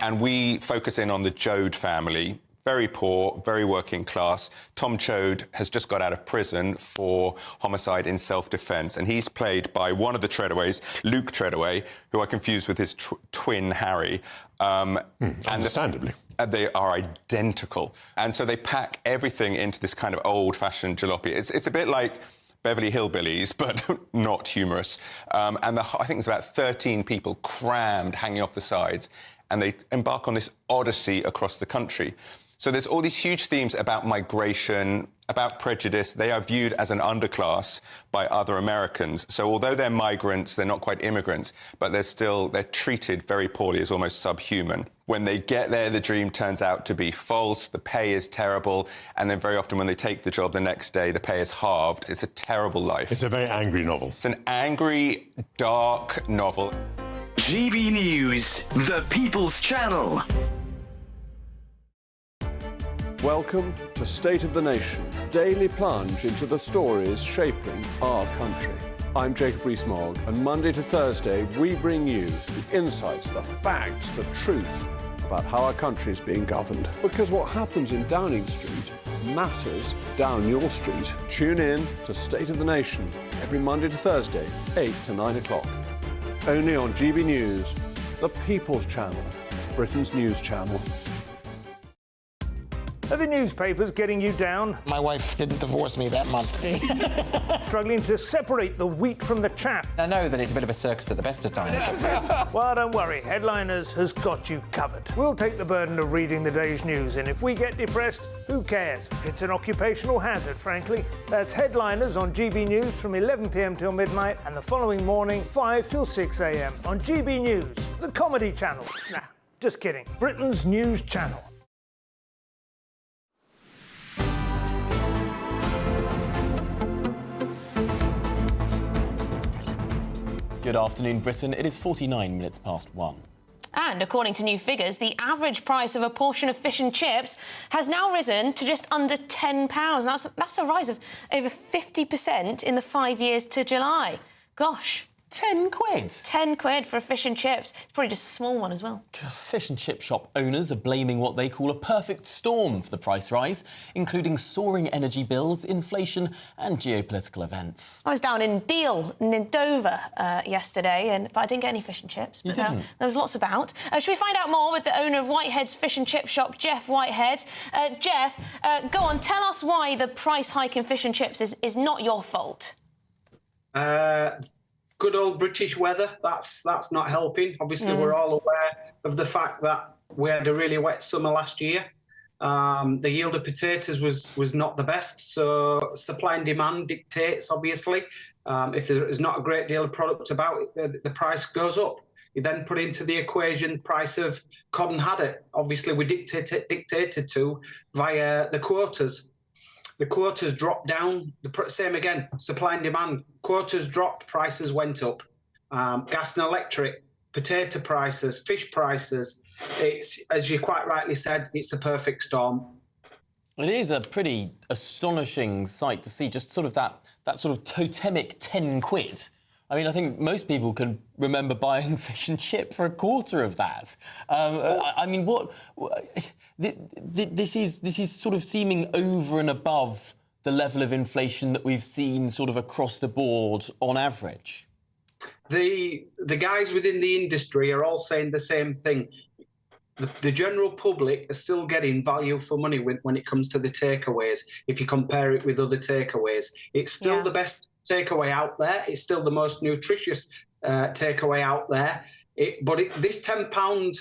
And we focus in on the Joad family, very poor, very working class. Tom Chode has just got out of prison for homicide in self-defence, and he's played by one of the Treadaways, Luke Treadaway, who I confused with his twin Harry. Understandably. They are identical. And so they pack everything into this kind of old-fashioned jalopy. It's a bit like Beverly Hillbillies, but not humorous. I think there's about 13 people crammed, hanging off the sides, and they embark on this odyssey across the country. So there's all these huge themes about migration, about prejudice. They are viewed as an underclass by other Americans. So although they're migrants, they're not quite immigrants, but they're treated very poorly, as almost subhuman. When they get there, the dream turns out to be false, the pay is terrible, and then very often when they take the job the next day, the pay is halved. It's a terrible life. It's a very angry novel. It's an angry, dark novel. GB News, the People's Channel. Welcome to State of the Nation, daily plunge into the stories shaping our country. I'm Jacob Rees-Mogg, and Monday to Thursday we bring you the insights, the facts, the truth about how our country is being governed. Because what happens in Downing Street matters down your street. Tune in to State of the Nation every Monday to Thursday, 8 to 9 o'clock. Only on GB News, the People's Channel, Britain's news channel. Are the newspapers getting you down? My wife didn't divorce me that month. Struggling to separate the wheat from the chaff? I know that it's a bit of a circus at the best of times. Well, don't worry. Headliners has got you covered. We'll take the burden of reading the day's news, and if we get depressed, who cares? It's an occupational hazard, frankly. That's Headliners on GB News from 11 p.m. till midnight, and the following morning, 5 till 6 a.m. on GB News, the comedy channel. Nah, just kidding. Britain's news channel. Good afternoon, Britain. It is 49 minutes past 1. And according to new figures, the average price of a portion of fish and chips has now risen to just under £10. That's a rise of over 50% in the 5 years to July. Gosh. 10 quid? 10 quid for a fish and chips. It's probably just a small one as well. Fish and chip shop owners are blaming what they call a perfect storm for the price rise, including soaring energy bills, inflation and geopolitical events. I was down in Deal, in Dover, yesterday, but I didn't get any fish and chips. But there was lots about. Should we find out more with the owner of Whitehead's fish and chip shop, Jeff Whitehead? Jeff, go on, tell us why the price hike in fish and chips is not your fault. Good old British weather, that's not helping. Obviously, we're all aware of the fact that we had a really wet summer last year. The yield of potatoes was not the best, so supply and demand dictates, obviously. If there's not a great deal of product about it, the price goes up. You then put into the equation price of cod and haddock. Obviously, we dictated to via the quotas. The quotas dropped down, same again, supply and demand. Quotas dropped, prices went up. Gas and electric, potato prices, fish prices. It's, as you quite rightly said, it's the perfect storm. It is a pretty astonishing sight to see, just sort of that sort of totemic 10 quid. I mean, I think most people can remember buying fish and chip for a quarter of that. I mean, this is sort of seeming over and above the level of inflation that we've seen sort of across the board on average. The guys within the industry are all saying the same thing. The general public are still getting value for money when it comes to the takeaways. If you compare it with other takeaways, it's still the best takeaway out there. It's still the most nutritious takeaway out there. This £10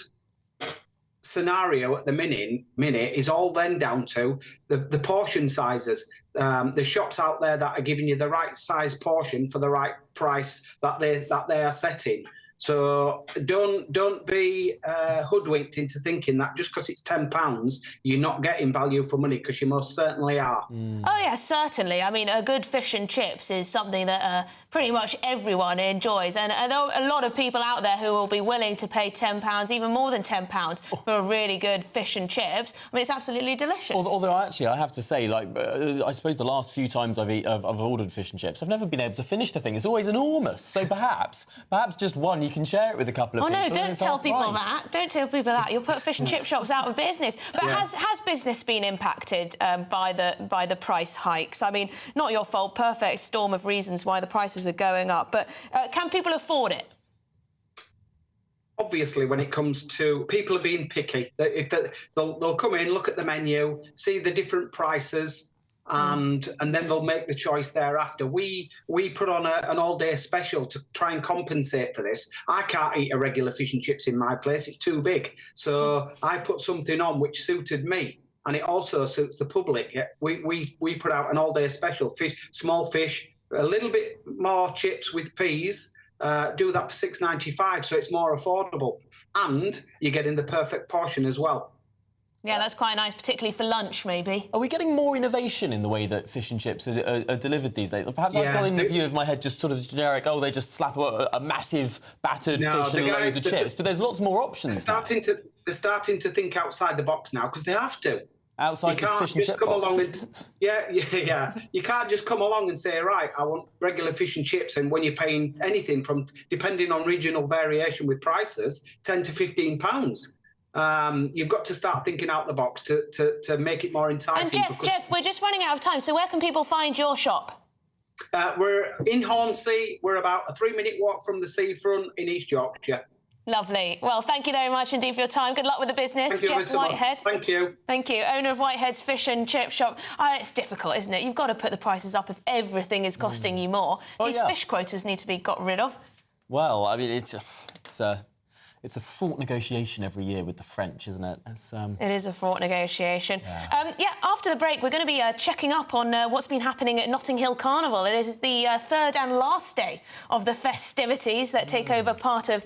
scenario at the minute is all then down to the portion sizes. The shops out there that are giving you the right size portion for the right price that they are setting. So don't be hoodwinked into thinking that just because it's £10, you're not getting value for money, because you most certainly are. Oh, yeah, certainly. I mean, a good fish and chips is something that pretty much everyone enjoys. And there are a lot of people out there who will be willing to pay £10, even more than £10, for a really good fish and chips. I mean, it's absolutely delicious. Although actually, I have to say, I suppose the last few times I've ordered fish and chips, I've never been able to finish the thing. It's always enormous. So perhaps just one, you you can share it with a couple of people. Oh no, don't tell people price. that. Don't tell people that. You'll put fish and chip shops out of business. But has business been impacted by the price hikes? I mean, not your fault, perfect storm of reasons why the prices are going up. But can people afford it? Obviously, when it comes to people are being picky, they'll come in, look at the menu, see the different prices, and then they'll make the choice thereafter. We put on an all-day special to try and compensate for this. I can't eat a regular fish and chips in my place; it's too big. So I put something on which suited me, and it also suits the public. We put out an all-day special: fish, small fish, a little bit more chips with peas. Do that for $6.95, so it's more affordable, and you're getting the perfect portion as well. Yeah, that's quite nice, particularly for lunch, maybe. Are we getting more innovation in the way that fish and chips are delivered these days? Perhaps I've got in the view of my head just sort of generic, they just slap a massive battered fish and loads of chips, but there's lots more options. They're starting to think outside the box now, because they have to. Outside the fish and chip box. You can't just come along and say, right, I want regular fish and chips, and when you're paying anything from, depending on regional variation with prices, £10 to £15. You've got to start thinking out the box to make it more enticing. And Jeff, we're just running out of time, so where can people find your shop? We're in Hornsea. We're about a 3-minute walk from the seafront in East Yorkshire. Lovely. Well, thank you very much indeed for your time. Good luck with the business. Thank you, Jeff Whitehead. Thank you. Thank you. Owner of Whitehead's Fish and Chip Shop. It's difficult, isn't it? You've got to put the prices up if everything is costing you more. These fish quotas need to be got rid of. Well, I mean, it's a fraught negotiation every year with the French, isn't it? It is a fraught negotiation. After the break, we're going to be checking up on what's been happening at Notting Hill Carnival. It is the third and last day of the festivities that take over part of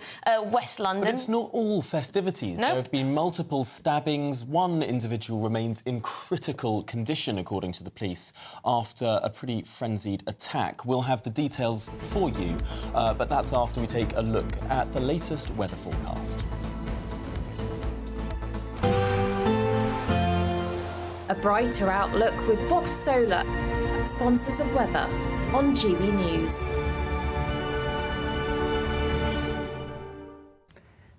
West London. But it's not all festivities. No. There have been multiple stabbings. One individual remains in critical condition, according to the police, after a pretty frenzied attack. We'll have the details for you, but that's after we take a look at the latest weather forecast. A brighter outlook with Box Solar, sponsors of weather on GB News.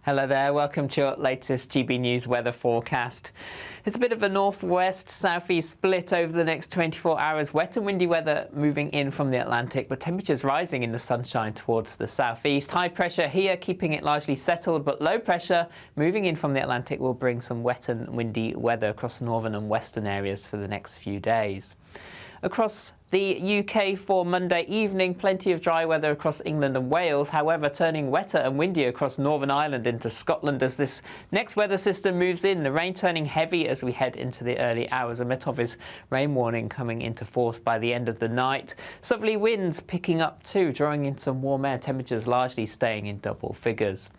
Hello there, welcome to your latest GB News weather forecast. It's a bit of a northwest-southeast split over the next 24 hours. Wet and windy weather moving in from the Atlantic, but temperatures rising in the sunshine towards the southeast. High pressure here, keeping it largely settled, but low pressure moving in from the Atlantic will bring some wet and windy weather across northern and western areas for the next few days. Across the UK for Monday evening, plenty of dry weather across England and Wales, however turning wetter and windier across Northern Ireland into Scotland as this next weather system moves in. The rain turning heavy as we head into the early hours. A Met Office rain warning coming into force by the end of the night. Southerly winds picking up too, drawing in some warm air, temperatures largely staying in double figures.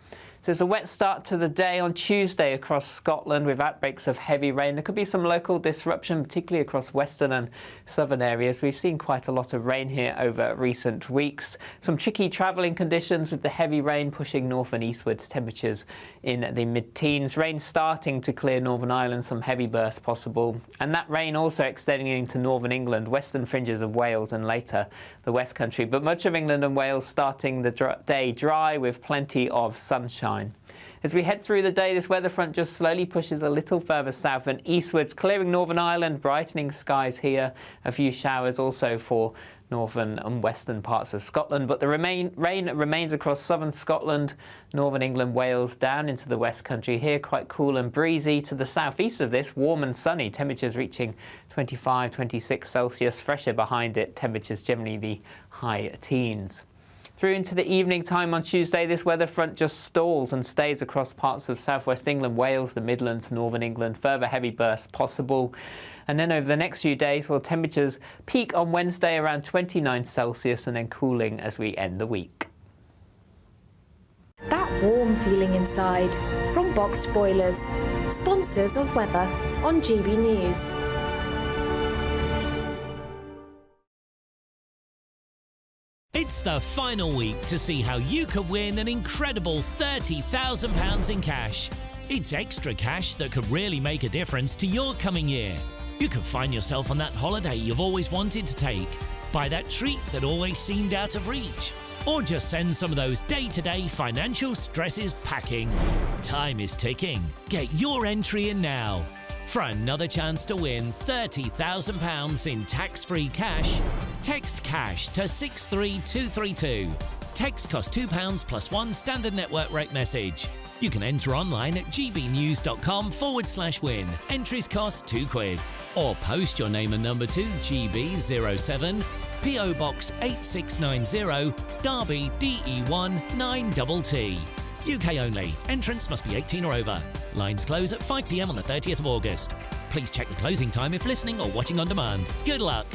So it's a wet start to the day on Tuesday across Scotland with outbreaks of heavy rain. There could be some local disruption, particularly across western and southern areas. We've seen quite a lot of rain here over recent weeks. Some tricky travelling conditions with the heavy rain pushing north and eastwards, temperatures in the mid-teens. Rain starting to clear Northern Ireland, some heavy bursts possible. And that rain also extending into northern England, western fringes of Wales and later the West Country. But much of England and Wales starting the day dry with plenty of sunshine. As we head through the day, this weather front just slowly pushes a little further south and eastwards, clearing Northern Ireland, brightening skies here. A few showers also for northern and western parts of Scotland, but the rain remains across southern Scotland, northern England, Wales, down into the West Country. Here quite cool and breezy. To the southeast of this, warm and sunny, temperatures reaching 25, 26 Celsius. Fresher behind it, temperatures generally the high teens. Through into the evening time on Tuesday, this weather front just stalls and stays across parts of southwest England, Wales, the Midlands, northern England. Further heavy bursts possible. And then over the next few days, well, temperatures peak on Wednesday around 29 Celsius and then cooling as we end the week. That warm feeling inside from Boxed Boilers, sponsors of weather on GB News. It's the final week to see how you could win an incredible £30,000 in cash. It's extra cash that could really make a difference to your coming year. You could find yourself on that holiday you've always wanted to take, buy that treat that always seemed out of reach, or just send some of those day-to-day financial stresses packing. Time is ticking. Get your entry in now. For another chance to win £30,000 in tax-free cash, text CASH to 63232. Text costs £2 plus one standard network rate message. You can enter online at gbnews.com/win. Entries cost £2. Or post your name and number to GB07, PO Box 8690, Derby DE1 9TT. UK only. Entrance must be 18 or over. Lines close at 5 p.m. on the 30th of August. Please check the closing time if listening or watching on demand. Good luck.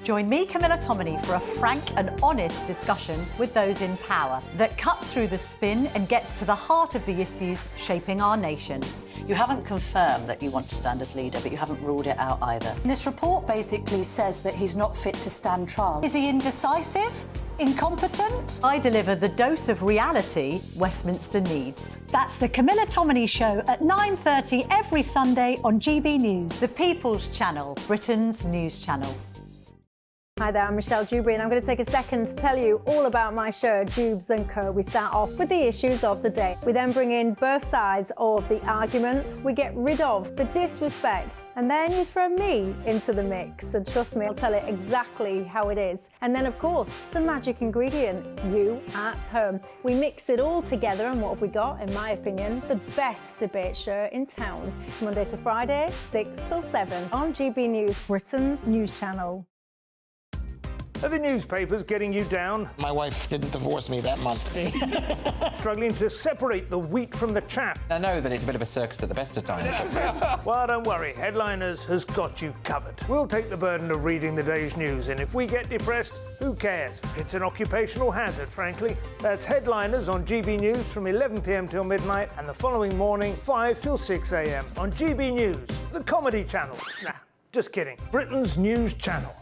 Join me, Camilla Tominey, for a frank and honest discussion with those in power that cuts through the spin and gets to the heart of the issues shaping our nation. You haven't confirmed that you want to stand as leader, but you haven't ruled it out either. This report basically says that he's not fit to stand trial. Is he indecisive? Incompetent? I deliver the dose of reality Westminster needs. That's the Camilla Tominey Show at 9:30 every Sunday on GB News, the People's Channel, Britain's news channel. Hi there, I'm Michelle Dewberry and I'm going to take a second to tell you all about my show, Dubes & Co. We start off with the issues of the day. We then bring in both sides of the arguments. We get rid of the disrespect. And then you throw me into the mix. And trust me, I'll tell it exactly how it is. And then, of course, the magic ingredient, you at home. We mix it all together and what have we got, in my opinion, the best debate show in town. Monday to Friday, 6 till 7 on GB News, Britain's news channel. Are the newspapers getting you down? My wife didn't divorce me that month. Struggling to separate the wheat from the chaff? I know that it's a bit of a circus at the best of times. Well, don't worry, Headliners has got you covered. We'll take the burden of reading the day's news, and if we get depressed, who cares? It's an occupational hazard, frankly. That's Headliners on GB News from 11 p.m. till midnight, and the following morning, 5 till 6 a.m. on GB News, the comedy channel. Nah, just kidding. Britain's news channel.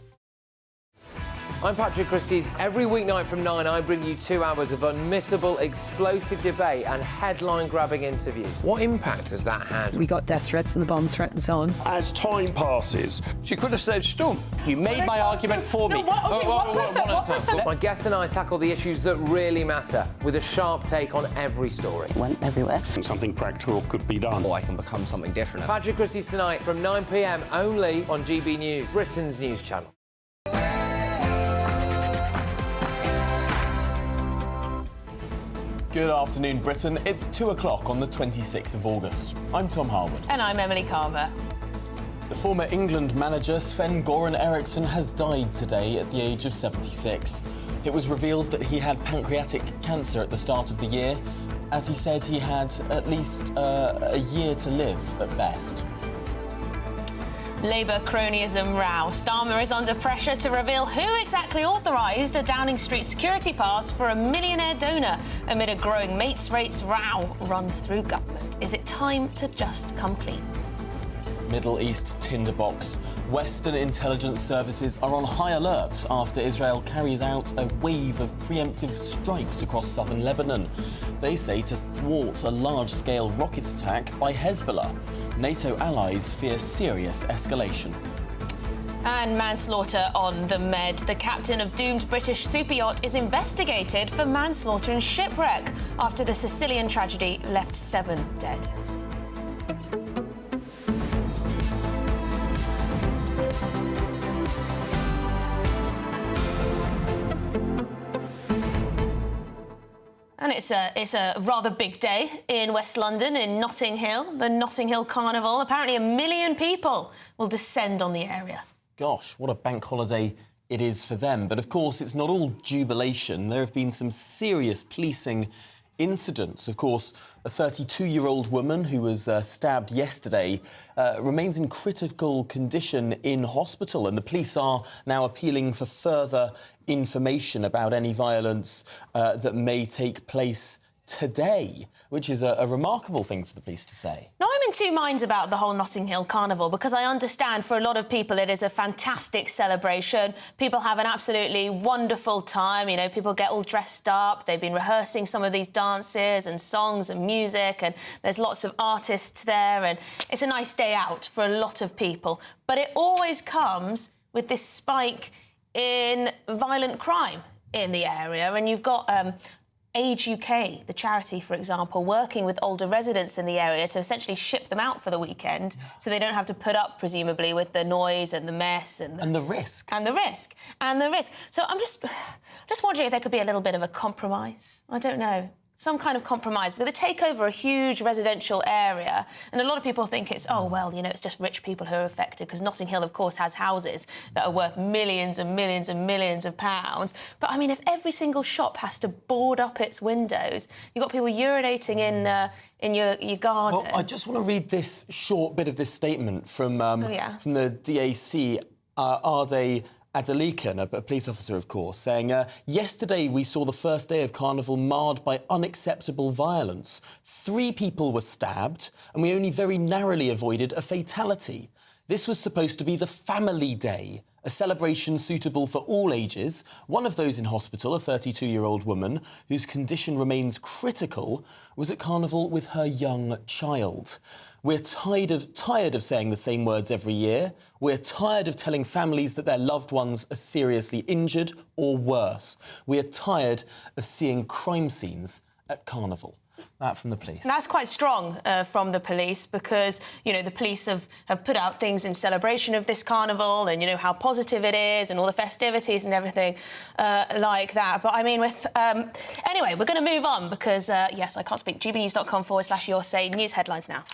I'm Patrick Christie's. Every weeknight from 9, I bring you 2 hours of unmissable, explosive debate and headline-grabbing interviews. What impact has that had? We got death threats and the bomb threat and so on. As time passes, She could have said Stump. you made my argument for me. My guest and I tackle the issues that really matter with a sharp take on every story. Went everywhere. Something practical could be done. Or I can become something different. Patrick Christie's tonight from 9 p.m. only on GB News, Britain's news channel. Good afternoon, Britain. It's 2 o'clock on the 26th of August. I'm Tom Harwood. And I'm Emily Carver. The former England manager Sven-Goran Eriksson has died today at the age of 76. It was revealed that he had pancreatic cancer at the start of the year. As he said, he had at least a year to live at best. Labour cronyism row. Starmer is under pressure to reveal who exactly authorised a Downing Street security pass for a millionaire donor amid a growing mates rates row runs through government. Is it time to just come clean? Middle East tinderbox. Western intelligence services are on high alert after Israel carries out a wave of preemptive strikes across southern Lebanon. They say to thwart a large-scale rocket attack by Hezbollah. NATO allies fear serious escalation. And manslaughter on the Med. The captain of doomed British super yacht is investigated for manslaughter and shipwreck after the Sicilian tragedy left 7 dead. And it's a rather big day in West London, in Notting Hill, the Notting Hill Carnival. Apparently 1 million people will descend on the area. Gosh, what a bank holiday it is for them. But of course, it's not all jubilation. There have been some serious policing incidents. Of course, a 32-year-old woman who was stabbed yesterday remains in critical condition in hospital, and the police are now appealing for further information about any violence that may take place today, which is a remarkable thing for the police to say. Now, I'm in 2 minds about the whole Notting Hill Carnival, because I understand for a lot of people it is a fantastic celebration. People have an absolutely wonderful time. You know, people get all dressed up. They've been rehearsing some of these dances and songs and music, and there's lots of artists there, and it's a nice day out for a lot of people. But it always comes with this spike in violent crime in the area. And you've got Age UK, the charity, for example, working with older residents in the area to essentially ship them out for the weekend so they don't have to put up, presumably, with the noise and the mess and the risk. And the risk. And the risk. So I'm just wondering if there could be a little bit of a compromise. I don't know. Some kind of compromise. But they take over a huge residential area, and a lot of people think it's, oh, well, you know, it's just rich people who are affected, because Notting Hill, of course, has houses that are worth millions and millions and millions of pounds. But, I mean, if every single shop has to board up its windows, you've got people urinating in your garden. Well, I just want to read this short bit of this statement from from the DAC, Arde Adelican, a police officer, of course, saying, yesterday we saw the first day of Carnival marred by unacceptable violence. 3 people were stabbed, and we only very narrowly avoided a fatality. This was supposed to be the family day, a celebration suitable for all ages. One of those in hospital, a 32-year-old woman whose condition remains critical, was at Carnival with her young child. We're tired of saying the same words every year. We're tired of telling families that their loved ones are seriously injured or worse. We're tired of seeing crime scenes at Carnival. That from the police. That's quite strong from the police, because, you know, the police have put out things in celebration of this carnival and, you know, how positive it is and all the festivities and everything like that. But, I mean, with... anyway, we're going to move on because, yes, I can't speak. gbnews.com/your say. News headlines now.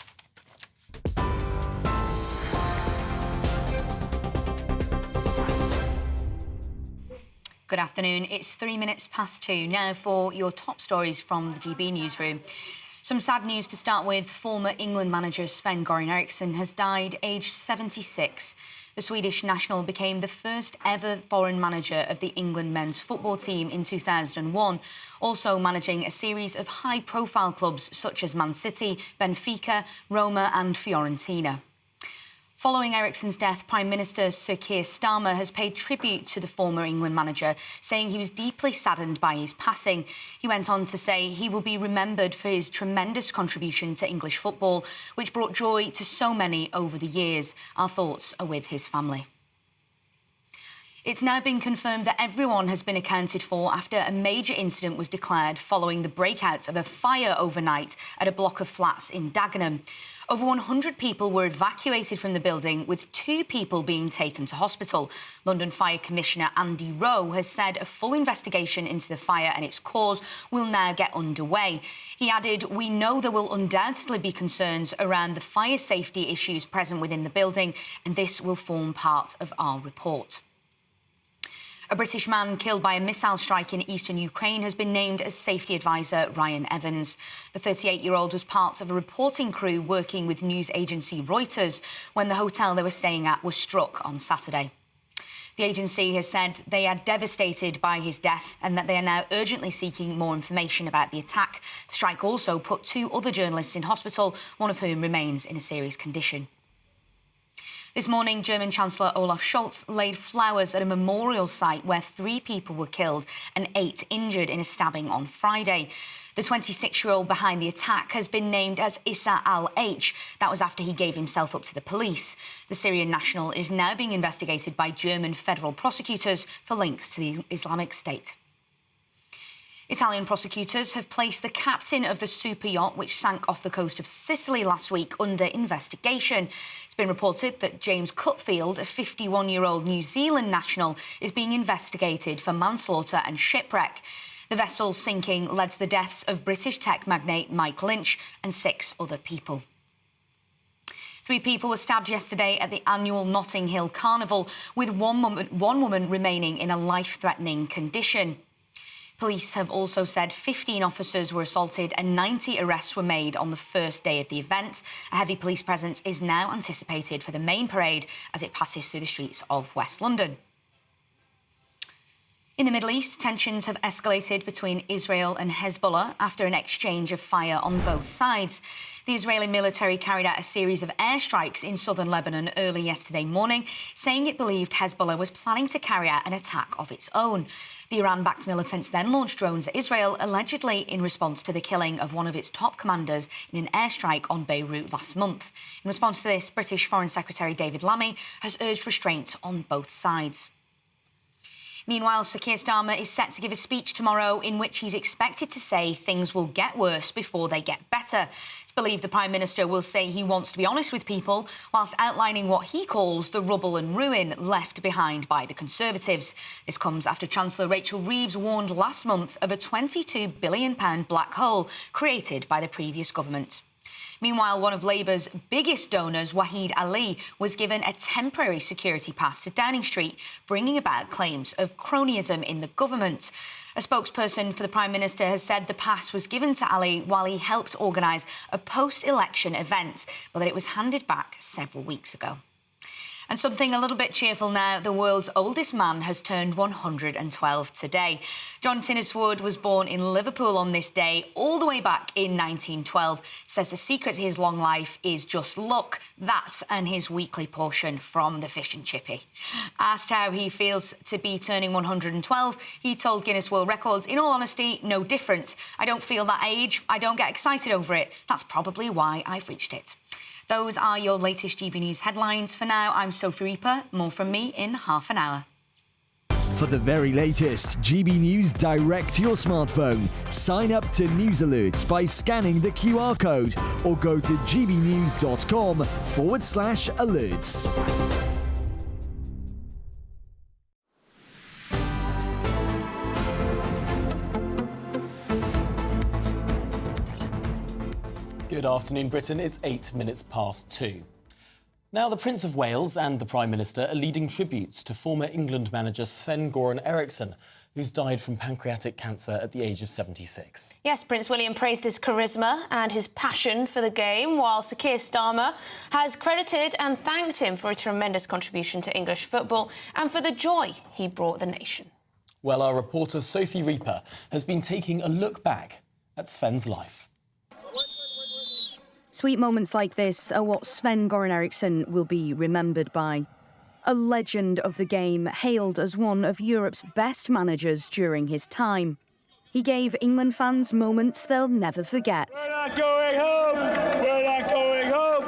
Good afternoon. It's 3 minutes past 2 now for your top stories from the GB newsroom. Some sad news to start with. Former England manager Sven-Goran Eriksson has died aged 76. The Swedish national became the first ever foreign manager of the England men's football team in 2001, also managing a series of high-profile clubs such as Man City, Benfica, Roma and Fiorentina. Following Eriksson's death, Prime Minister Sir Keir Starmer has paid tribute to the former England manager, saying he was deeply saddened by his passing. He went on to say he will be remembered for his tremendous contribution to English football, which brought joy to so many over the years. Our thoughts are with his family. It's now been confirmed that everyone has been accounted for after a major incident was declared following the breakout of a fire overnight at a block of flats in Dagenham. Over 100 people were evacuated from the building, with 2 people being taken to hospital. London Fire Commissioner Andy Rowe has said a full investigation into the fire and its cause will now get underway. He added, "We know there will undoubtedly be concerns around the fire safety issues present within the building, and this will form part of our report." A British man killed by a missile strike in eastern Ukraine has been named as safety advisor Ryan Evans. The 38-year-old was part of a reporting crew working with news agency Reuters when the hotel they were staying at was struck on Saturday. The agency has said they are devastated by his death and that they are now urgently seeking more information about the attack. The strike also put 2 other journalists in hospital, one of whom remains in a serious condition. This morning, German Chancellor Olaf Scholz laid flowers at a memorial site where 3 people were killed and 8 injured in a stabbing on Friday. The 26-year-old behind the attack has been named as Issa al-H. That was after he gave himself up to the police. The Syrian national is now being investigated by German federal prosecutors for links to the Islamic State. Italian prosecutors have placed the captain of the super yacht which sank off the coast of Sicily last week under investigation. It's been reported that James Cutfield, a 51-year-old New Zealand national, is being investigated for manslaughter and shipwreck. The vessel's sinking led to the deaths of British tech magnate Mike Lynch and 6 other people. 3 people were stabbed yesterday at the annual Notting Hill Carnival, with one woman remaining in a life-threatening condition. Police have also said 15 officers were assaulted and 90 arrests were made on the first day of the event. A heavy police presence is now anticipated for the main parade as it passes through the streets of West London. In the Middle East, tensions have escalated between Israel and Hezbollah after an exchange of fire on both sides. The Israeli military carried out a series of airstrikes in southern Lebanon early yesterday morning, saying it believed Hezbollah was planning to carry out an attack of its own. The Iran-backed militants then launched drones at Israel, allegedly in response to the killing of one of its top commanders in an airstrike on Beirut last month. In response to this, British Foreign Secretary David Lammy has urged restraint on both sides. Meanwhile, Sir Keir Starmer is set to give a speech tomorrow in which he's expected to say things will get worse before they get better. It's believed the Prime Minister will say he wants to be honest with people whilst outlining what he calls the rubble and ruin left behind by the Conservatives. This comes after Chancellor Rachel Reeves warned last month of a £22 billion black hole created by the previous government. Meanwhile, one of Labour's biggest donors, Wahid Ali, was given a temporary security pass to Downing Street, bringing about claims of cronyism in the government. A spokesperson for the Prime Minister has said the pass was given to Ali while he helped organise a post-election event, but that it was handed back several weeks ago. And something a little bit cheerful now, the world's oldest man has turned 112 today. John Tinniswood was born in Liverpool on this day, all the way back in 1912. Says the secret to his long life is just luck, that and his weekly portion from the fish and chippy. Asked how he feels to be turning 112, he told Guinness World Records, in all honesty, no difference. I don't feel that age, I don't get excited over it. That's probably why I've reached it. Those are your latest GB News headlines. For now, I'm Sophie Reaper. More from me in half an hour. For the very latest GB News direct to your smartphone, sign up to News Alerts by scanning the QR code or go to gbnews.com/alerts. Good afternoon, Britain. It's 8 minutes past 2. Now, the Prince of Wales and the Prime Minister are leading tributes to former England manager Sven-Goran Eriksson, who's died from pancreatic cancer at the age of 76. Yes, Prince William praised his charisma and his passion for the game, while Sir Keir Starmer has credited and thanked him for a tremendous contribution to English football and for the joy he brought the nation. Well, our reporter Sophie Reaper has been taking a look back at Sven's life. Sweet moments like this are what Sven-Goran Eriksson will be remembered by. A legend of the game, hailed as one of Europe's best managers during his time. He gave England fans moments they'll never forget. We're not going home! We're not going home!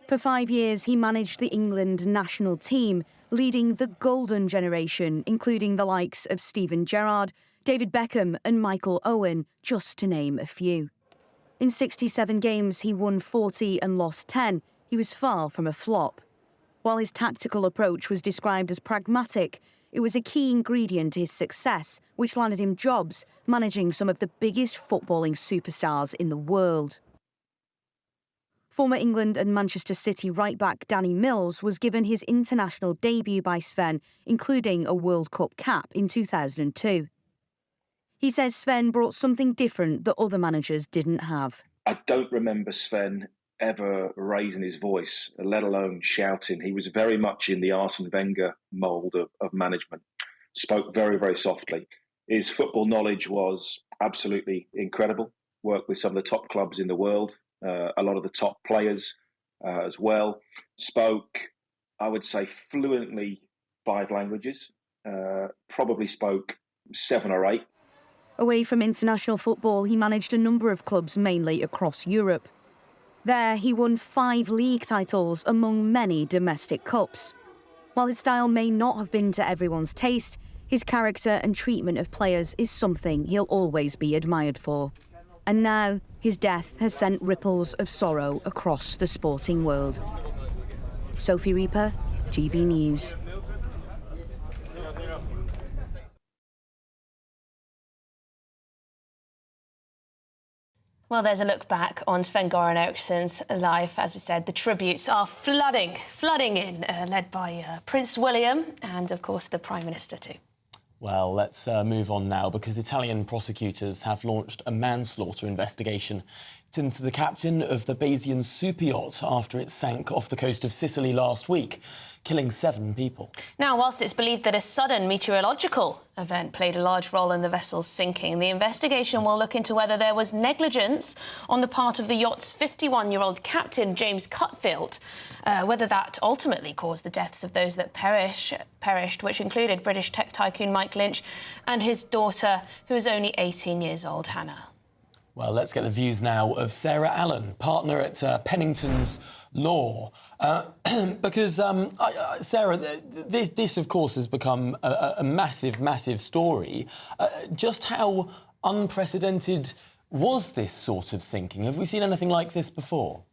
For 5 years, he managed the England national team, leading the golden generation, including the likes of Steven Gerrard, David Beckham and Michael Owen, just to name a few. In 67 games, he won 40 and lost 10. He was far from a flop. While his tactical approach was described as pragmatic, it was a key ingredient to his success, which landed him jobs managing some of the biggest footballing superstars in the world. Former England and Manchester City right-back Danny Mills was given his international debut by Sven, including a World Cup cap in 2002. He says Sven brought something different that other managers didn't have. I don't remember Sven ever raising his voice, let alone shouting. He was very much in the Arsene Wenger mould of management, spoke very, very softly. His football knowledge was absolutely incredible, worked with some of the top clubs in the world, a lot of the top players as well. Spoke, I would say, fluently 5 languages, probably spoke 7 or 8. Away from international football, he managed a number of clubs, mainly across Europe. There, he won 5 league titles among many domestic cups. While his style may not have been to everyone's taste, his character and treatment of players is something he'll always be admired for. And now, his death has sent ripples of sorrow across the sporting world. Sophie Reaper, GB News. Well, there's a look back on Sven-Goran Eriksson's life. As we said, the tributes are flooding in, led by Prince William and, of course, the Prime Minister too. Well, let's move on now, because Italian prosecutors have launched a manslaughter investigation into the captain of the Bayesian super yacht after it sank off the coast of Sicily last week, killing 7 people. Now, whilst it's believed that a sudden meteorological event played a large role in the vessel's sinking, the investigation will look into whether there was negligence on the part of the yacht's 51-year-old captain, James Cutfield, whether that ultimately caused the deaths of those that perished, which included British tech tycoon Mike Lynch and his daughter, who was only 18 years old, Hannah. Well, let's get the views now of Sarah Allen, partner at Pennington's Law. Because, Sarah, this, of course, has become a massive, massive story. Just how unprecedented was this sort of sinking? Have we seen anything like this before?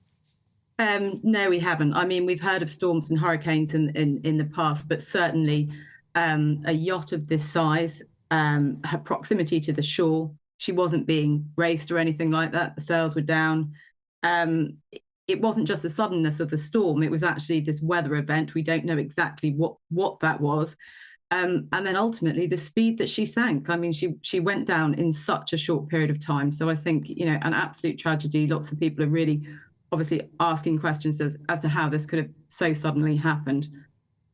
No, we haven't. I mean, we've heard of storms and hurricanes in the past, but certainly a yacht of this size, her proximity to the shore, she wasn't being raced or anything like that. The sails were down. It wasn't just the suddenness of the storm. It was actually this weather event. We don't know exactly what that was. And then ultimately the speed that she sank. I mean, she went down in such a short period of time. So I think, you know, an absolute tragedy. Lots of people are really obviously asking questions as to how this could have so suddenly happened.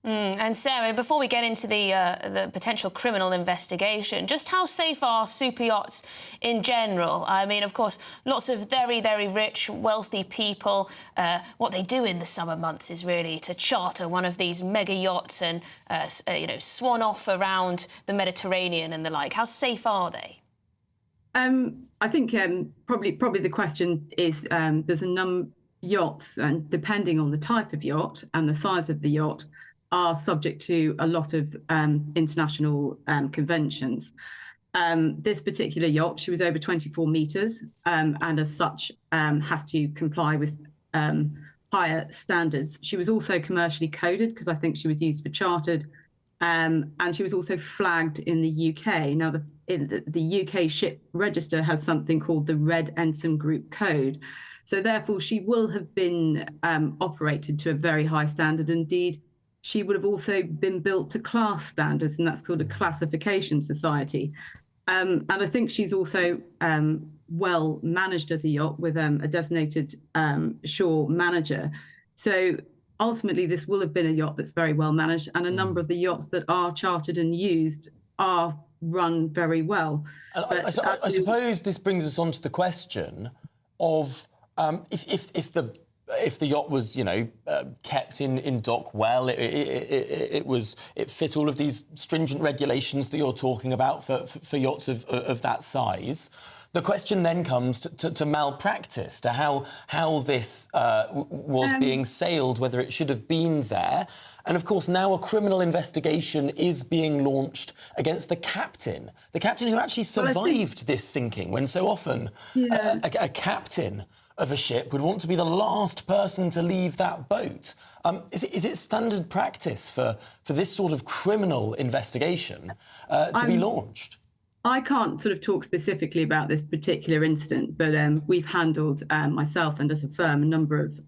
And Sarah, before we get into the potential criminal investigation, just how safe are super yachts in general? I mean, of course, lots of very, very rich, wealthy people. What they do in the summer months is really to charter one of these mega yachts and, you know, swan off around the Mediterranean and the like. How safe are they? I think probably the question is there's a number yachts, and depending on the type of yacht and the size of the yacht, are subject to a lot of international conventions. This particular yacht, she was over 24 metres and as such has to comply with higher standards. She was also commercially coded because I think she was used for chartered, and she was also flagged in the UK. Now, the UK ship register has something called the Red Ensign Group Code. So therefore, she will have been operated to a very high standard. Indeed, she would have also been built to class standards, and that's called a classification society. And I think she's also well managed as a yacht with a designated shore manager. So ultimately, this will have been a yacht that's very well managed, and a number of the yachts that are chartered and used are run very well. And I suppose this brings us on to the question of if the yacht was, you know, kept in dock well, it fit all of these stringent regulations that you're talking about for yachts of that size. The question then comes to malpractice, to how this was being sailed, whether it should have been there. And of course, now a criminal investigation is being launched against the captain who actually survived this sinking, when so often a captain of a ship would want to be the last person to leave that boat. Is it standard practice for this sort of criminal investigation to be launched? I can't sort of talk specifically about this particular incident, but we've handled, myself and as a firm, a number of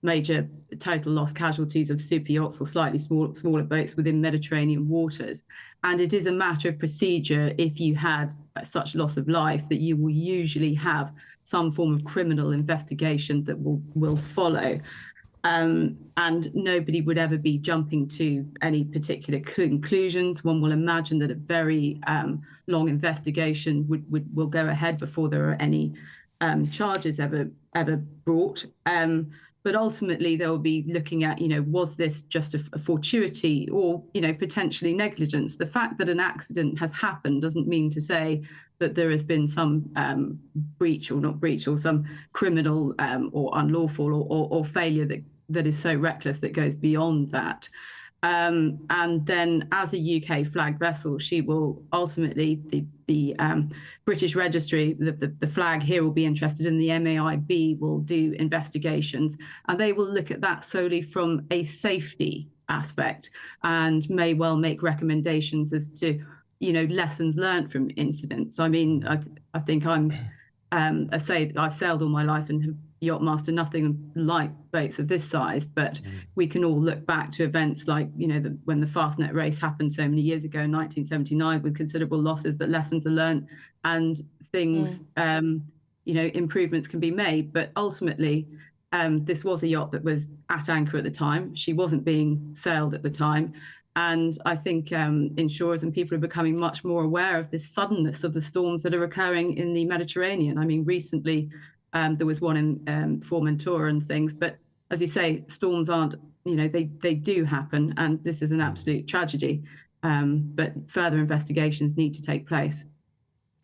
major total loss casualties of super yachts or slightly smaller boats within Mediterranean waters. And it is a matter of procedure, if you had such loss of life, that you will usually have some form of criminal investigation that will follow. And nobody would ever be jumping to any particular conclusions. One will imagine that a very long investigation will go ahead before there are any charges ever brought. But ultimately, they'll be looking at, you know, was this just a fortuity or, you know, potentially negligence? The fact that an accident has happened doesn't mean to say that there has been some breach or not breach, or some criminal or unlawful or failure that is so reckless that goes beyond that. And then as a UK flagged vessel, she will ultimately, the British Registry, the flag here will be interested in, the MAIB will do investigations, and they will look at that solely from a safety aspect and may well make recommendations as to, you know, lessons learned from incidents. I mean, I think I've sailed all my life and have yacht master nothing like boats of this size, but we can all look back to events like, you know, when the Fastnet race happened so many years ago in 1979 with considerable losses, that lessons are learned and things, you know, improvements can be made. But ultimately, this was a yacht that was at anchor at the time. She wasn't being sailed at the time. And I think insurers and people are becoming much more aware of the suddenness of the storms that are occurring in the Mediterranean. I mean, recently, there was one in Formentura and things, but as you say, storms aren't, you know, they do happen, and this is an absolute tragedy. But further investigations need to take place.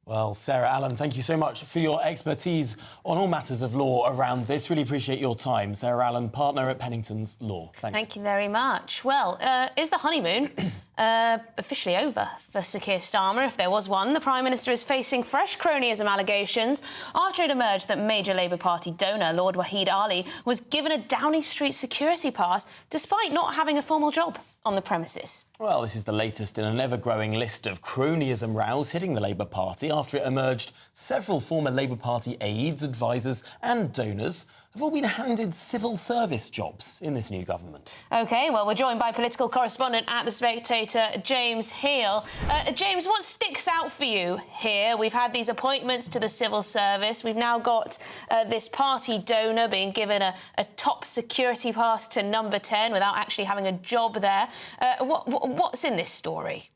Well, Sarah Allen, thank you so much for your expertise on all matters of law around this. Really appreciate your time. Sarah Allen, partner at Pennington's Law. Thanks. Thank you very much. Well, is the honeymoon officially over for Sir Keir Starmer, if there was one? The Prime Minister is facing fresh cronyism allegations after it emerged that major Labour Party donor Lord Wahid Ali was given a Downing Street security pass despite not having a formal job on the premises. Well, this is the latest in an ever-growing list of cronyism rows hitting the Labour Party after it emerged several former Labour Party aides, advisers and donors have all been handed civil service jobs in this new government. OK, well, we're joined by political correspondent at The Spectator, James Heal. James, what sticks out for you here? We've had these appointments to the civil service. We've now got this party donor being given a top security pass to number 10 without actually having a job there. What's in this story?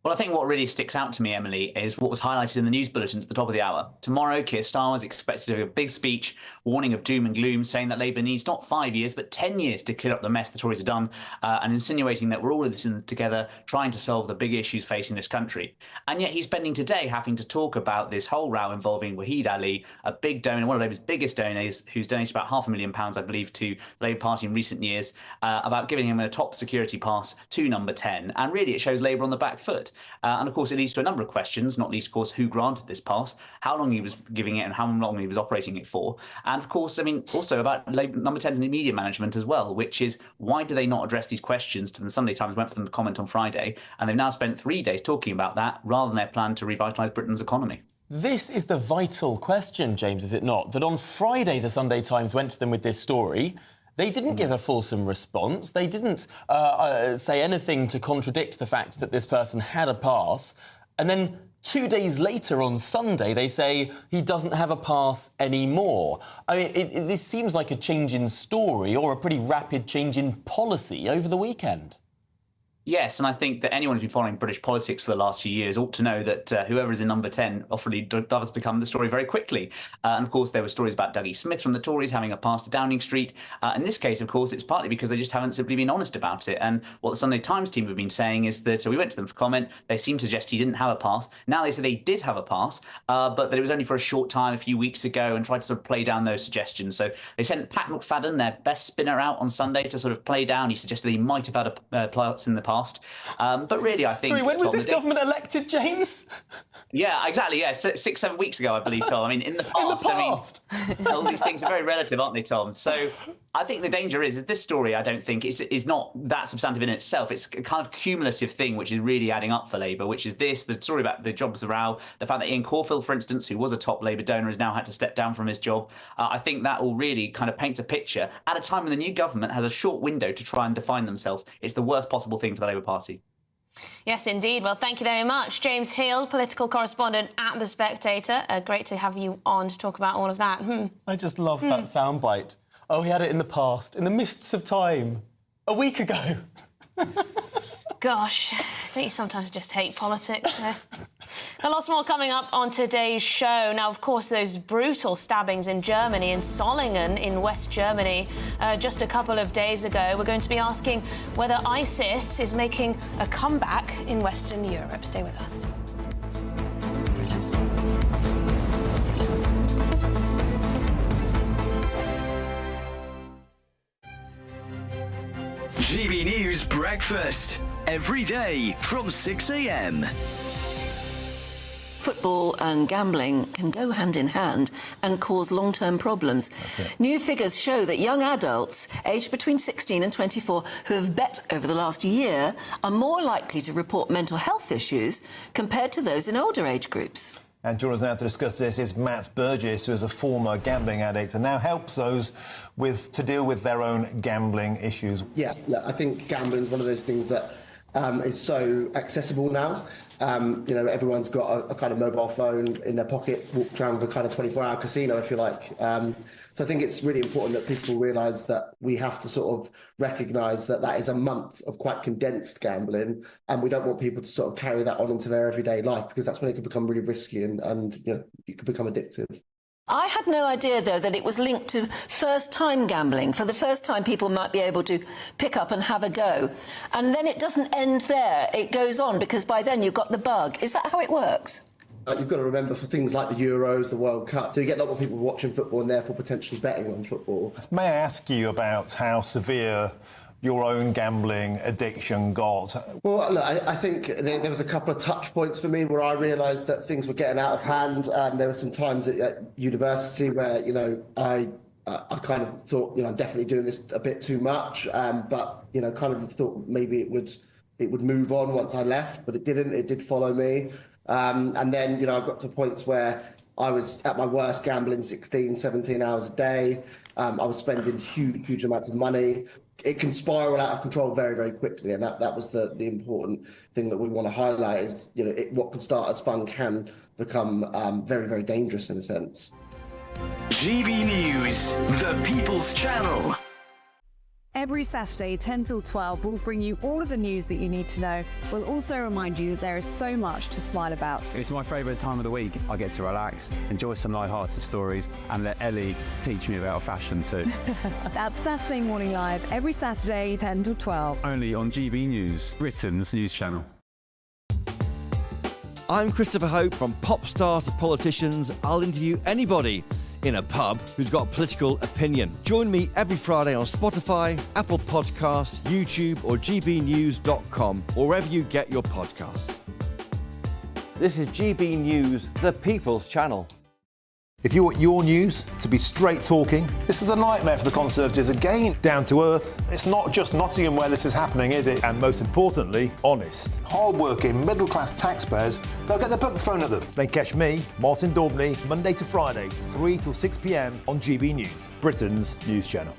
Well, I think what really sticks out to me, Emily, is what was highlighted in the news bulletins at the top of the hour. Tomorrow, Keir Starmer is expected to do a big speech, warning of doom and gloom, saying that Labour needs not 5 years, but 10 years to clear up the mess the Tories have done, and insinuating that we're all in this together, trying to solve the big issues facing this country. And yet he's spending today having to talk about this whole row involving Wahid Ali, a big donor, one of Labour's biggest donors, who's donated about £500,000, I believe, to the Labour Party in recent years, about giving him a top security pass to number 10. And really, it shows Labour on the back foot. And of course, it leads to a number of questions, not least, of course, who granted this pass, how long he was giving it and how long he was operating it for. And of course, I mean, also about number 10's media management as well, which is why do they not address these questions to the Sunday Times went for them to comment on Friday. And they've now spent 3 days talking about that rather than their plan to revitalise Britain's economy. This is the vital question, James, is it not? That on Friday, the Sunday Times went to them with this story. They didn't give a fulsome response. They didn't say anything to contradict the fact that this person had a pass. And then 2 days later on Sunday, they say he doesn't have a pass anymore. I mean, this seems like a change in story or a pretty rapid change in policy over the weekend. Yes, and I think that anyone who's been following British politics for the last few years ought to know that whoever is in number 10 often does become the story very quickly. And of course, there were stories about Dougie Smith from the Tories having a pass to Downing Street. In this case, of course, it's partly because they just haven't simply been honest about it. And what the Sunday Times team have been saying is that we went to them for comment. They seemed to suggest he didn't have a pass. Now they say they did have a pass, but that it was only for a short time a few weeks ago, and tried to sort of play down those suggestions. So they sent Pat McFadden, their best spinner, out on Sunday to sort of play down. He suggested he might have had a pass in the past. But really, I think... Sorry, when was this government elected, James? Yeah, exactly, yeah. 6-7 weeks ago, I believe, Tom. I mean, in the past. I mean, all these things are very relative, aren't they, Tom? So I think the danger is that this story, I don't think, is not that substantive in itself. It's a kind of cumulative thing which is really adding up for Labour, which is this, the story about the jobs row, the fact that Ian Caulfield, for instance, who was a top Labour donor, has now had to step down from his job. I think that all really kind of paints a picture at a time when the new government has a short window to try and define themselves. It's the worst possible thing for the Labour Party. Yes, indeed. Well, thank you very much. James Hill, political correspondent at The Spectator. Great to have you on to talk about all of that. I just love that soundbite. Oh, he had it in the past, in the mists of time, a week ago. Gosh, don't you sometimes just hate politics? A lot more coming up on today's show. Now, of course, those brutal stabbings in Germany, in Solingen in West Germany, just a couple of days ago. We're going to be asking whether ISIS is making a comeback in Western Europe. Stay with us. GB News Breakfast. Every day from 6 a.m. Football and gambling can go hand in hand and cause long-term problems. New figures show that young adults aged between 16 and 24 who have bet over the last year are more likely to report mental health issues compared to those in older age groups. And joining us now to discuss this is Matt Burgess, who is a former gambling addict and now helps those to deal with their own gambling issues. Yeah, look, I think gambling is one of those things that is so accessible now. You know, everyone's got a kind of mobile phone in their pocket, walk around with a kind of 24-hour casino, if you like. So I think it's really important that people realise that we have to sort of recognise that that is a month of quite condensed gambling, and we don't want people to sort of carry that on into their everyday life, because that's when it can become really risky and you know, it can become addictive. I had no idea, though, that it was linked to first-time gambling. For the first time, people might be able to pick up and have a go. And then it doesn't end there. It goes on, because by then you've got the bug. Is that how it works? You've got to remember, for things like the Euros, the World Cup, so you get a lot more people watching football and therefore potentially betting on football. May I ask you about how severe your own gambling addiction got? Well, look, I think there was a couple of touch points for me where I realised that things were getting out of hand. There were some times at university where, I kind of thought, I'm definitely doing this a bit too much, but, kind of thought maybe it would move on once I left, but it didn't. It did follow me. And then, I got to points where I was at my worst gambling 16, 17 hours a day. I was spending huge amounts of money. It can spiral out of control very, very quickly. And that was the important thing that we want to highlight is, what can start as fun can become very, very dangerous in a sense. GB News, the People's Channel. Every Saturday, 10 till 12, we'll bring you all of the news that you need to know. We'll also remind you that there is so much to smile about. It's my favourite time of the week. I get to relax, enjoy some light-hearted stories, and let Ellie teach me about fashion too. That's Saturday Morning Live, every Saturday, 10 till 12. Only on GB News, Britain's news channel. I'm Christopher Hope. From pop stars to politicians, I'll interview anybody in a pub who's got political opinion. Join me every Friday on Spotify, Apple Podcasts, YouTube or gbnews.com, or wherever you get your podcasts. This is GB News, the People's Channel. If you want your news to be straight talking, this is a nightmare for the Conservatives again. Down to earth. It's not just Nottingham where this is happening, is it? And most importantly, honest. Hard-working, middle-class taxpayers, they'll get their book thrown at them. Then catch me, Martin Daubney, Monday to Friday, 3 till 6 p.m. on GB News, Britain's news channel.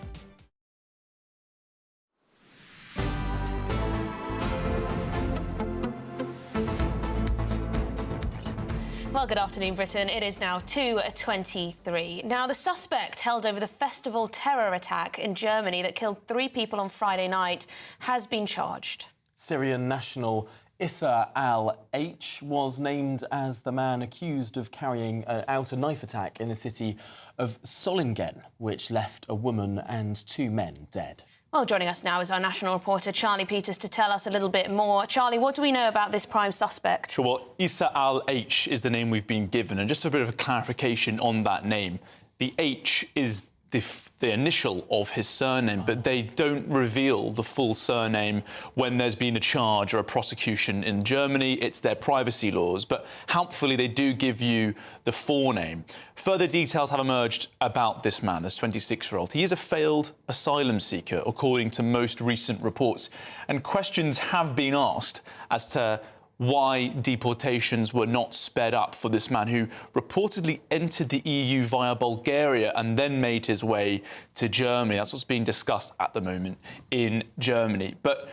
Well, good afternoon, Britain. It is now 2:23. Now, the suspect held over the festival terror attack in Germany that killed 3 people on Friday night has been charged. Syrian national Issa al-H was named as the man accused of carrying out a knife attack in the city of Solingen, which left a woman and 2 men dead. Well, joining us now is our national reporter, Charlie Peters, to tell us a little bit more. Charlie, what do we know about this prime suspect? Sure, well, Issa al-H is the name we've been given, and just a bit of a clarification on that name. The H is the initial of his surname, but they don't reveal the full surname when there's been a charge or a prosecution in Germany. It's their privacy laws, but helpfully they do give you the forename. Further details have emerged about this man, this 26-year-old. He is a failed asylum seeker, according to most recent reports, and questions have been asked as to why deportations were not sped up for this man who reportedly entered the EU via Bulgaria and then made his way to Germany. That's what's being discussed at the moment in Germany. But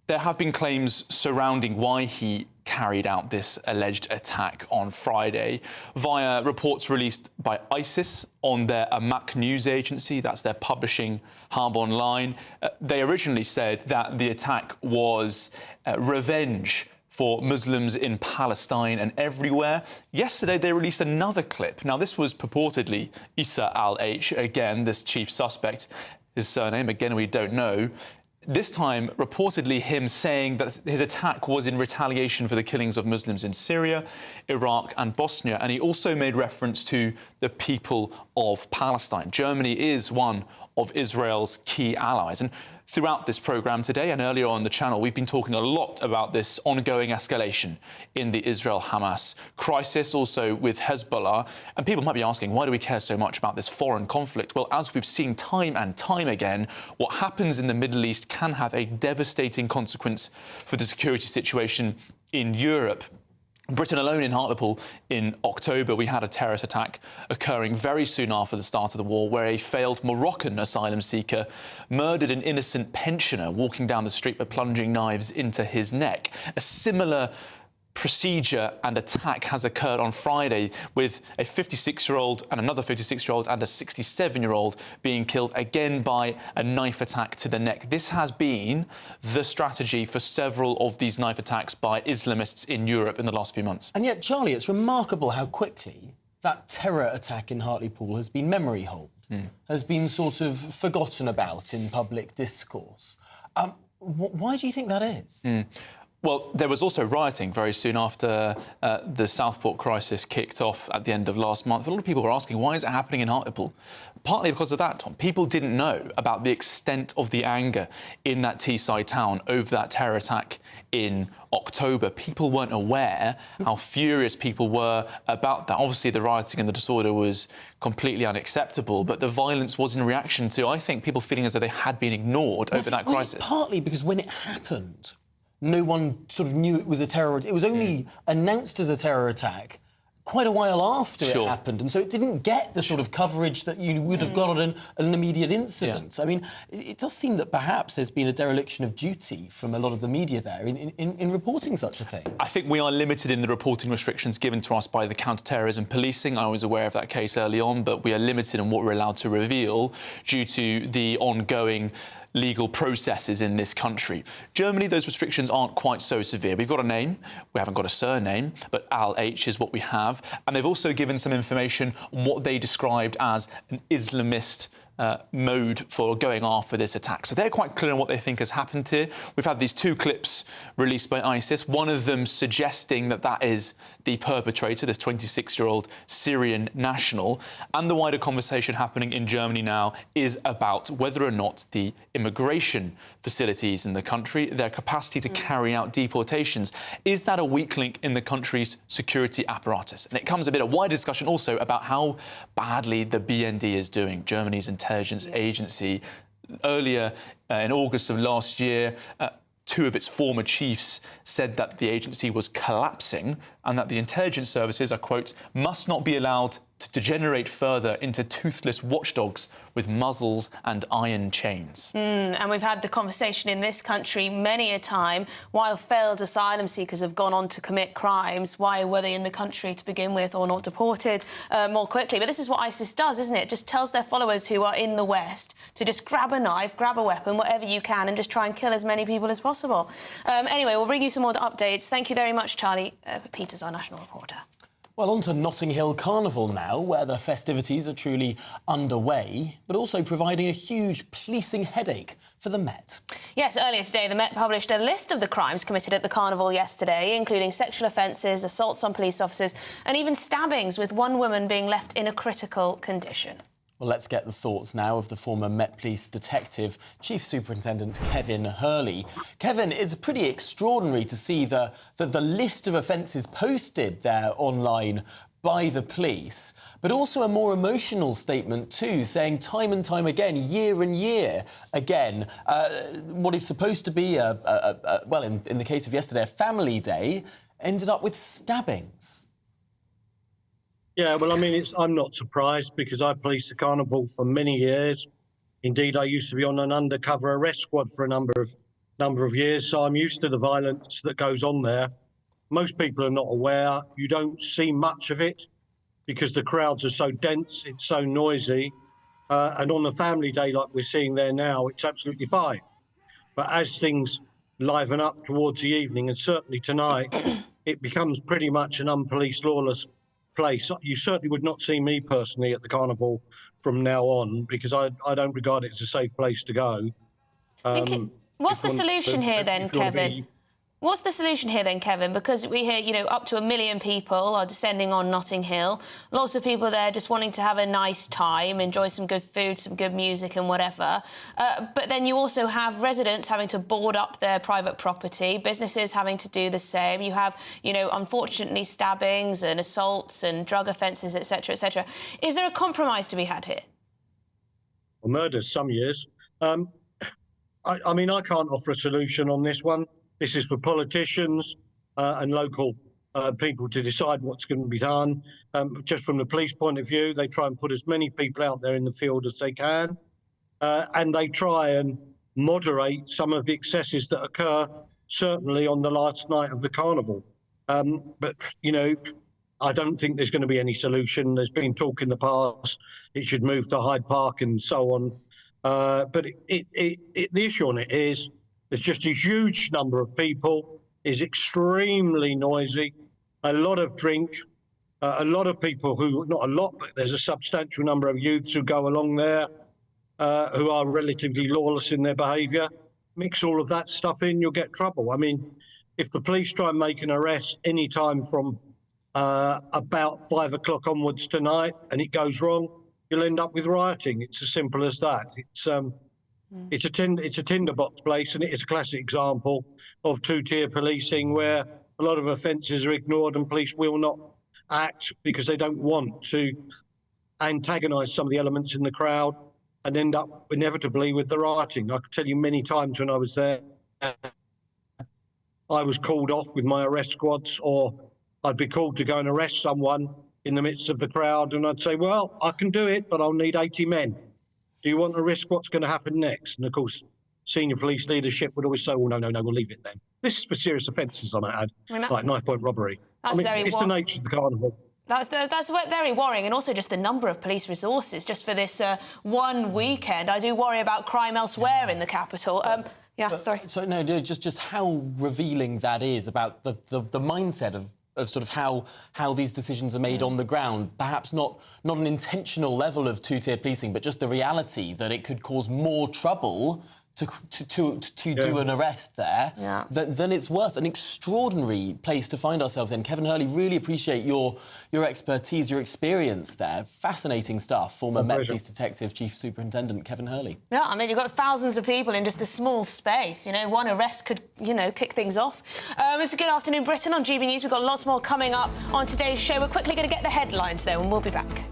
there have been claims surrounding why he carried out this alleged attack on Friday via reports released by ISIS on their Amaq news agency. That's their publishing hub online. They originally said that the attack was revenge for Muslims in Palestine and everywhere. Yesterday, they released another clip. Now, this was purportedly Issa al-H, again, this chief suspect. His surname, again, we don't know. This time, reportedly him saying that his attack was in retaliation for the killings of Muslims in Syria, Iraq and Bosnia. And he also made reference to the people of Palestine. Germany is one of Israel's key allies. And throughout this programme today and earlier on the channel, we've been talking a lot about this ongoing escalation in the Israel-Hamas crisis, also with Hezbollah. And people might be asking, why do we care so much about this foreign conflict? Well, as we've seen time and time again, what happens in the Middle East can have a devastating consequence for the security situation in Europe. Britain alone, in Hartlepool, in October, we had a terrorist attack occurring very soon after the start of the war, where a failed Moroccan asylum seeker murdered an innocent pensioner walking down the street by plunging knives into his neck. A similar procedure and attack has occurred on Friday, with a 56-year-old and another 56-year-old and a 67-year-old being killed again by a knife attack to the neck. This has been the strategy for several of these knife attacks by Islamists in Europe in the last few months. And yet, Charlie, it's remarkable how quickly that terror attack in Hartlepool has been memory hold, has been sort of forgotten about in public discourse. Why do you think that is? Well, there was also rioting very soon after the Southport crisis kicked off at the end of last month. A lot of people were asking, why is it happening in Hartlepool? Partly because of that, Tom. People didn't know about the extent of the anger in that Teesside town over that terror attack in October. People weren't aware how furious people were about that. Obviously, the rioting and the disorder was completely unacceptable, but the violence was in reaction to, I think, people feeling as though they had been ignored over that crisis. Was it partly because when it happened, no one sort of knew it was a terror. It was only announced as a terror attack quite a while after it happened, and so it didn't get the sort of coverage that you would have got on an immediate incident. I mean, it does seem that perhaps there's been a dereliction of duty from a lot of the media there in reporting such a thing. I think we are limited in the reporting restrictions given to us by the counter-terrorism policing. I was aware of that case early on, but we are limited in what we're allowed to reveal due to the ongoing legal processes in this country. Germany, those restrictions aren't quite so severe. We've got a name, we haven't got a surname, but Al H is what we have. And they've also given some information on what they described as an Islamist mode for going after this attack. So they're quite clear on what they think has happened here. We've had these two clips released by ISIS, one of them suggesting that that is the perpetrator, this 26-year-old Syrian national. And the wider conversation happening in Germany now is about whether or not the immigration facilities in the country, their capacity to carry out deportations, is that a weak link in the country's security apparatus? And it comes a bit of wider discussion also about how badly the BND is doing, Germany's intelligence agency. Earlier in August of last year, two of its former chiefs said that the agency was collapsing and that the intelligence services, I quote, must not be allowed to degenerate further into toothless watchdogs with muzzles and iron chains. And we've had the conversation in this country many a time. While failed asylum seekers have gone on to commit crimes, why were they in the country to begin with or not deported more quickly? But this is what ISIS does, isn't it? It just tells their followers who are in the West to just grab a knife, grab a weapon, whatever you can, and just try and kill as many people as possible. Anyway, we'll bring you some more updates. Thank you very much, Charlie. Peter's our national reporter. Well, on to Notting Hill Carnival now, where the festivities are truly underway, but also providing a huge policing headache for the Met. Yes, earlier today, the Met published a list of the crimes committed at the Carnival yesterday, including sexual offences, assaults on police officers, and even stabbings, with one woman being left in a critical condition. Well, let's get the thoughts now of the former Met Police detective, Chief Superintendent Kevin Hurley. Kevin, it's pretty extraordinary to see the list of offences posted there online by the police, but also a more emotional statement too, saying time and time again, year and year again, what is supposed to be, well, in the case of yesterday, a family day, ended up with stabbings. Yeah, well, I mean, I'm not surprised because I policed the Carnival for many years. Indeed, I used to be on an undercover arrest squad for a number of years, so I'm used to the violence that goes on there. Most people are not aware. You don't see much of it because the crowds are so dense, it's so noisy. And on a family day like we're seeing there now, it's absolutely fine. But as things liven up towards the evening, and certainly tonight, it becomes pretty much an unpoliced, lawless place. You certainly would not see me personally at the Carnival from now on because I don't regard it as a safe place to go. What's the solution here then, Kevin? What's the solution here then, Kevin? Because we hear, you know, up to 1 million people are descending on Notting Hill. Lots of people there just wanting to have a nice time, enjoy some good food, some good music and whatever. But then you also have residents having to board up their private property, businesses having to do the same. You have, you know, unfortunately, stabbings and assaults and drug offences, etc., etc. Is there a compromise to be had here? Well, murders some years. I mean, I can't offer a solution on this one. This is for politicians and local people to decide what's going to be done. Just from the police point of view, they try and put as many people out there in the field as they can. And they try and moderate some of the excesses that occur, certainly on the last night of the Carnival. But, you know, I don't think there's going to be any solution. There's been talk in the past, it should move to Hyde Park and so on. But the issue on it is, there's just a huge number of people, is extremely noisy, a lot of drink, a lot of people who, not a lot, but there's a substantial number of youths who go along there who are relatively lawless in their behaviour. Mix all of that stuff in, you'll get trouble. I mean, if the police try and make an arrest any time from about 5 o'clock onwards tonight and it goes wrong, you'll end up with rioting. It's as simple as that. It's a tinderbox place, and it is a classic example of two-tier policing where a lot of offences are ignored and police will not act because they don't want to antagonise some of the elements in the crowd and end up inevitably with the rioting. I could tell you many times when I was there, I was called off with my arrest squads, or I'd be called to go and arrest someone in the midst of the crowd, and I'd say, well, I can do it, but I'll need 80 men. Do you want to risk what's going to happen next? And of course, senior police leadership would always say, well, no, we'll leave it then. This is for serious offences, I might add, like knife-point robbery. That's it's the nature of the carnival. That's very worrying, and also just the number of police resources just for this one weekend. I do worry about crime elsewhere in the capital. Sorry. So no, just how revealing that is about the mindset of sort of how these decisions are made on the ground. Perhaps not an intentional level of two-tier policing, but just the reality that it could cause more trouble to do an arrest there, then it's worth. An extraordinary place to find ourselves in. Kevin Hurley, really appreciate your expertise, your experience there. Fascinating stuff. Former Met Police Detective Chief Superintendent Kevin Hurley. Yeah, I mean, you've got thousands of people in just a small space. You know, one arrest could, kick things off. It's a Good Afternoon Britain on GB News. We've got lots more coming up on today's show. We're quickly going to get the headlines, though, and we'll be back.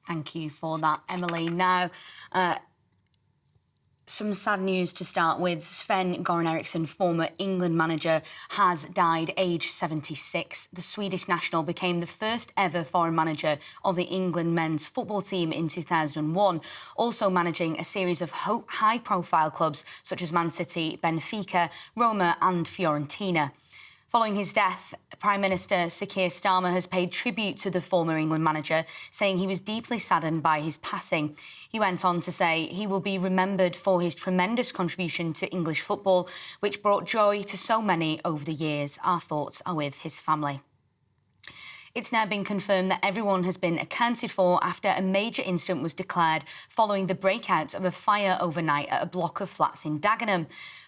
Thank you for that, Emily. Now, some sad news to start with. Sven-Goran Eriksson, former England manager, has died aged 76. The Swedish national became the first ever foreign manager of the England men's football team in 2001, also managing a series of high-profile clubs such as Man City, Benfica, Roma and Fiorentina. Following his death, Prime Minister Sir Keir Starmer has paid tribute to the former England manager, saying he was deeply saddened by his passing. He went on to say he will be remembered for his tremendous contribution to English football, which brought joy to so many over the years. Our thoughts are with his family. It's now been confirmed that everyone has been accounted for after a major incident was declared following the breakout of a fire overnight at a block of flats in Dagenham.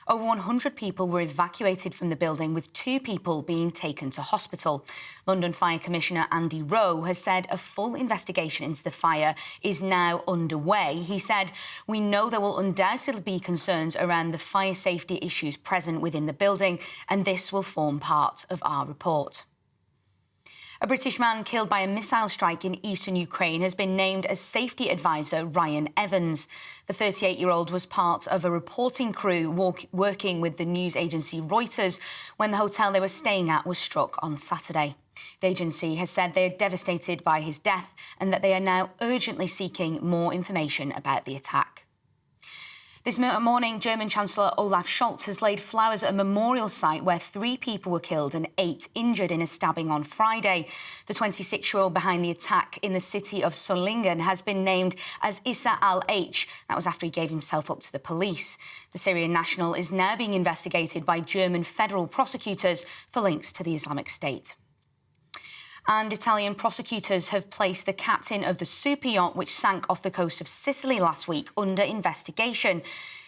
Over 100 people were evacuated from the building, with 2 people being taken to hospital. London Fire Commissioner Andy Rowe has said a full investigation into the fire is now underway. He said, "We know there will undoubtedly be concerns around the fire safety issues present within the building, and this will form part of our report." A British man killed by a missile strike in eastern Ukraine has been named as safety advisor Ryan Evans. The 38-year-old was part of a reporting crew working with the news agency Reuters when the hotel they were staying at was struck on Saturday. The agency has said they are devastated by his death and that they are now urgently seeking more information about the attack. This morning, German Chancellor Olaf Scholz has laid flowers at a memorial site where 3 people were killed and 8 injured in a stabbing on Friday. The 26-year-old behind the attack in the city of Solingen has been named as Issa al-H. That was after he gave himself up to the police. The Syrian national is now being investigated by German federal prosecutors for links to the Islamic State. And Italian prosecutors have placed the captain of the super yacht which sank off the coast of Sicily last week under investigation.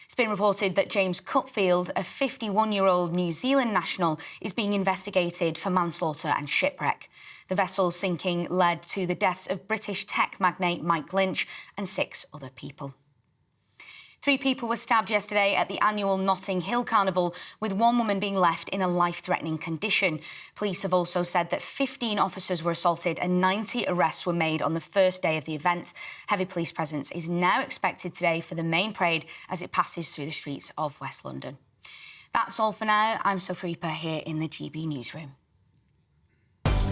It's been reported that James Cutfield, a 51-year-old New Zealand national, is being investigated for manslaughter and shipwreck. The vessel's sinking led to the deaths of British tech magnate Mike Lynch and 6 other people. 3 people were stabbed yesterday at the annual Notting Hill Carnival, with 1 woman being left in a life-threatening condition. Police have also said that 15 officers were assaulted and 90 arrests were made on the first day of the event. Heavy police presence is now expected today for the main parade as it passes through the streets of West London. That's all for now. I'm Sophie Reaper here in the GB Newsroom.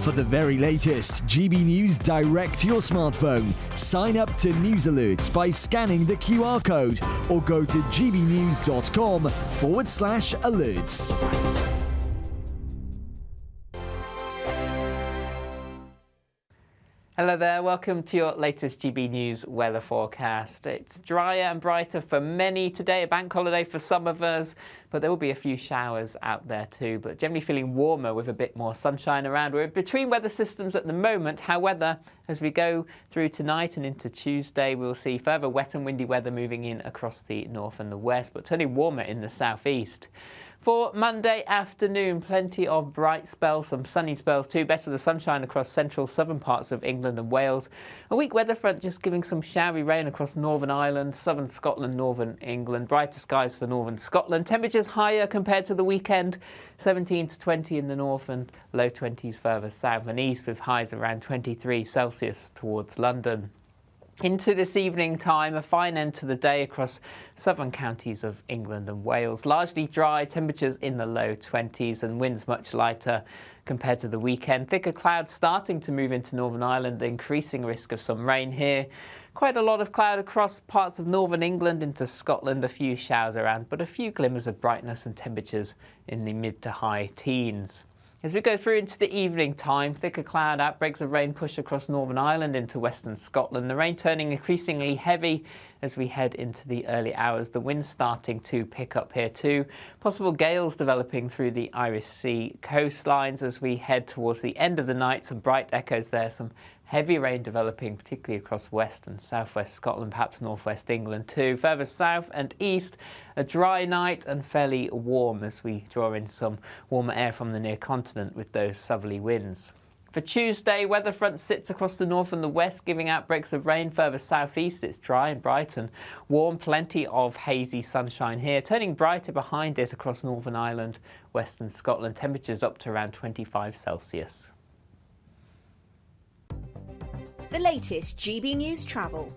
For the very latest GB News direct to your smartphone, sign up to news alerts by scanning the QR code or go to gbnews.com/alerts. Hello there, welcome to your latest GB News weather forecast. It's drier and brighter for many today, a bank holiday for some of us, but there will be a few showers out there too, but generally feeling warmer with a bit more sunshine around. We're between weather systems at the moment. However, as we go through tonight and into Tuesday, we'll see further wet and windy weather moving in across the north and the west, but turning warmer in the southeast. For Monday afternoon, plenty of bright spells, some sunny spells too. Best of the sunshine across central southern parts of England and Wales. A weak weather front just giving some showery rain across Northern Ireland, southern Scotland, northern England. Brighter skies for northern Scotland. Temperatures higher compared to the weekend. 17 to 20 in the north and low 20s further south and east, with highs around 23 Celsius towards London. Into this evening time, a fine end to the day across southern counties of England and Wales. Largely dry, temperatures in the low 20s and winds much lighter compared to the weekend. Thicker clouds starting to move into Northern Ireland, increasing risk of some rain here. Quite a lot of cloud across parts of northern England into Scotland, a few showers around, but a few glimmers of brightness and temperatures in the mid to high teens. As we go through into the evening time, thicker cloud outbreaks of rain push across Northern Ireland into western Scotland. The rain turning increasingly heavy as we head into the early hours. The wind starting to pick up here too. Possible gales developing through the Irish Sea coastlines as we head towards the end of the night. Some bright echoes there, some heavy rain developing particularly across west and southwest Scotland, perhaps northwest England too. Further south and east, a dry night and fairly warm as we draw in some warmer air from the near continent with those southerly winds. For Tuesday, weather front sits across the north and the west, giving outbreaks of rain. Further southeast, it's dry and bright and warm. Plenty of hazy sunshine here, turning brighter behind it across Northern Ireland, western Scotland. Temperatures up to around 25 Celsius. The latest GB News travel.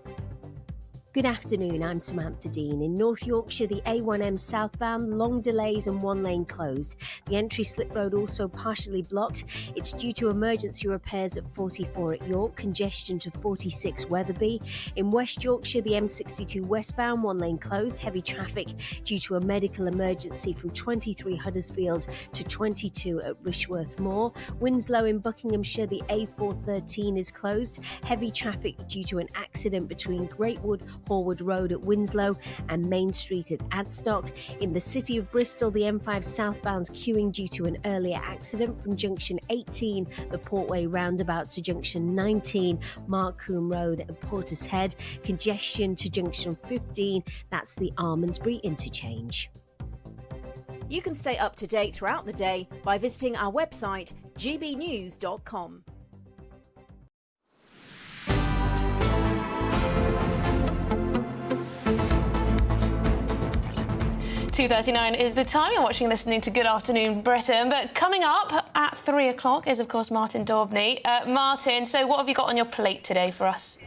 Good afternoon, I'm Samantha Dean. In North Yorkshire, the A1M southbound, long delays and one lane closed. The entry slip road also partially blocked. It's due to emergency repairs at 44 at York, congestion to 46 Wetherby. In West Yorkshire, the M62 westbound, one lane closed, heavy traffic due to a medical emergency from 23 Huddersfield to 22 at Rishworth Moor. Winslow in Buckinghamshire, the A413 is closed. Heavy traffic due to an accident between Greatwood Horwood Road at Winslow and Main Street at Adstock. In the city of Bristol, the M5 southbound's queuing due to an earlier accident from junction 18, the Portway roundabout, to junction 19, Markcombe Road at Portishead. Congestion to junction 15, that's the Almondsbury interchange. You can stay up to date throughout the day by visiting our website, gbnews.com. 2:39 is the time. You're watching, listening to Good Afternoon Britain. But coming up at 3 o'clock is, of course, Martin Daubney. Martin, so what have you got on your plate today for us?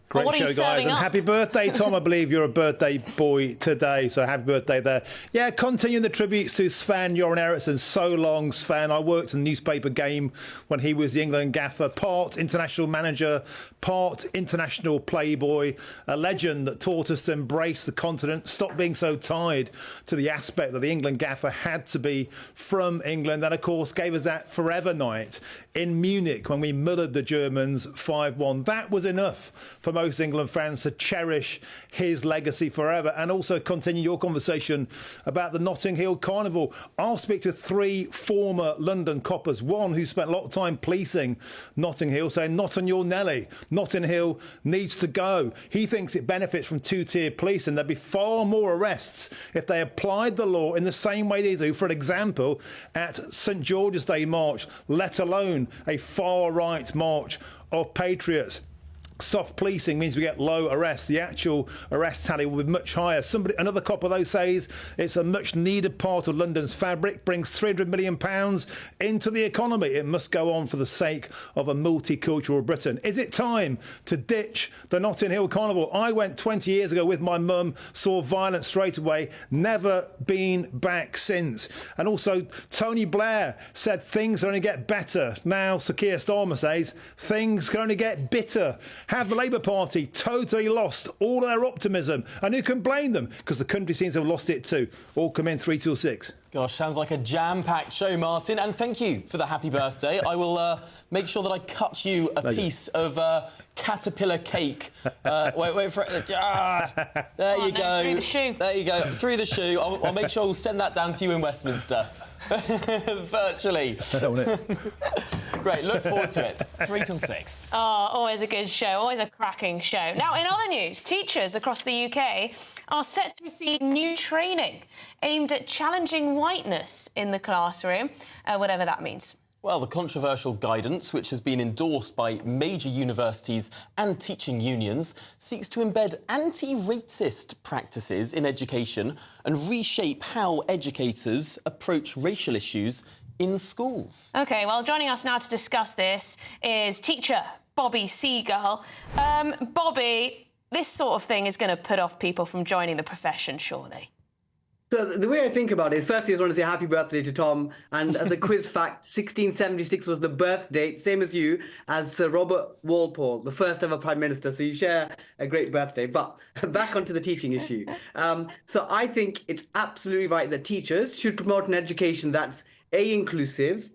Great what show, guys, and happy birthday, Tom. I believe you're a birthday boy today, so happy birthday there. Yeah, continuing the tributes to Sven-Goran Eriksson. So long, Sven. I worked in the newspaper game when he was the England gaffer, part international manager, part international playboy, a legend that taught us to embrace the continent, stop being so tied to the aspect that the England gaffer had to be from England, and of course gave us that forever night in Munich when we murdered the Germans 5-1. That was enough for most England fans to cherish his legacy forever, and also continue your conversation about the Notting Hill Carnival. I'll speak to 3 former London coppers, one who spent a lot of time policing Notting Hill, saying not on your Nelly, Notting Hill needs to go. He thinks it benefits from 2-tier policing. There'd be far more arrests if they applied the law in the same way they do, for example, at St George's Day March, let alone a far-right march of patriots. Soft policing means we get low arrests. The actual arrest tally will be much higher. Another copper, though, says it's a much needed part of London's fabric, brings £300 million into the economy. It must go on for the sake of a multicultural Britain. Is it time to ditch the Notting Hill Carnival? I went 20 years ago with my mum, saw violence straight away, never been back since. And also, Tony Blair said things only get better. Now, Sir Keir Starmer says things can only get bitter. Have the Labour Party totally lost all their optimism? And who can blame them? Because the country seems to have lost it too. All come in 3 till 6. Gosh, sounds like a jam-packed show, Martin. And thank you for the happy birthday. I will make sure that I cut you a piece of caterpillar cake. Wait for it. There you go. Through the shoe. There you go. Through the shoe. I'll make sure we'll send that down to you in Westminster. Virtually. Great, look forward to it. 3 till 6. Oh, always a good show, always a cracking show. Now, in other news, teachers across the UK are set to receive new training aimed at challenging whiteness in the classroom, whatever that means. Well, the controversial guidance, which has been endorsed by major universities and teaching unions, seeks to embed anti-racist practices in education and reshape how educators approach racial issues in schools. OK, well, joining us now to discuss this is teacher Bobby Seagull. Bobby, this sort of thing is going to put off people from joining the profession, surely. So the way I think about it is, firstly, I just want to say happy birthday to Tom. And as a quiz fact, 1676 was the birth date, same as you, as Sir Robert Walpole, the first ever Prime Minister. So you share a great birthday. But back onto the teaching issue. So I think it's absolutely right that teachers should promote an education that's A, inclusive,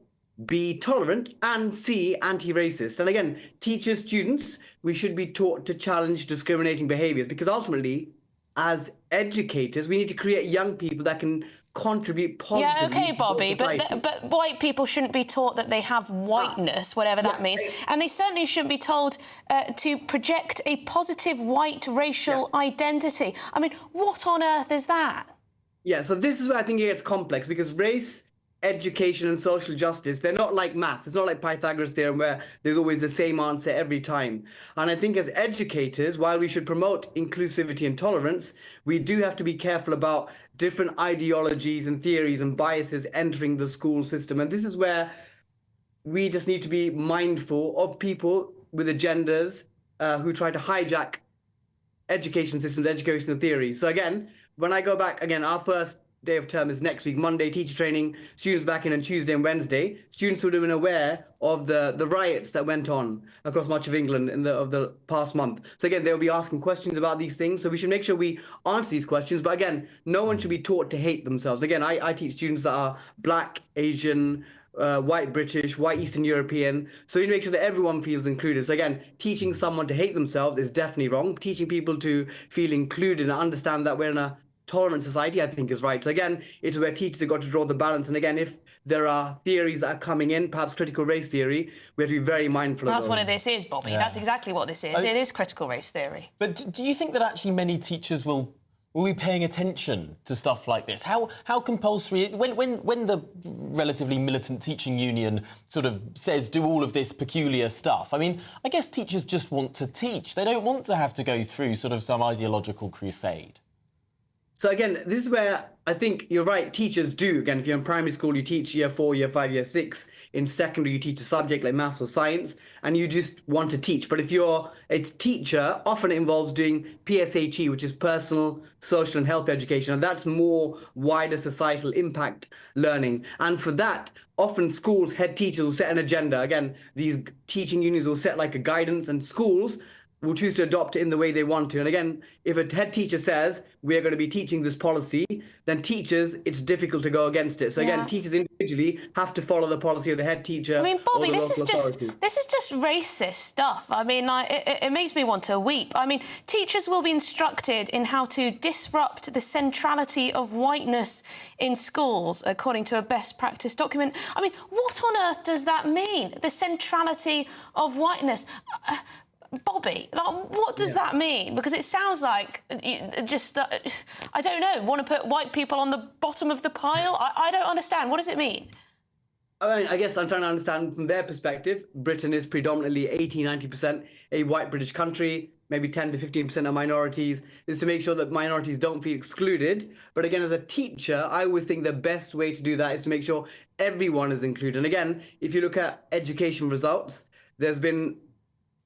B, tolerant, and C, anti-racist. And again, teachers, students, we should be taught to challenge discriminating behaviours, because ultimately, as educators, we need to create young people that can contribute positively. Yeah, OK, Bobby, but white people shouldn't be taught that they have whiteness, whatever that means. And they certainly shouldn't be told to project a positive white racial identity. I mean, what on earth is that? Yeah, so this is where I think it gets complex, because race, education and social justice, they're not like maths. It's not like Pythagoras' theorem where there's always the same answer every time. And I think as educators, while we should promote inclusivity and tolerance, we do have to be careful about different ideologies and theories and biases entering the school system. And this is where we just need to be mindful of people with agendas who try to hijack education systems, educational theories. So again, when I go back, again, our first day of term is next week, Monday, teacher training, students back in on Tuesday and Wednesday. Students would have been aware of the riots that went on across much of England in the past month. So again, they'll be asking questions about these things. So we should make sure we answer these questions. But again, no one should be taught to hate themselves. Again, I teach students that are Black, Asian, white British, white Eastern European. So we make sure that everyone feels included. So again, teaching someone to hate themselves is definitely wrong. Teaching people to feel included and understand that we're in a tolerant society, I think, is right. So again, it's where teachers have got to draw the balance. And again, if there are theories that are coming in, perhaps critical race theory, we have to be very mindful of those. That's what this is, Bobby. Yeah. That's exactly what this is. It is critical race theory. But do you think that actually many teachers will be paying attention to stuff like this? How compulsory is when the relatively militant teaching union sort of says do all of this peculiar stuff? I mean, I guess teachers just want to teach. They don't want to have to go through sort of some ideological crusade. So again, this is where I think you're right, teachers do. Again, if you're in primary school, you teach year 4, year 5, year 6. In secondary, you teach a subject like maths or science, and you just want to teach. But if you're a teacher, often it involves doing PSHE, which is personal, social and health education. And that's more wider societal impact learning. And for that, often schools, head teachers will set an agenda. Again, these teaching unions will set like a guidance, and schools will choose to adopt it in the way they want to. And again, if a head teacher says we're going to be teaching this policy, then teachers, it's difficult to go against it. So again, teachers individually have to follow the policy of the head teacher. I mean, Bobby, or the this is just racist stuff. I mean, it makes me want to weep. I mean, teachers will be instructed in how to disrupt the centrality of whiteness in schools, according to a best practice document. I mean, what on earth does that mean? The centrality of whiteness. Bobby, like, what does that mean? Because it sounds like just, I don't know, want to put white people on the bottom of the pile? I don't understand. What does it mean? I mean, I guess I'm trying to understand from their perspective. Britain is predominantly 80-90% a white British country. Maybe 10 to 15% are minorities, is to make sure that minorities don't feel excluded. But again, as a teacher, I always think the best way to do that is to make sure everyone is included. And again, if you look at education results, there's been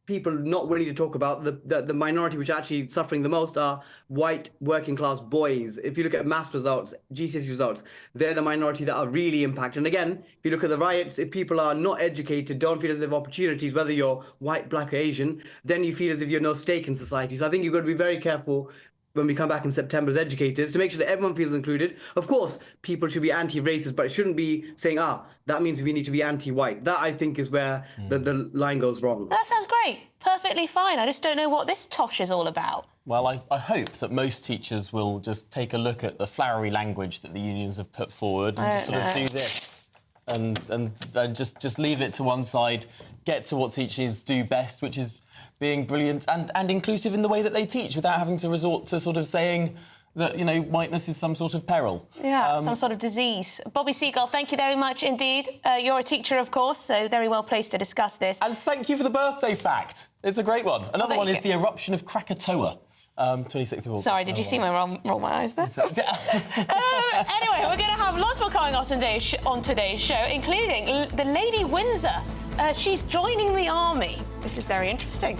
people not willing to talk about the minority which are actually suffering the most are white working class boys. If you look at maths results, GCSE results, they're the minority that are really impacted. And again, if you look at the riots, if people are not educated, don't feel as if they have opportunities, whether you're white, black or Asian, then you feel as if you're no stake in society. So I think you've got to be very careful when we come back in September as educators to make sure that everyone feels included. Of course, people should be anti-racist, but it shouldn't be saying, that means we need to be anti-white. That, I think, is where the line goes wrong. That sounds great. Perfectly fine. I just don't know what this tosh is all about. Well, I hope that most teachers will just take a look at the flowery language that the unions have put forward and just sort of do this and just leave it to one side, get to what teachers do best, which is being brilliant and inclusive in the way that they teach without having to resort to sort of saying that, you know, whiteness is some sort of peril. Yeah, some sort of disease. Bobby Seagull, thank you very much indeed. You're a teacher, of course, so very well placed to discuss this. And thank you for the birthday fact. It's a great one. Another one is the eruption of Krakatoa. 26th of August. Sorry, did you see my roll my eyes there? Anyway, we're going to have lots more going on today's show, including the Lady Windsor. She's joining the army. This is very interesting.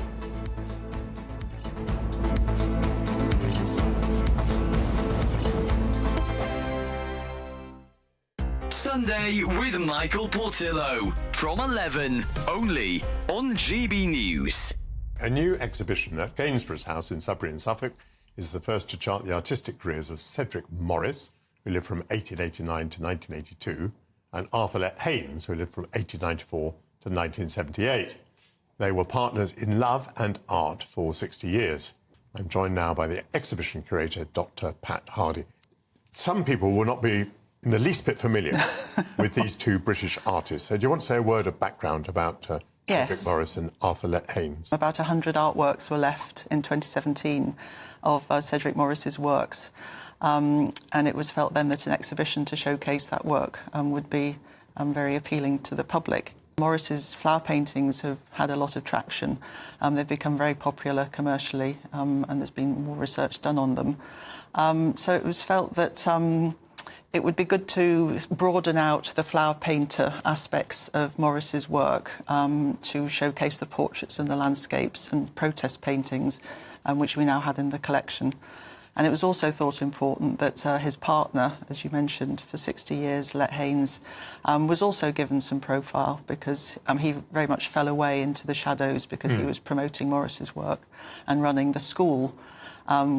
Sunday with Michael Portillo from 11, only on GB News. A new exhibition at Gainsborough's house in Sudbury in Suffolk is the first to chart the artistic careers of Cedric Morris, who lived from 1889 to 1982, and Arthur Let Haynes, who lived from 1894 to 1978. They were partners in love and art for 60 years. I'm joined now by the exhibition curator, Dr. Pat Hardy. Some people will not be in the least bit familiar with these two British artists. So do you want to say a word of background about Cedric Morris and Arthur Let Haynes? About 100 artworks were left in 2017 of Cedric Morris's works. And it was felt then that an exhibition to showcase that work would be very appealing to the public. Morris's flower paintings have had a lot of traction. They've become very popular commercially, and there's been more research done on them. So it was felt that it would be good to broaden out the flower painter aspects of Morris's work to showcase the portraits and the landscapes and protest paintings, which we now had in the collection. And it was also thought important that his partner, as you mentioned, for 60 years, Let Haynes, was also given some profile because he very much fell away into the shadows because he was promoting Morris's work and running the school,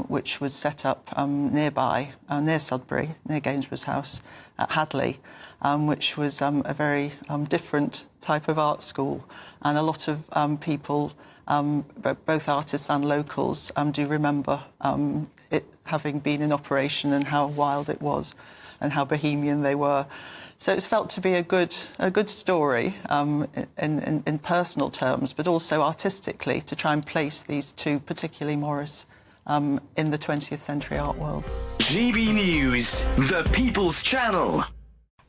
which was set up nearby, near Sudbury, near Gainsborough's house at Hadley, which was a very different type of art school. And a lot of people, both artists and locals, do remember it having been in operation and how wild it was and how bohemian they were. So it's felt to be a good story in personal terms, but also artistically to try and place these two, particularly Morris, in the 20th century art world. GB News, the People's Channel.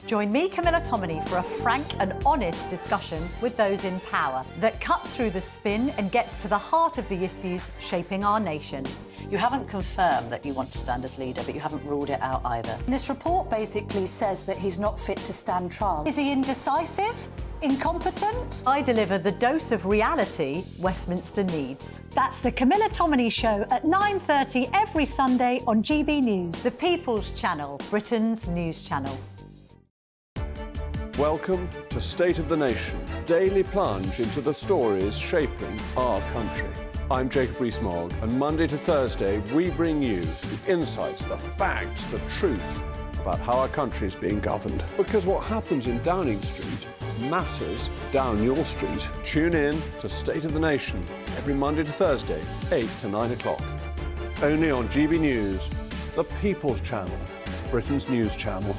Join me, Camilla Tominey, for a frank and honest discussion with those in power that cuts through the spin and gets to the heart of the issues shaping our nation. You haven't confirmed that you want to stand as leader, but you haven't ruled it out either. This report basically says that he's not fit to stand trial. Is he indecisive? Incompetent? I deliver the dose of reality Westminster needs. That's the Camilla Tominey Show at 9:30 every Sunday on GB News, the People's Channel, Britain's news channel. Welcome to State of the Nation, daily plunge into the stories shaping our country. I'm Jacob Rees-Mogg, and Monday to Thursday we bring you the insights, the facts, the truth about how our country is being governed. Because what happens in Downing Street matters down your street. Tune in to State of the Nation every Monday to Thursday, 8 to 9 o'clock. Only on GB News, the People's Channel, Britain's news channel.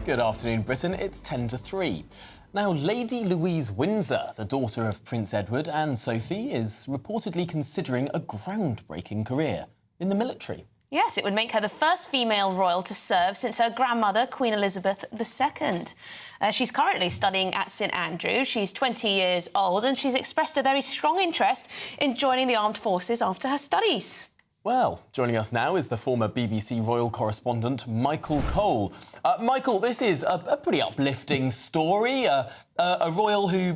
Good afternoon, Britain. It's 10 to 3. Now, Lady Louise Windsor, the daughter of Prince Edward and Sophie, is reportedly considering a groundbreaking career in the military. Yes, it would make her the first female royal to serve since her grandmother, Queen Elizabeth II. She's currently studying at St Andrews. She's 20 years old and she's expressed a very strong interest in joining the armed forces after her studies. Well, joining us now is the former BBC royal correspondent Michael Cole. Michael, this is a pretty uplifting story. A royal who,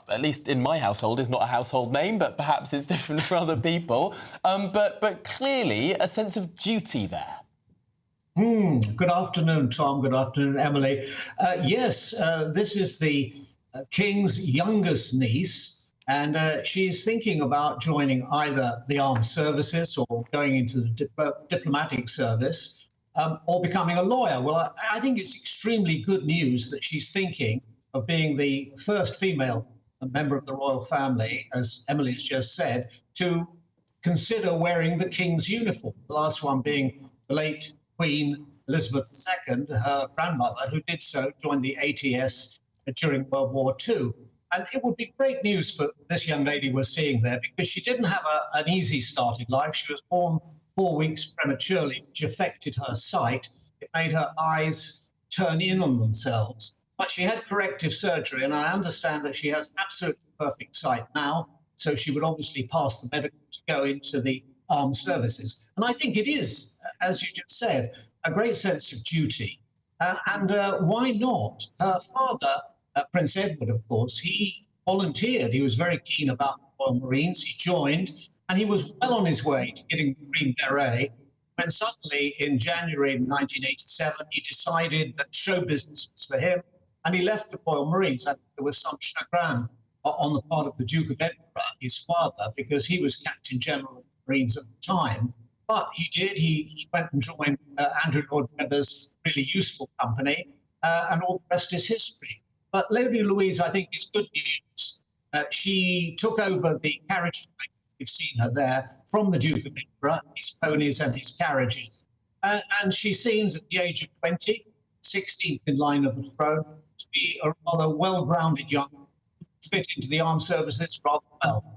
at least in my household, is not a household name, but perhaps it's different for other people. But clearly a sense of duty there. Good afternoon, Tom. Good afternoon, Emily. Yes, this is the King's youngest niece. And she's thinking about joining either the armed services or going into the diplomatic service or becoming a lawyer. Well, I think it's extremely good news that she's thinking of being the first female member of the royal family, as Emily has just said, to consider wearing the King's uniform. The last one being the late Queen Elizabeth II, her grandmother, who did so, joined the ATS during World War II. And it would be great news for this young lady we're seeing there, because she didn't have an easy start in life. She was born 4 weeks prematurely, which affected her sight. It made her eyes turn in on themselves. But she had corrective surgery, and I understand that she has absolutely perfect sight now. So she would obviously pass the medical to go into the armed services. And I think it is, as you just said, a great sense of duty. And why not? Her father, Prince Edward, of course, he volunteered. He was very keen about the Royal Marines. He joined, and he was well on his way to getting the Green Beret when suddenly, in January 1987, he decided that show business was for him, and he left the Royal Marines. I think there was some chagrin on the part of the Duke of Edinburgh, his father, because he was Captain General of the Marines at the time. But he did. He went and joined Andrew Lloyd Webber's really useful company, and all the rest is history. But Lady Louise, I think, is good news. She took over the carriage train, we've seen her there, from the Duke of Edinburgh, his ponies and his carriages. And she seems, at the age of 20, 16th in line of the throne, to be a rather well-grounded young woman who fit into the armed services rather well.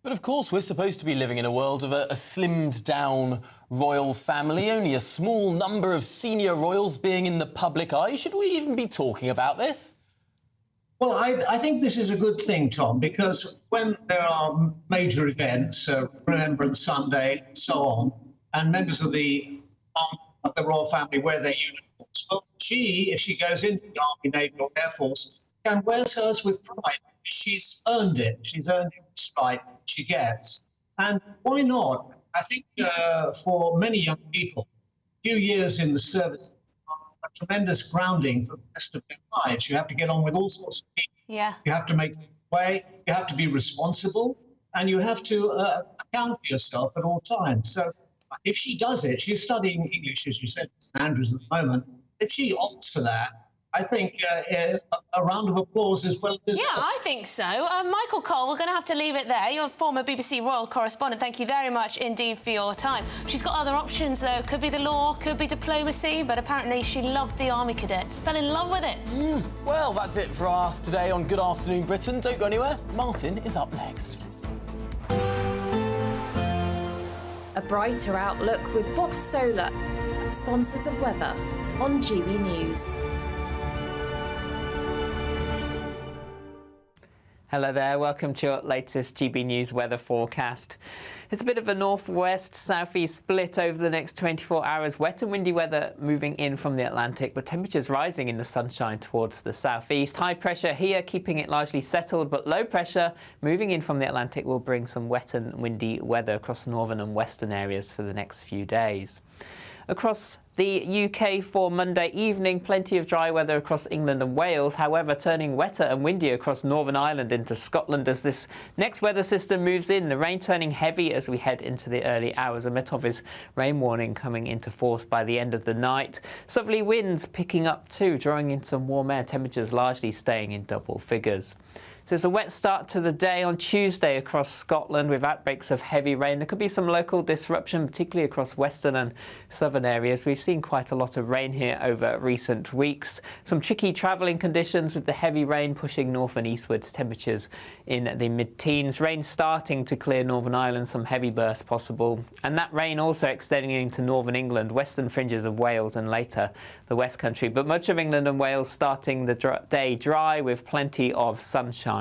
But of course, we're supposed to be living in a world of a slimmed-down royal family, only a small number of senior royals being in the public eye. Should we even be talking about this? Well, I think this is a good thing, Tom, because when there are major events, Remembrance Sunday and so on, and members of the royal family wear their uniforms, well, if she goes into the Army, Navy or Air Force, can wear hers with pride. She's earned it. She's earned the stride she gets. And why not? I think for many young people, a few years in the service are a tremendous grounding for the rest of their lives. You have to get on with all sorts of people. Yeah. You have to make things way. You have to be responsible, and you have to account for yourself at all times. So if she does it, she's studying English, as you said, at St Andrews at the moment. If she opts for that, I think a round of applause as well. Yeah, I think so. Michael Cole, we're going to have to leave it there. You're a former BBC royal correspondent. Thank you very much indeed for your time. She's got other options, though. Could be the law, could be diplomacy, but apparently she loved the Army cadets, fell in love with it. Well, that's it for us today on Good Afternoon Britain. Don't go anywhere. Martin is up next. A brighter outlook with Box Solar, sponsors of weather on GB News. Hello there, welcome to your latest GB News weather forecast. It's a bit of a northwest-southeast split over the next 24 hours. Wet and windy weather moving in from the Atlantic, but temperatures rising in the sunshine towards the southeast. High pressure here, keeping it largely settled, but low pressure moving in from the Atlantic will bring some wet and windy weather across northern and western areas for the next few days. Across the UK for Monday evening, plenty of dry weather across England and Wales, however turning wetter and windier across Northern Ireland into Scotland as this next weather system moves in. The rain turning heavy as we head into the early hours. A Met Office rain warning coming into force by the end of the night. Southerly winds picking up too, drawing in some warm air, temperatures largely staying in double figures. So it's a wet start to the day on Tuesday across Scotland with outbreaks of heavy rain. There could be some local disruption, particularly across western and southern areas. We've seen quite a lot of rain here over recent weeks. Some tricky travelling conditions with the heavy rain pushing north and eastwards, temperatures in the mid-teens. Rain starting to clear Northern Ireland, some heavy bursts possible. And that rain also extending into northern England, western fringes of Wales and later the West Country. But much of England and Wales starting the day dry with plenty of sunshine.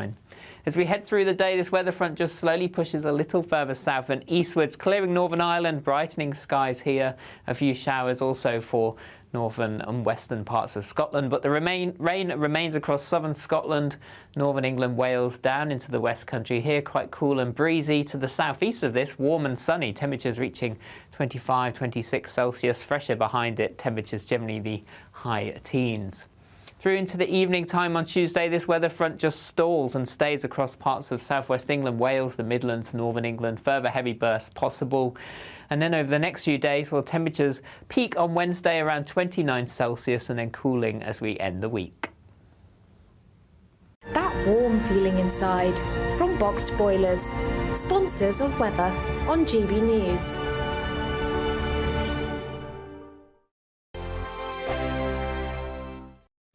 As we head through the day, this weather front just slowly pushes a little further south and eastwards, clearing Northern Ireland, brightening skies here. A few showers also for northern and western parts of Scotland, but the rain remains across southern Scotland, northern England, Wales, down into the West Country. Here quite cool and breezy. To the southeast of this, warm and sunny, temperatures reaching 25, 26 Celsius. Fresher behind it, temperatures generally the high teens. Through into the evening time on Tuesday, this weather front just stalls and stays across parts of southwest England, Wales, the Midlands, northern England. Further heavy bursts possible. And then over the next few days, well, temperatures peak on Wednesday around 29 Celsius and then cooling as we end the week. That warm feeling inside from Boxed Boilers, sponsors of weather on GB News.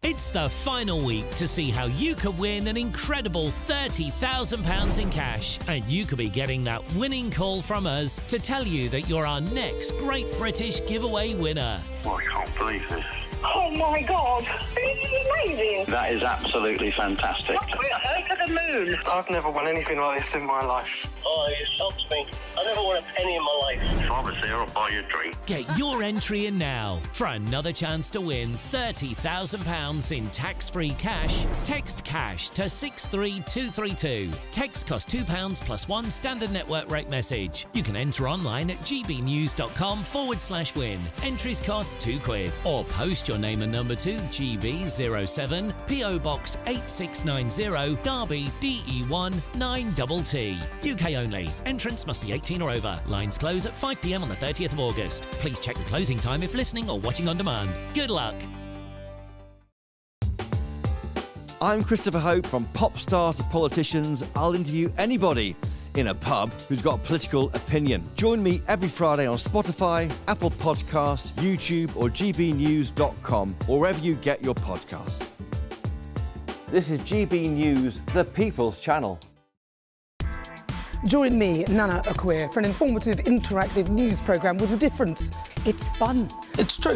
It's the final week to see how you could win an incredible £30,000 in cash. And you could be getting that winning call from us to tell you that you're our next Great British Giveaway winner. I can't believe this. Oh my God, this is amazing. That is absolutely fantastic. We're over the moon. I've never won anything like this in my life. Oh, it shocks me. I never won a penny in my life. If I was there, I'd buy you a drink. Get your entry in now for another chance to win £30,000 in tax-free cash. Text cash to 63232. Text costs £2 plus one standard network rate message. You can enter online at gbnews.com/win. Entries cost £2 or post your name and number to GB07 PO Box 8690 Derby DE1 9TT. UK only. Entrance must be 18 or over. Lines close at 5 p.m. on the 30th of August. Please check the closing time if listening or watching on demand. Good luck. I'm Christopher Hope. From pop star to politicians, I'll interview anybody in a pub who's got a political opinion. Join me every Friday on Spotify, Apple Podcasts, YouTube or gbnews.com, or wherever you get your podcasts. This is GB News, the People's Channel. Join me, Nana Akwe, for an informative, interactive news programme with a difference. It's fun. It's true.